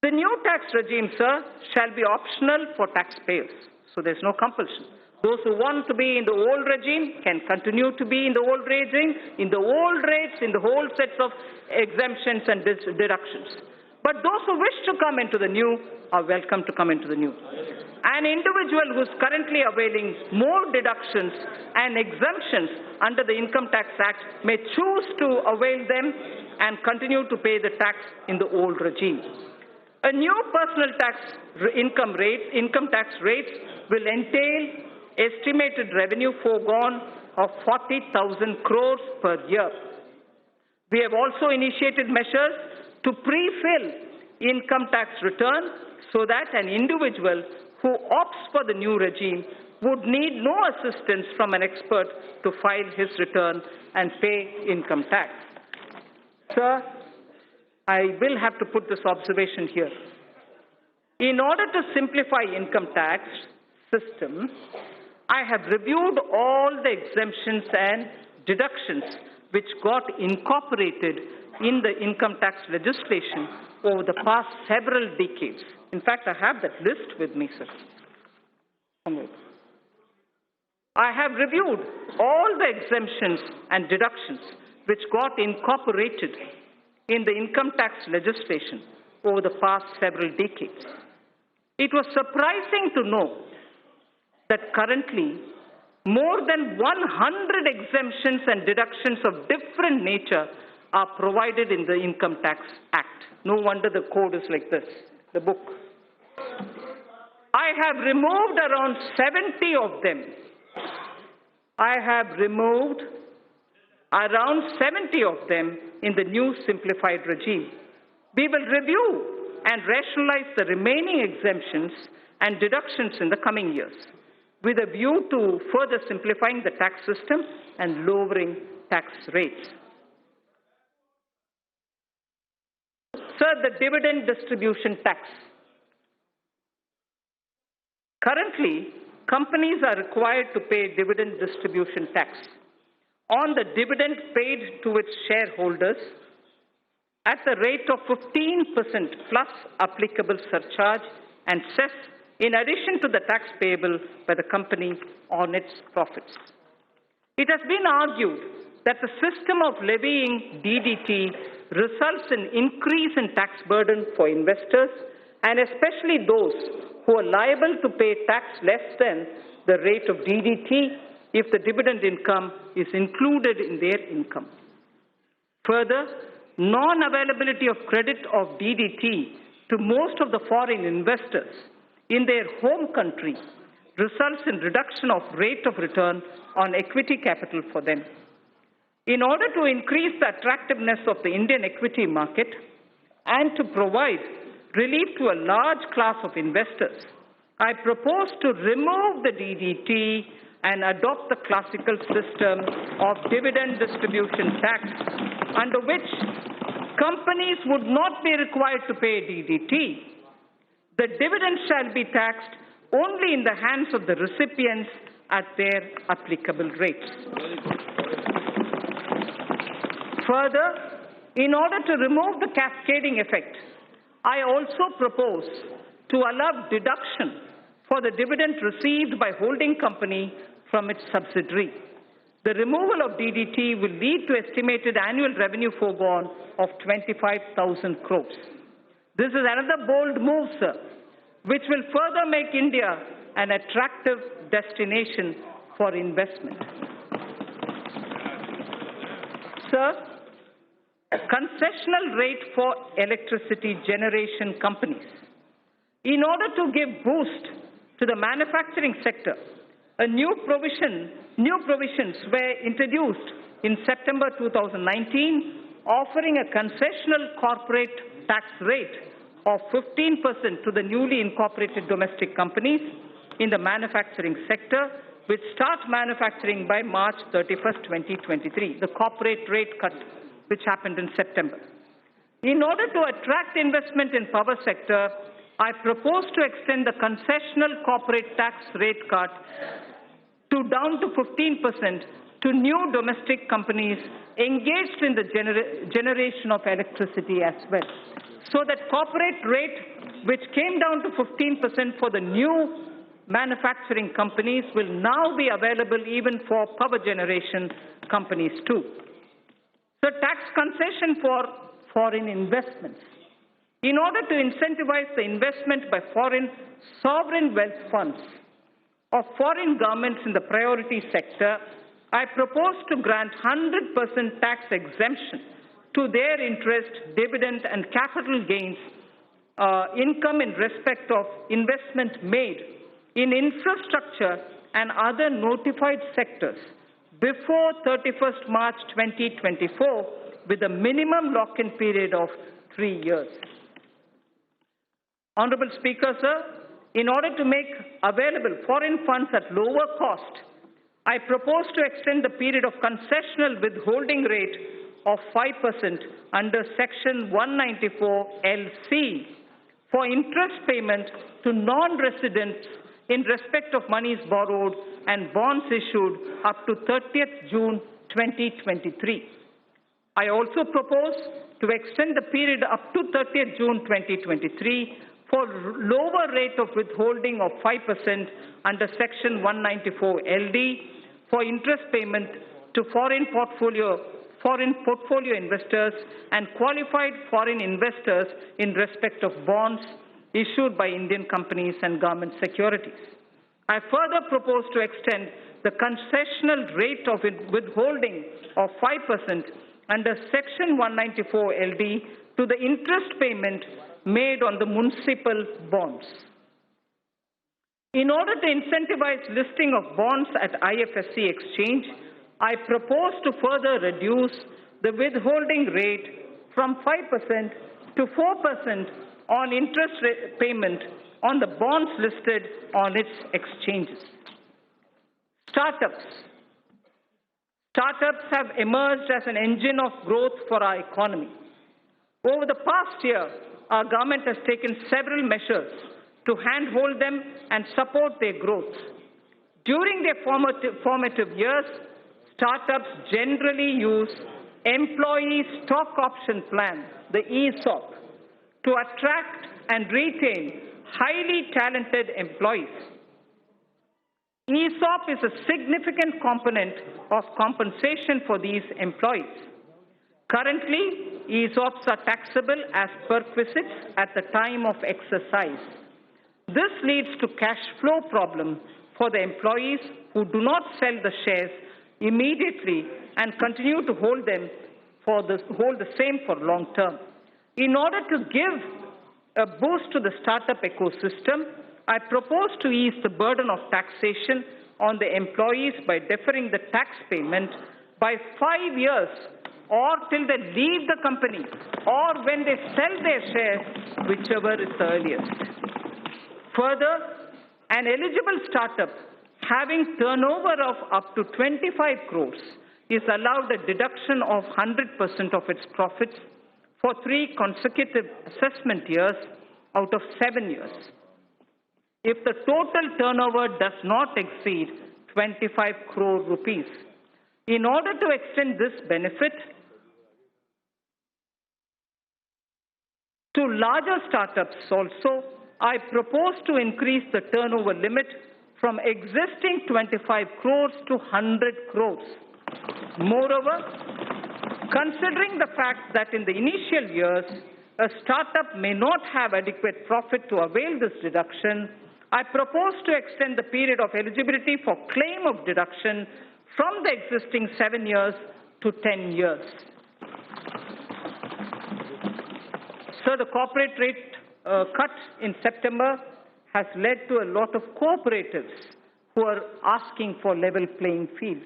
The new tax regime, sir, shall be optional for taxpayers, so there's no compulsion. Those who want to be in the old regime can continue to be in the old regime, in the old rates, in the whole sets of exemptions and deductions. But those who wish to come into the new are welcome to come into the new. An individual who is currently availing more deductions and exemptions under the Income Tax Act may choose to avail them and continue to pay the tax in the old regime. A new personal tax income tax rates will entail estimated revenue foregone of 40,000 crores per year. We have also initiated measures to pre-fill income tax return so that an individual who opts for the new regime would need no assistance from an expert to file his return and pay income tax. Sir, I will have to put this observation here. In order to simplify income tax system, I have reviewed all the exemptions and deductions which got incorporated in the income tax legislation over the past several decades. In fact, I have that list with me, sir. I have reviewed all the exemptions and deductions which got incorporated in the income tax legislation over the past several decades. It was surprising to know that currently more than 100 exemptions and deductions of different nature are provided in the Income Tax Act. No wonder the code is like this, the book. I have removed around 70 of them. I have removed around 70 of them in the new simplified regime. We will review and rationalize the remaining exemptions and deductions in the coming years, with a view to further simplifying the tax system and lowering tax rates. Sir, the dividend distribution tax. Currently, companies are required to pay dividend distribution tax on the dividend paid to its shareholders at the rate of 15% plus applicable surcharge and cess in addition to the tax payable by the company on its profits. It has been argued that the system of levying DDT results in increase in tax burden for investors and especially those who are liable to pay tax less than the rate of DDT if the dividend income is included in their income. Further, non-availability of credit of DDT to most of the foreign investors in their home country results in reduction of rate of return on equity capital for them. In order to increase the attractiveness of the Indian equity market and to provide relief to a large class of investors, I propose to remove the DDT and adopt the classical system of dividend distribution tax, under which companies would not be required to pay DDT. The dividend shall be taxed only in the hands of the recipients at their applicable rates. Further, in order to remove the cascading effect, I also propose to allow deduction for the dividend received by holding company from its subsidiary. The removal of DDT will lead to estimated annual revenue foregone of 25,000 crores. This is another bold move, sir, which will further make India an attractive destination for investment. Sir, concessional rate for electricity generation companies. In order to give boost to the manufacturing sector, new provisions were introduced in September 2019, offering a concessional corporate tax rate of 15% to the newly incorporated domestic companies in the manufacturing sector, which start manufacturing by March 31st, 2023, the corporate rate cut which happened in September. In order to attract investment in power sector, I propose to extend the concessional corporate tax rate cut down to 15% to new domestic companies engaged in the generation of electricity as well. So that corporate rate, which came down to 15% for the new manufacturing companies, will now be available even for power generation companies too. So tax concession for foreign investments. In order to incentivize the investment by foreign sovereign wealth funds of foreign governments in the priority sector, I propose to grant 100% tax exemption to their interest, dividend, and capital gains income in respect of investment made in infrastructure and other notified sectors before 31st March 2024 with a minimum lock-in period of 3 years. Honorable Speaker, sir, in order to make available foreign funds at lower cost, I propose to extend the period of concessional withholding rate of 5% under Section 194LC for interest payment to non-residents in respect of monies borrowed and bonds issued up to 30th June 2023. I also propose to extend the period up to 30th June 2023 for lower rate of withholding of 5% under Section 194LD for interest payment to foreign portfolio investors and qualified foreign investors in respect of bonds issued by Indian companies and government securities. I further propose to extend the concessional rate of withholding of 5% under Section 194LD to the interest payment made on the municipal bonds. In order to incentivize listing of bonds at IFSC exchange, I propose to further reduce the withholding rate from 5% to 4% on interest payment on the bonds listed on its exchanges. Startups. Startups have emerged as an engine of growth for our economy. Over the past year, our government has taken several measures to handhold them and support their growth. During their formative years, startups generally use employee stock option plan, the ESOP, to attract and retain highly talented employees. ESOP is a significant component of compensation for these employees. Currently, ESOPs are taxable as perquisites at the time of exercise. This leads to cash flow problems for the employees who do not sell the shares immediately and continue to hold the same for long term. In order to give a boost to the startup ecosystem, I propose to ease the burden of taxation on the employees by deferring the tax payment by 5 years or till they leave the company or when they sell their shares, whichever is the earliest. Further, an eligible startup having turnover of up to 25 crores is allowed a deduction of 100% of its profits for 3 consecutive assessment years out of 7 years. If the total turnover does not exceed 25 crore rupees. In order to extend this benefit to larger startups also, I propose to increase the turnover limit from existing 25 crores to 100 crores. Moreover, considering the fact that in the initial years, a startup may not have adequate profit to avail this deduction, I propose to extend the period of eligibility for claim of deduction from the existing 7 years to 10 years. So the corporate rate cut in September has led to a lot of cooperatives who are asking for level playing field.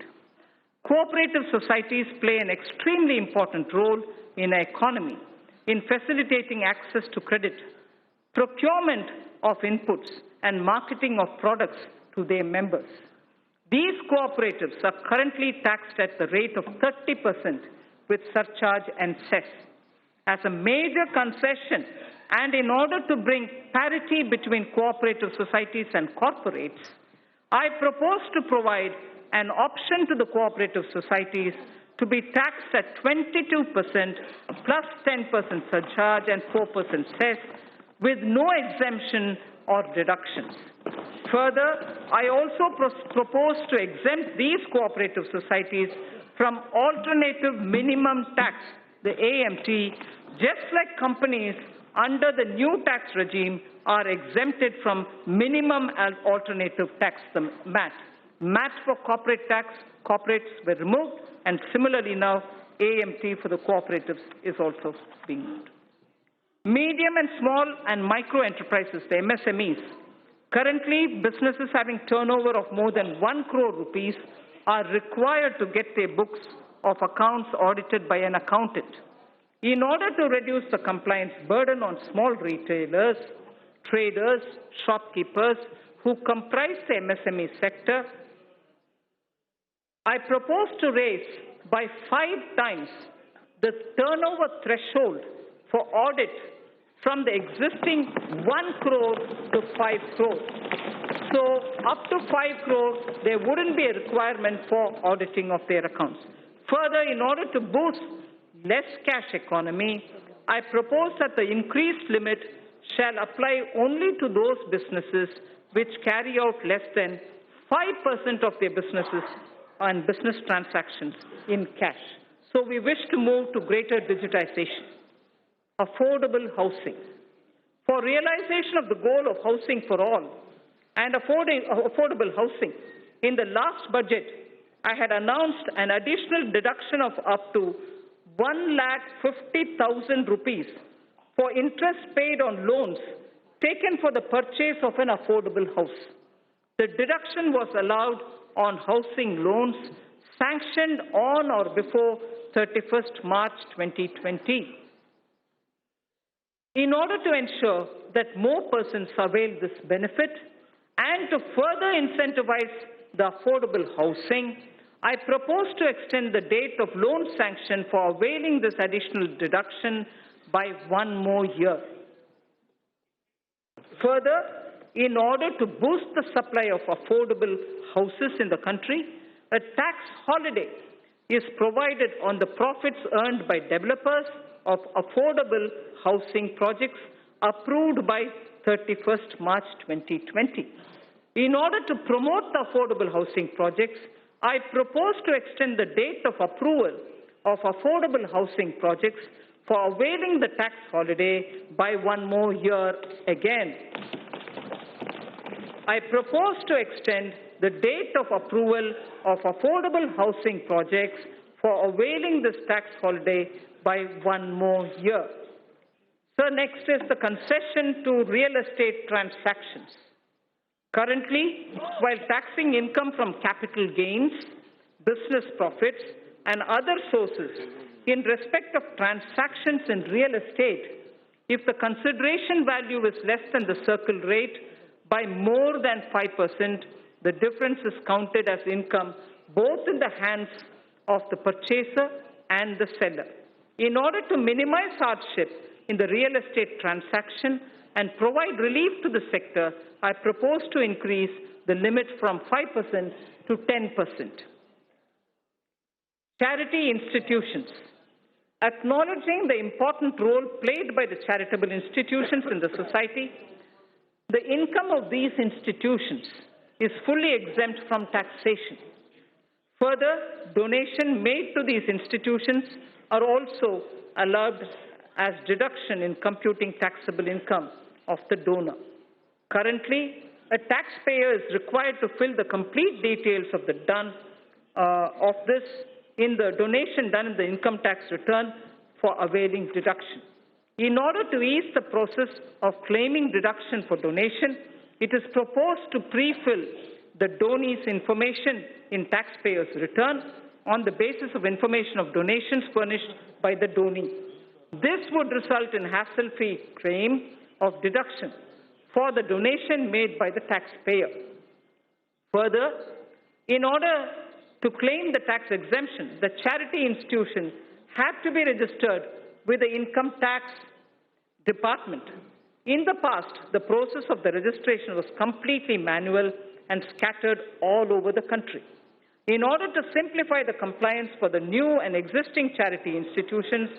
Cooperative societies play an extremely important role in our economy in facilitating access to credit, procurement of inputs, and marketing of products to their members. These cooperatives are currently taxed at the rate of 30% with surcharge and cess. As a major concession, and in order to bring parity between cooperative societies and corporates, I propose to provide an option to the cooperative societies to be taxed at 22% plus 10% surcharge and 4% cess with no exemption or deductions. Further, I also propose to exempt these cooperative societies from alternative minimum tax, the AMT, just like companies under the new tax regime are exempted from minimum and alternative tax, the MAT. MAT for corporate tax, corporates were removed, and similarly now AMT for the cooperatives is also being moved. Medium and small and micro enterprises, the MSMEs, currently businesses having turnover of more than 1 crore rupees are required to get their books of accounts audited by an accountant. In order to reduce the compliance burden on small retailers, traders, shopkeepers who comprise the MSME sector, I propose to raise by 5 times the turnover threshold for audit from the existing 1 crore to 5 crores. So up to 5 crores, there wouldn't be a requirement for auditing of their accounts. Further, in order to boost less cash economy, I propose that the increased limit shall apply only to those businesses which carry out less than 5% of their businesses and business transactions in cash. So we wish to move to greater digitization. Affordable housing. For realization of the goal of housing for all and affordable housing, in the last budget, I had announced an additional deduction of up to 1,50,000 rupees for interest paid on loans taken for the purchase of an affordable house. The deduction was allowed on housing loans sanctioned on or before 31st March 2020. In order to ensure that more persons avail this benefit and to further incentivize the affordable housing, I propose to extend the date of loan sanction for availing this additional deduction by 1 more year. Further, in order to boost the supply of affordable houses in the country, a tax holiday is provided on the profits earned by developers of affordable housing projects approved by 31st March 2020. In order to promote the affordable housing projects, I propose to extend the date of approval of affordable housing projects for availing the tax holiday by 1 more year again. I propose to extend the date of approval of affordable housing projects for availing this tax holiday by 1 more year. So next is the concession to real estate transactions. Currently, while taxing income from capital gains, business profits, and other sources in respect of transactions in real estate, if the consideration value is less than the circle rate by more than 5%, the difference is counted as income both in the hands of the purchaser and the seller. In order to minimize hardship in the real estate transaction and provide relief to the sector, I propose to increase the limit from 5% to 10%. Charity institutions. Acknowledging the important role played by the charitable institutions in the society, the income of these institutions is fully exempt from taxation. Further, donations made to these institutions are also allowed as deduction in computing taxable income of the donor. Currently, a taxpayer is required to fill the complete details of the in the donation done in the income tax return for availing deduction. In order to ease the process of claiming deduction for donation, it is proposed to pre-fill the donee's information in taxpayer's return on the basis of information of donations furnished by the donee. This would result in hassle-free claim of deduction for the donation made by the taxpayer. Further, in order to claim the tax exemption, the charity institution had to be registered with the income tax department. In the past, the process of the registration was completely manual and scattered all over the country. In order to simplify the compliance for the new and existing charity institutions,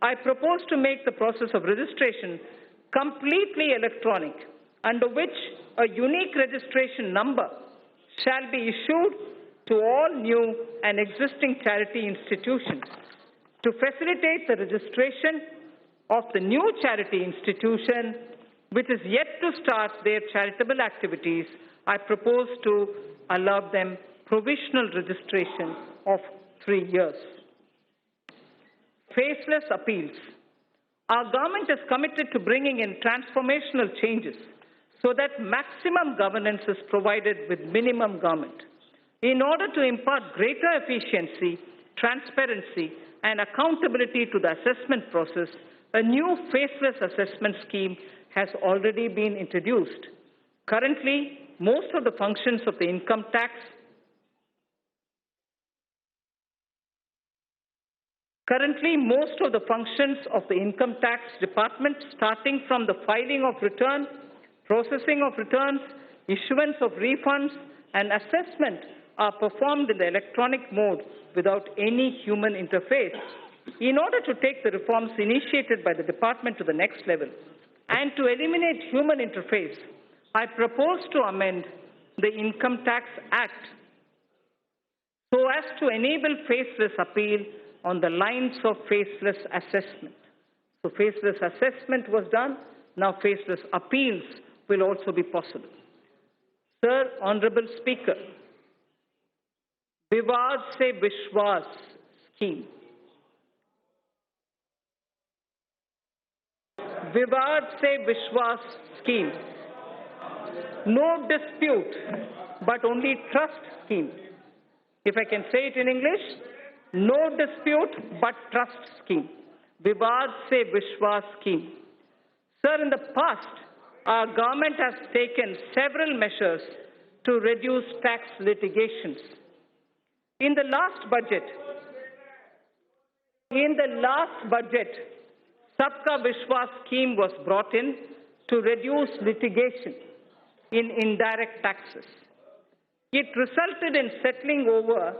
I propose to make the process of registration completely electronic, under which a unique registration number shall be issued to all new and existing charity institutions. To facilitate the registration of the new charity institution, which is yet to start their charitable activities, I propose to allow them provisional registration of 3 years. Faceless appeals. Our government is committed to bringing in transformational changes so that maximum governance is provided with minimum government. In order to impart greater efficiency, transparency, and accountability to the assessment process, a new faceless assessment scheme has already been introduced. Currently, most of the functions of the income tax department, starting from the filing of return, processing of returns, issuance of refunds, and assessment, are performed in the electronic mode without any human interface. In order to take the reforms initiated by the department to the next level and to eliminate human interface, I propose to amend the Income Tax Act so as to enable faceless appeal on the lines of faceless assessment. So faceless assessment was done, now faceless appeals will also be possible. Sir, Honorable Speaker, Vivad se Vishwas scheme. Vivad se Vishwas scheme. No dispute, but only trust scheme. If I can say it in English, no dispute, but trust scheme. Vivad se Vishwas scheme. Sir, in the past, our government has taken several measures to reduce tax litigations. In the last budget, Sabka Vishwas scheme was brought in to reduce litigation. in indirect taxes. It resulted in settling over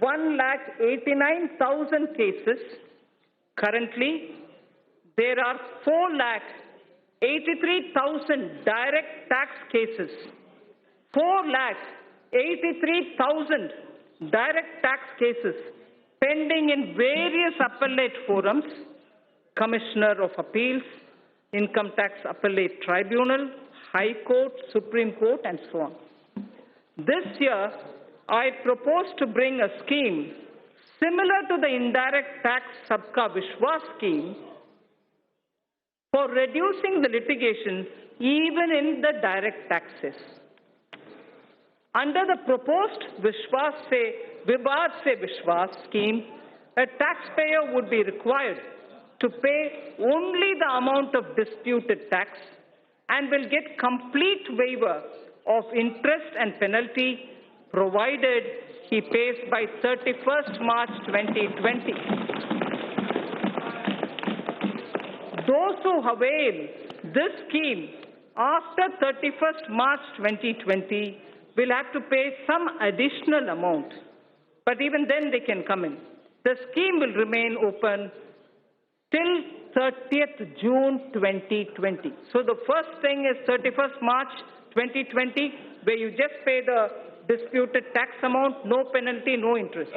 1,89,000 cases. Currently, there are 4,83,000 direct tax cases. 4,83,000 direct tax cases pending in various appellate forums, Commissioner of Appeals, Income Tax Appellate Tribunal, High Court, Supreme Court, and so on. This year, I propose to bring a scheme similar to the indirect tax Sabka Vishwas scheme for reducing the litigation even in the direct taxes. Under the proposed Vivad se Vishwas scheme, a taxpayer would be required to pay only the amount of disputed tax and will get complete waiver of interest and penalty provided he pays by 31st March 2020. Those who avail this scheme after 31st March 2020 will have to pay some additional amount, but even then they can come in. The scheme will remain open till 30th June 2020. So the first thing is 31st March 2020, where you just pay the disputed tax amount, no penalty, no interest.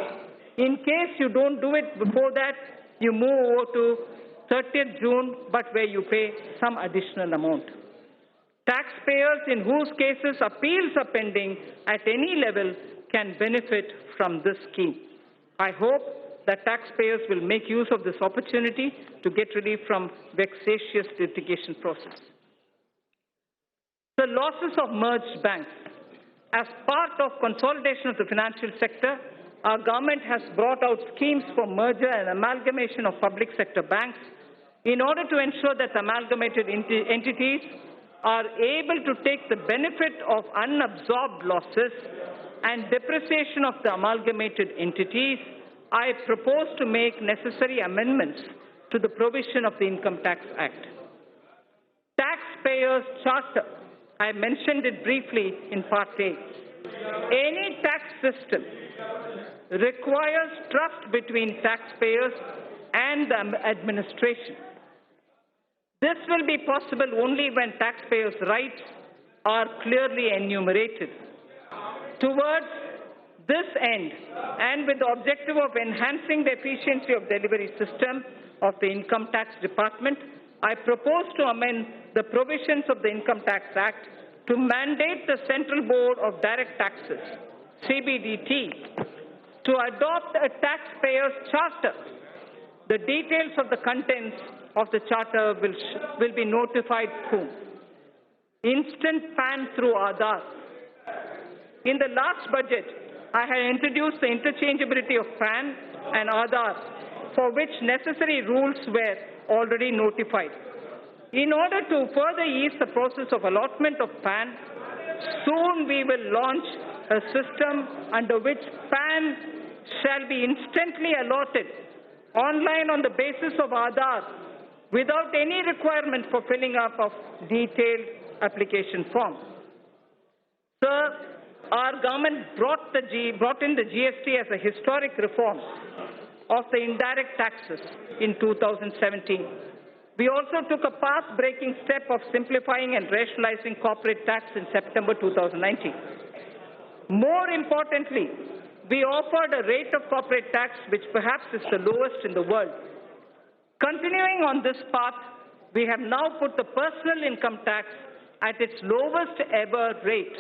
In case you don't do it before that, you move over to 30th June, but where you pay some additional amount. Taxpayers in whose cases appeals are pending at any level can benefit from this scheme. I hope that taxpayers will make use of this opportunity to get relief from vexatious litigation process. The losses of merged banks. As part of consolidation of the financial sector, our government has brought out schemes for merger and amalgamation of public sector banks in order to ensure that amalgamated entities are able to take the benefit of unabsorbed losses and depreciation of the amalgamated entities. I propose to make necessary amendments to the provision of the Income Tax Act. Taxpayers' Charter. I mentioned it briefly in Part A. Any tax system requires trust between taxpayers and the administration. This will be possible only when taxpayers' rights are clearly enumerated. Towards this end, and with the objective of enhancing the efficiency of delivery system of the Income Tax Department, I propose to amend the provisions of the Income Tax Act to mandate the Central Board of Direct Taxes, CBDT, to adopt a taxpayer's charter. The details of the contents of the charter will be notified soon. Instant PAN through Aadhaar. In the last budget, I had introduced the interchangeability of PAN and Aadhaar, for which necessary rules were already notified. In order to further ease the process of allotment of PAN, soon we will launch a system under which PAN shall be instantly allotted online on the basis of Aadhaar without any requirement for filling up of detailed application form. Sir, our government brought in the GST as a historic reform of the indirect taxes in 2017. We also took a path-breaking step of simplifying and rationalizing corporate tax in September 2019. More importantly, we offered a rate of corporate tax which perhaps is the lowest in the world. Continuing on this path, we have now put the personal income tax at its lowest ever rate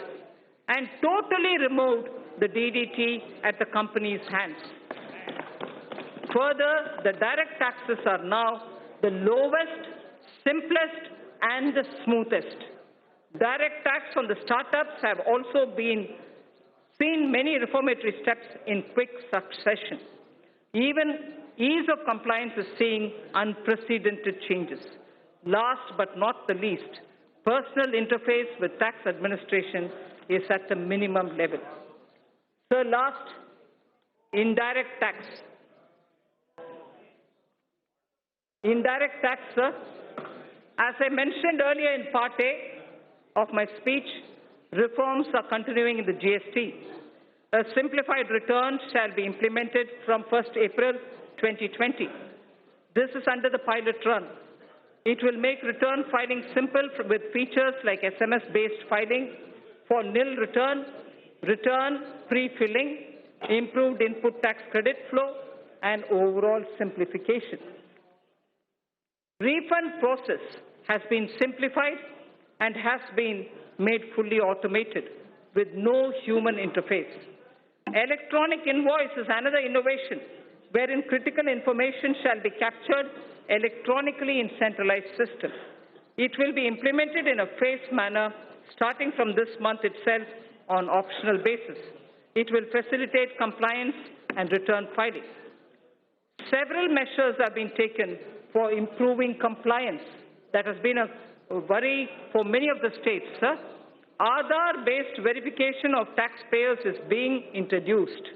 and totally removed the DDT at the company's hands. Further, the direct taxes are now the lowest, simplest, and the smoothest. Direct tax on the startups have also seen many reformatory steps in quick succession. Even ease of compliance is seeing unprecedented changes. Last but not the least, personal interface with tax administration is at the minimum level. So last, indirect tax. Indirect tax, sir. As I mentioned earlier in Part A of my speech, Reforms are continuing in the GST. A simplified return shall be implemented from 1st April 2020. This is under the pilot run. It will make return filing simple with features like SMS-based filing for nil return, return pre-filling, improved input tax credit flow, and overall simplification. Refund process has been simplified and has been made fully automated with no human interface. Electronic invoice is another innovation wherein critical information shall be captured electronically in centralized system. It will be implemented in a phased manner starting from this month itself on optional basis. It will facilitate compliance and return filing. Several measures have been taken for improving compliance. That has been a worry for many of the states. Aadhaar-based verification of taxpayers is being introduced.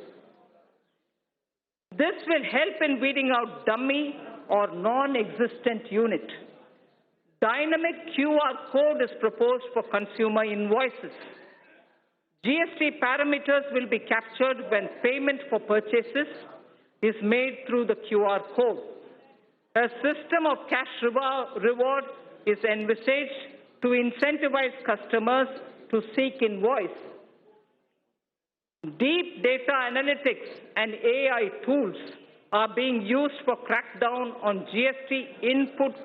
This will help in weeding out dummy or non-existent unit. Dynamic QR code is proposed for consumer invoices. GST parameters will be captured when payment for purchases is made through the QR code. A system of cash reward is envisaged to incentivize customers to seek invoice. Deep data analytics and AI tools are being used for crackdown on GST input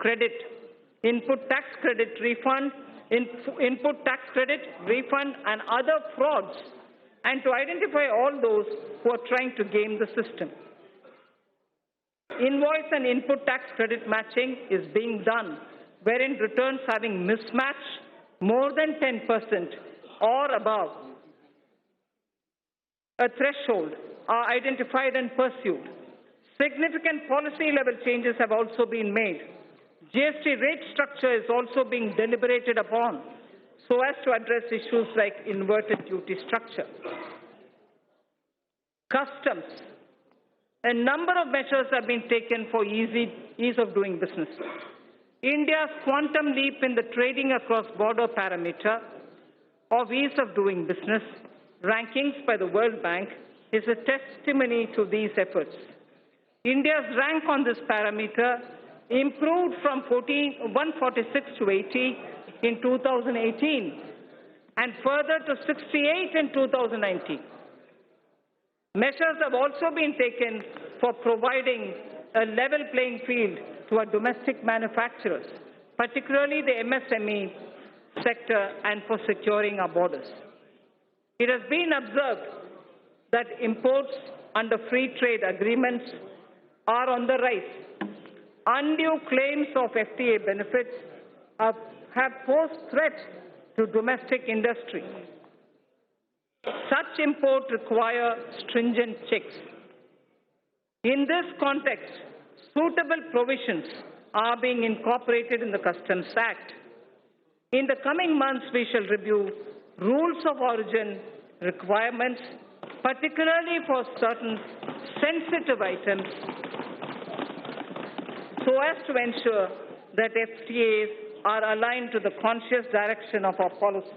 tax credit refund, and other frauds, and to identify all those who are trying to game the system. Invoice and input tax credit matching is being done, wherein returns having mismatch more than 10% or above a threshold are identified and pursued. Significant policy level changes have also been made. GST rate structure is also being deliberated upon so as to address issues like inverted duty structure. Customs. A number of measures have been taken for ease of doing business. India's quantum leap in the trading across border parameter of ease of doing business rankings by the World Bank is a testimony to these efforts. India's rank on this parameter improved from 146 to 80 in 2018 and further to 68 in 2019. Measures have also been taken for providing a level playing field to our domestic manufacturers, particularly the MSME sector, and for securing our borders. It has been observed that imports under free trade agreements are on the rise. Undue claims of FTA benefits have posed threats to domestic industry. Such imports require stringent checks. In this context, suitable provisions are being incorporated in the Customs Act. In the coming months, we shall review rules of origin requirements, particularly for certain sensitive items, so as to ensure that FTAs are aligned to the conscious direction of our policy.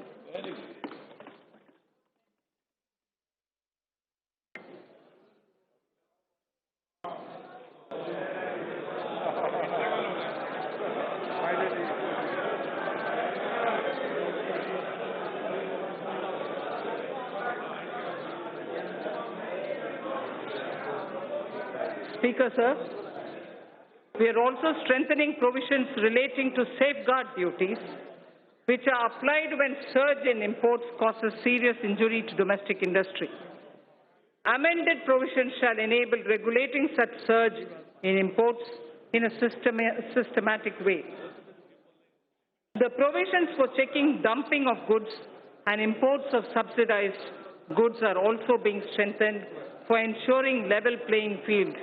Speaker, sir, we are also strengthening provisions relating to safeguard duties, which are applied when surge in imports causes serious injury to domestic industry. Amended provisions shall enable regulating such surge in imports in a systematic way. The provisions for checking dumping of goods and imports of subsidized goods are also being strengthened for ensuring level playing field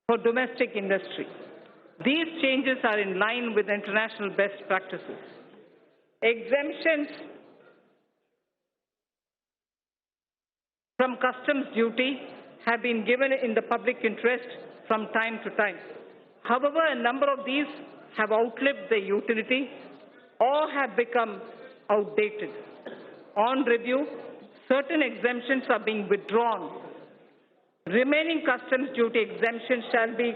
for domestic industry. These changes are in line with international best practices. Exemptions from customs duty have been given in the public interest from time to time. However, a number of these have outlived their utility or have become outdated. On review, certain exemptions are being withdrawn. Remaining customs duty exemptions shall be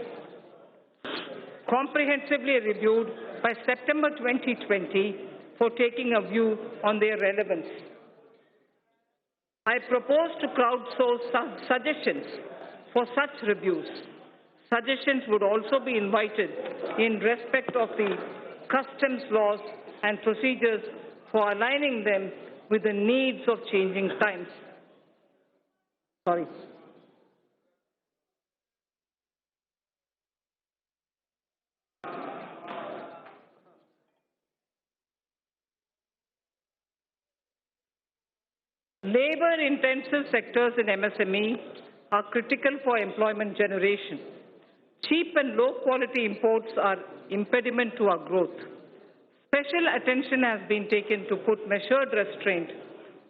comprehensively reviewed by September 2020 for taking a view on their relevance. I propose to crowdsource suggestions for such reviews. Suggestions would also be invited in respect of the customs laws and procedures for aligning them with the needs of changing times. Sorry. Labor-intensive sectors in MSME are critical for employment generation. Cheap and low-quality imports are impediment to our growth. Special attention has been taken to put measured restraint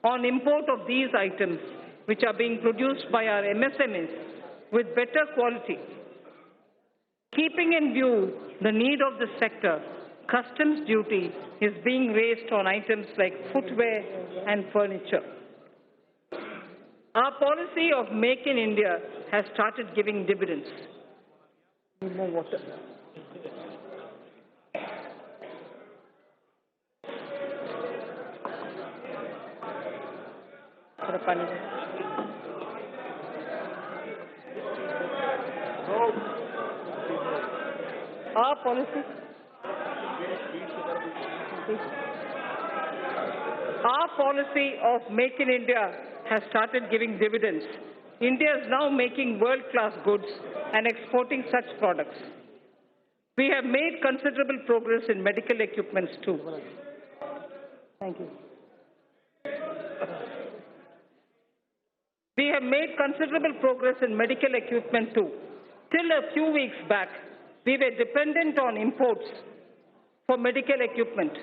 on import of these items, which are being produced by our MSMEs with better quality. Keeping in view the need of the sector, customs duty is being raised on items like footwear and furniture. Our policy of Make in India has started giving dividends. Need more water. Our policy of Make in India has started giving dividends. India is now making world-class goods and exporting such products. We have made considerable progress in medical equipments too. Thank you. We have made considerable progress in medical equipment too. Till a few weeks back, we were dependent on imports for medical equipment.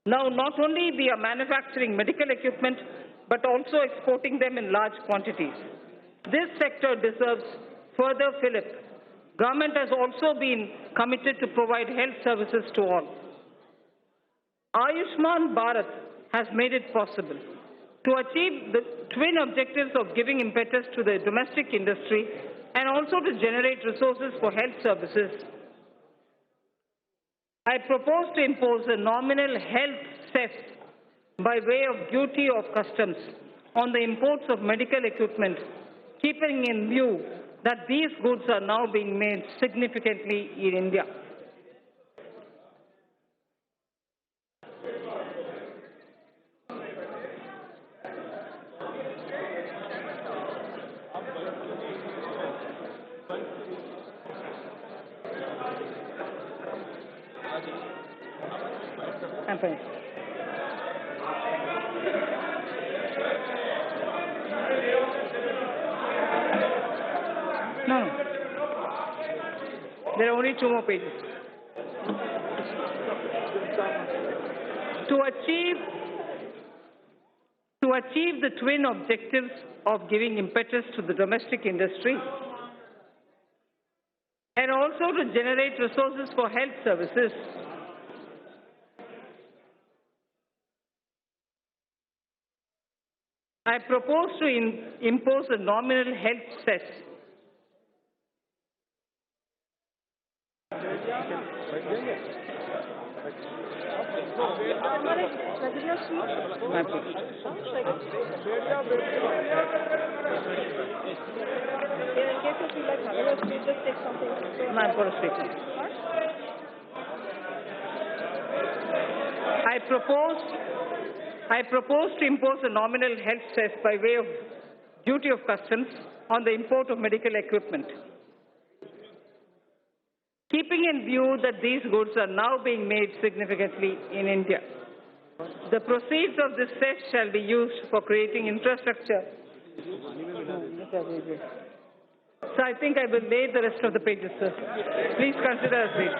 Now, not only we are manufacturing medical equipment, but also exporting them in large quantities. This sector deserves further fillip. Government has also been committed to provide health services to all. Ayushman Bharat has made it possible to achieve the twin objectives of giving impetus to the domestic industry and also to generate resources for health services. I propose to impose a nominal health cess by way of duty of customs on the imports of medical equipment, keeping in view that these goods are now being made significantly in India. I'm finished. No. There are only 2 more pages. To achieve the twin objectives of giving impetus to the domestic industry and also to generate resources for health services, I propose to impose a nominal health cess. I propose to impose a nominal health cess by way of duty of customs on the import of medical equipment. Keeping in view that these goods are now being made significantly in India. The proceeds of this cess shall be used for creating infrastructure. So I think I will lay the rest of the pages, sir. Please consider as read.